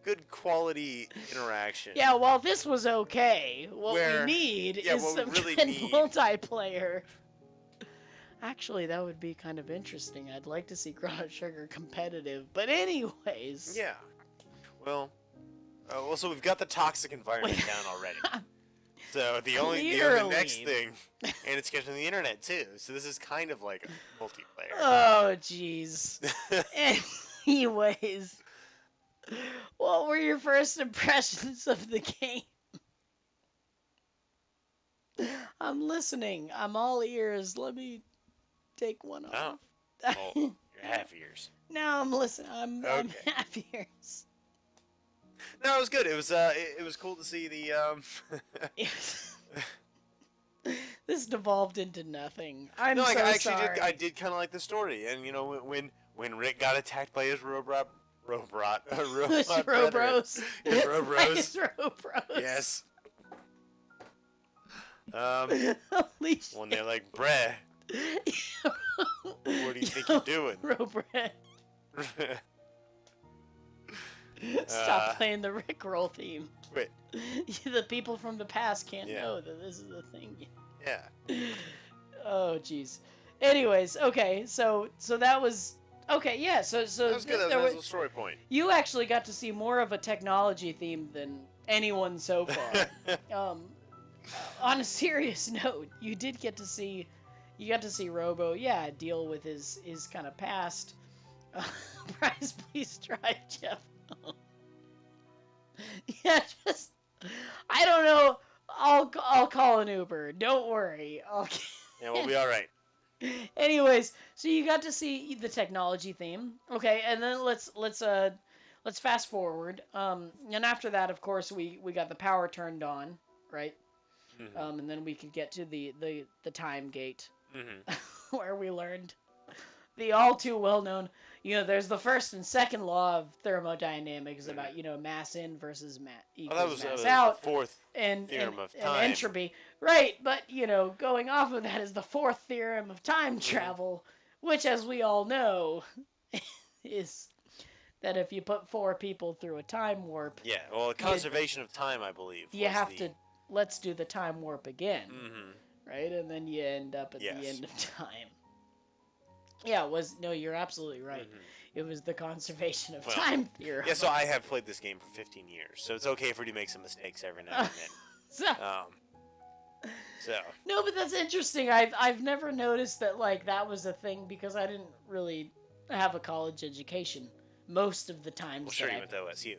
Good quality interaction. Yeah, well, this was okay. What we need is some really good multiplayer. Actually, that would be kind of interesting. I'd like to see Chrono Trigger competitive. But anyways. Yeah. Well, so we've got the toxic environment down already. So the next thing, and it's getting to the internet too. So this is kind of like a multiplayer. Oh, jeez. Anyways, what were your first impressions of the game? I'm listening. I'm all ears. Let me take one off. Oh, you're half ears. No, I'm listening. I'm half ears. No, it was good. It was cool to see the This devolved into nothing. I did kind of like the story, and when Rick got attacked by his Robros. His Robros. Yes. When they're like, "Bruh, what do you think you're doing?" Robret. Stop playing the Rickroll theme. Wait. The people from the past can't know that this is a thing. Yeah. Oh, jeez. Anyways, okay, so that was okay. Yeah, so that was good. That was a story point. You actually got to see more of a technology theme than anyone so far. On a serious note, you got to see Robo, deal with his kind of past. Bryce, please drive Jeff. Yeah, I don't know. I'll call an Uber. Don't worry. Yeah, we'll be all right. Anyways, so you got to see the technology theme. Okay, and then let's fast forward. And after that, of course, we got the power turned on, right? Mm-hmm. And then we could get to the time gate, Mm-hmm. where we learned the all too well known. There's the first and second law of thermodynamics about mass in versus mass Well, that equals was, mass the out, fourth and theorem of and time. entropy, right? But going off of that is the fourth theorem of time travel, which, as we all know, is that if you put 4 people through a time warp, Yeah, well, conservation of time, I believe. you have to let's do the time warp again, right? And then you end up at the end of time. Yeah, you're absolutely right. It was the conservation of time theorem. Yeah, so I have played this game for 15 years, so it's okay for you to make some mistakes every now and then. No, but that's interesting. I've never noticed that that was a thing because I didn't really have a college education most of the times. Well, sure, you went to OSU.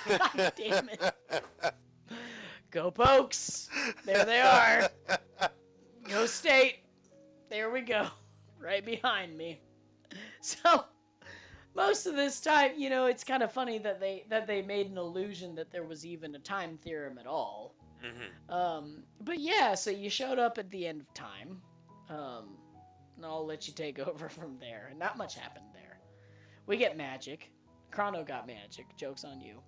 God damn it. Go Pokes! There they are. Go State. There we go. Right behind me. So most of this time, it's kind of funny that they made an illusion that there was even a time theorem at all. But yeah, so you showed up at the end of time. And I'll let you take over from there. Not much happened there. We get magic. Chrono got magic. Joke's on you.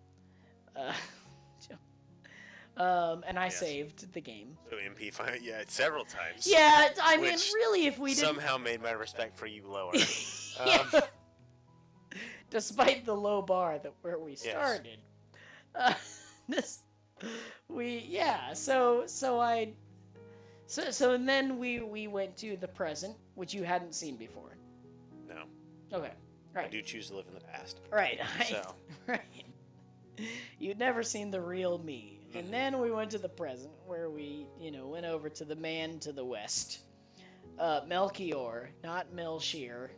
And I saved the game. So MP, several times. Yeah, I mean, really, if we didn't... somehow made my respect for you lower. Despite the low bar where we started. So and then we went to the present, which you hadn't seen before. No. Okay. Right. I do choose to live in the past. Right. So. Right. You'd never seen the real me. And then we went to the present, where we, went over to the man to the west. Melchior, not Melchior.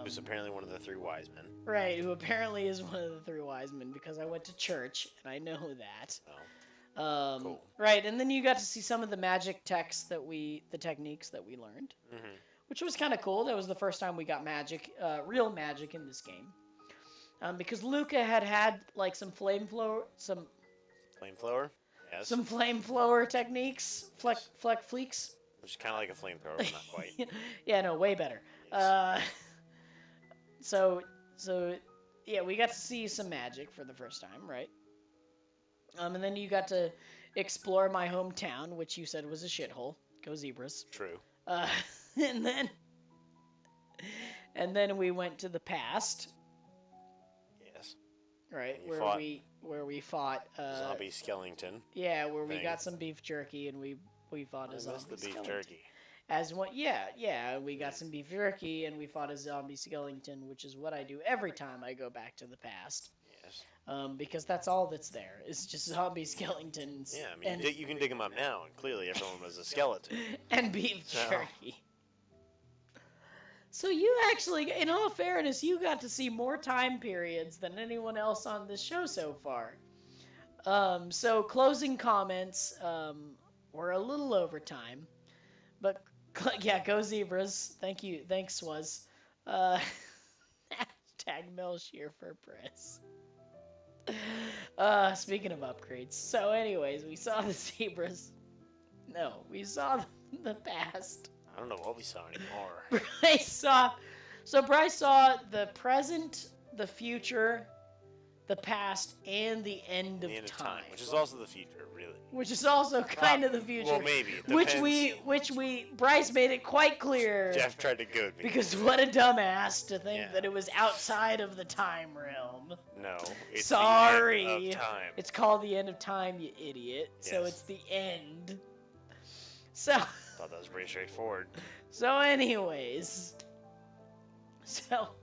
Who's apparently one of the 3 wise men. Right, who apparently is one of the 3 wise men, because I went to church, and I know that. Oh. Cool. Right, and then you got to see some of the magic techniques that we learned. Which was kind of cool. That was the first time we got magic, real magic in this game. Because Luca had some flamethrower, Flamethrower? Yes. Some flamethrower techniques, fleeks. Which is kind of like a flamethrower, but not quite. Yeah, no, way better. Yes. So yeah, we got to see some magic for the first time, right? And then you got to explore my hometown, which you said was a shithole. Go Zebras. True. And then we went to the past. Yes. Right, where we fought zombie skeleton. Yeah, where we got some beef jerky and we fought a zombie skeleton. The beef jerky. We got some beef jerky and we fought a zombie skeleton, which is what I do every time I go back to the past. Yes. Because that's all that's there. It's just zombie skeletons. Yeah, I mean, you can dig them up now, and clearly everyone was a skeleton. And beef jerky. So you actually, in all fairness, you got to see more time periods than anyone else on this show so far. So closing comments were a little over time. But, yeah, go Zebras. Thank you. Thanks, Swaz. Hashtag Melchior for press. Speaking of upgrades. So anyways, we saw the Zebras. No, we saw the past. I don't know what we saw anymore. Bryce saw the present, the future, the past, and the end of time. Which is also the future, really. Which is also kind of the future. Well, maybe. Which Bryce made it quite clear. Jeff tried to goad me. Because what a dumbass to think that it was outside of the time realm. No, it's Sorry. the end of time. It's called the end of time, you idiot. Yes. So it's the end. So... I thought that was pretty straightforward. So anyways. So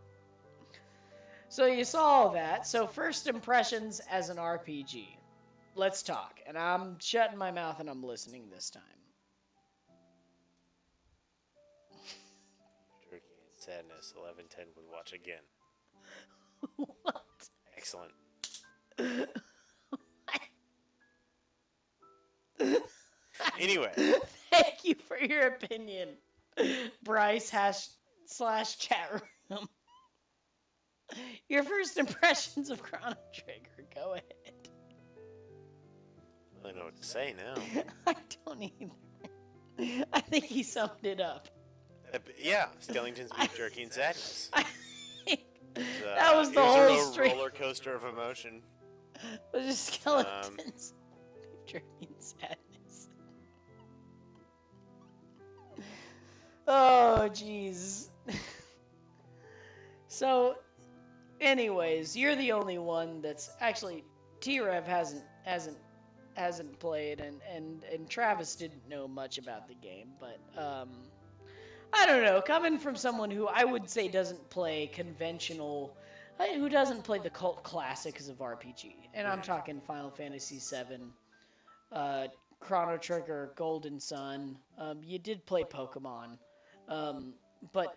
you saw all that. So first impressions as an RPG. Let's talk. And I'm shutting my mouth and I'm listening this time. Turkey and Sadness, 11:10 would watch again. What? Excellent. Anyway. Thank you for your opinion. Bryce / chat room. Your first impressions of Chrono Trigger. Go ahead. I don't know what to say now. I don't either. I think he summed it up. Yeah, Skellington's beef jerky and sadness. That was the whole stream. Roller coaster of emotion. It was just Skellington's beef jerky and sadness. Oh, jeez. So, anyways, you're the only one that's actually T-Rev hasn't played, and Travis didn't know much about the game, but I don't know. Coming from someone who I would say doesn't play conventional, who doesn't play the cult classics of RPG, and I'm talking Final Fantasy VII, Chrono Trigger, Golden Sun. You did play Pokemon, but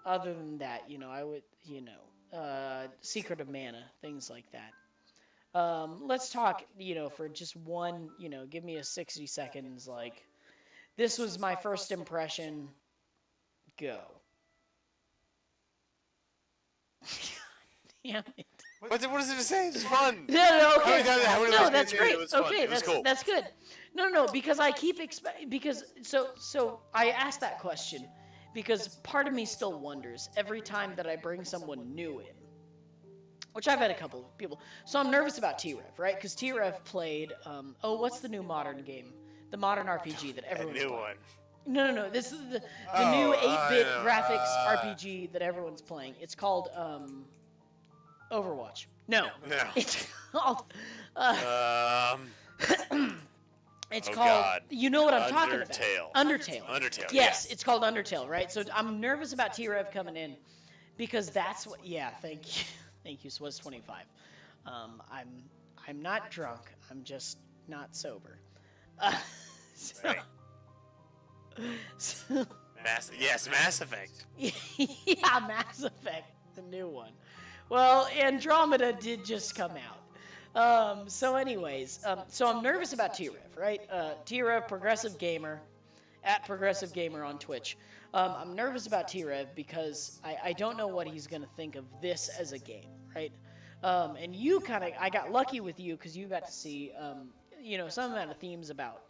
other than that, I would, Secret of Mana, things like that. Let's talk, for just one, give me a 60 seconds, like, this was my first impression, go. Damn it. What is it to say? It's fun. No, okay. No, that's great. Okay, that's good. No, because I keep so I asked that question because part of me still wonders every time that I bring someone new in, which I've had a couple of people. So I'm nervous about T-Rev, right? Because T-Rev played, what's the new modern game? The modern RPG that everyone's playing. One. No. This is the new 8-bit graphics RPG that everyone's playing. It's called Overwatch. No. It's called. It's called. God. You know what I'm talking about? Undertale. Yes, it's called Undertale, right? So I'm nervous about T-Rev coming in because that's what. Yeah, thank you. So it's 25. I'm not drunk. I'm just not sober. Right. Mass Effect. Yeah, Mass Effect, the new one. Well, Andromeda did just come out. So anyways, so I'm nervous about T-Rev, right? T-Rev, Progressive Gamer, at Progressive Gamer on Twitch. I'm nervous about T-Rev because I don't know what he's going to think of this as a game, right? And you I got lucky with you because you got to see, some amount of themes about,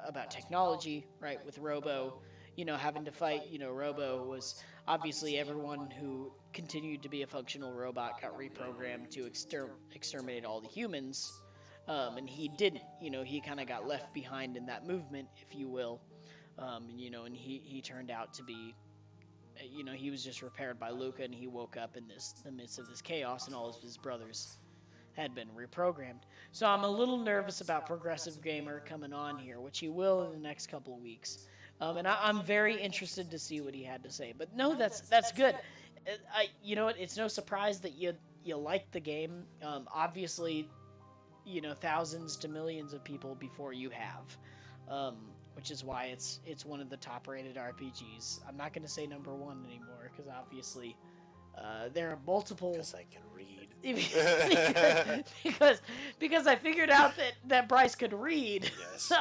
about technology, right, with Robo, having to fight, Robo was obviously everyone who continued to be a functional robot got reprogrammed to exterminate all the humans, and he didn't, he kind of got left behind in that movement, if you will, and he turned out to be, he was just repaired by Luca, and he woke up in the midst of this chaos, and all of his brothers had been reprogrammed. So I'm a little nervous about Progressive Gamer coming on here, which he will in the next couple of weeks. And I'm very interested to see what he had to say. But no, that's good. You know what? It's no surprise that you like the game. Obviously, thousands to millions of people before you have, which is why it's one of the top-rated RPGs. I'm not going to say number one anymore because obviously there are multiple. Because I can read. because I figured out that Bryce could read. Yes.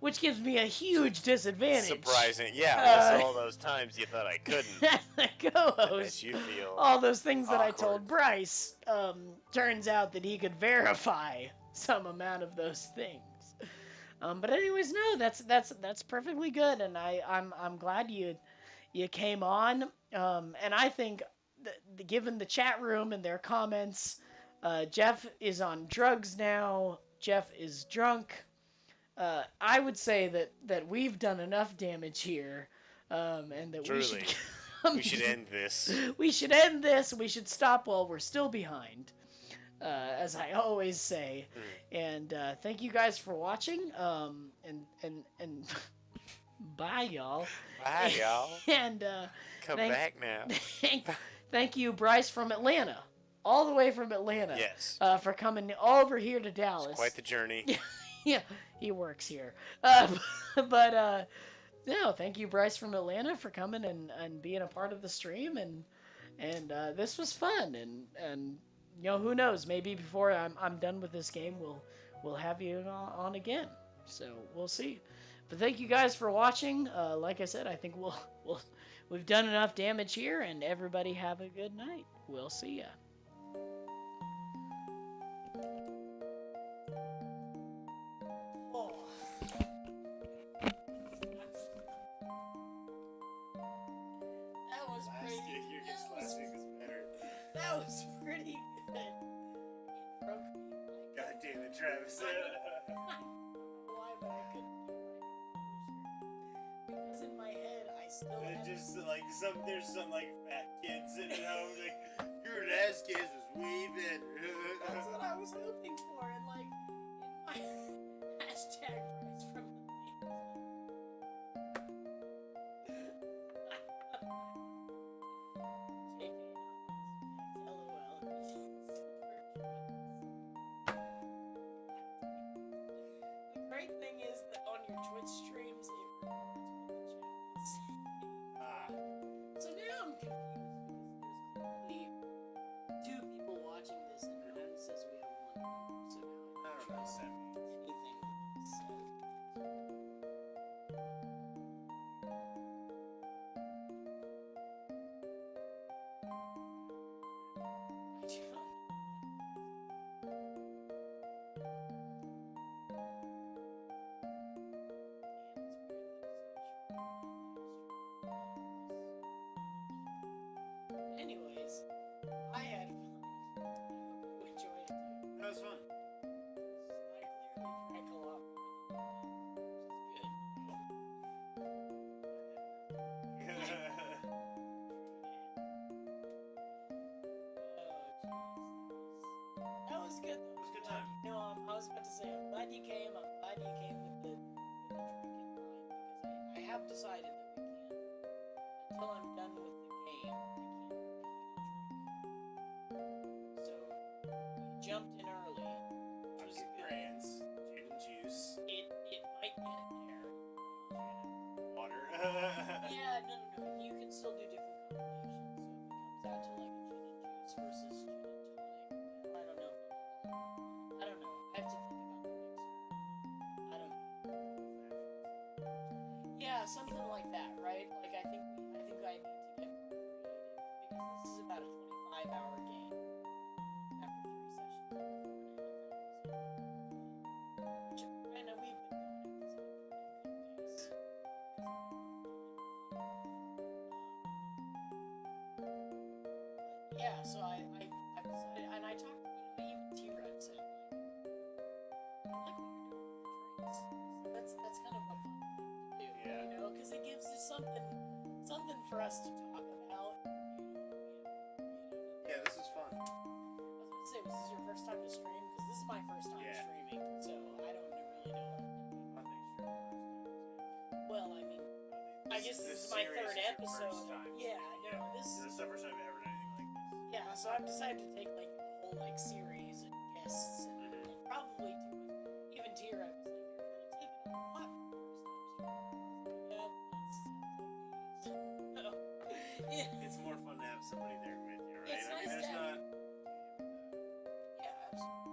Which gives me a huge disadvantage. Surprising. Yeah, all those times you thought I couldn't. The co-host. You feel all those things awkward. That I told Bryce. Turns out that he could verify some amount of those things. But anyways, no, that's perfectly good, and I'm glad you came on. And I think given the chat room and their comments, Jeff is on drugs now. Jeff is drunk. I would say that we've done enough damage here, and that Truly. We should end this. We should end this. We should stop while we're still behind, as I always say. And thank you guys for watching. And bye, y'all. Bye, y'all. And come back now. Thank you, Bryce from Atlanta, all the way from Atlanta. Yes. For coming over here to Dallas. It's quite the journey. Yeah, he works here. But no, thank you, Bryce from Atlanta, for coming and being a part of the stream, and this was fun, and who knows, maybe before I'm done with this game, we'll have you on again. So we'll see. But thank you guys for watching. Like I said, I think we've done enough damage here, and everybody have a good night. We'll see ya. Oh. That was pretty. That was pretty good. God damn it, Travis. Why, but I couldn't keep my because in my head I still. Just like there's some like fat kids sitting at home like your last kiss was way better. That's what I was hoping for, and like in my hashtag price from the The great thing is that on your Twitch streams, it records what the chat is saying. So now I'm confused because there's clearly 2 people watching this, and it only says we have 1 viewer. So now I don't trust anything that's said. Anyways, I had fun. I hope you enjoyed it too. That was fun. I clearly drank a lot more than you did, which is good. That was good though. It was a good time. No, I was about to say, I'm glad you came. I'm glad you came with the drink in mind, because I have decided that we can't, until I'm done with the game, I can't repeat a drink. So, you jumped in early, which was good. Brands, gin and juice. It might get there. Water. Yeah, no. You can still do different combinations. So if it comes out to like a gin and juice versus gin and tonic, I don't know. I have to think about the mixer. I don't know. Yeah, something like that, right? Like I think I need to get more creative because this is about a 25-hour game after 3 sessions, 4.5 hours. Which I know we've been going at this at a pretty good pace. Yeah, so I've decided, and I talked, even T-Rex said, I like what you're doing with the drinks. That's kind of a fun thing to do, because it gives you something for us to talk about. Yeah, this is fun. I was gonna say, was this your first time to stream? Because this is my first time streaming, so I don't really know. Well, I mean, I guess this is my 3rd episode. Yeah, I know. This is the first time I've ever done anything like this. Yeah, so I've decided to take like a whole like series and guests and probably do it. Even T-Rex was like, you're kind of taking a lot for the first time. Yep, It's more fun to have somebody there with you, right? It's nice there's to have. not. Yeah, absolutely.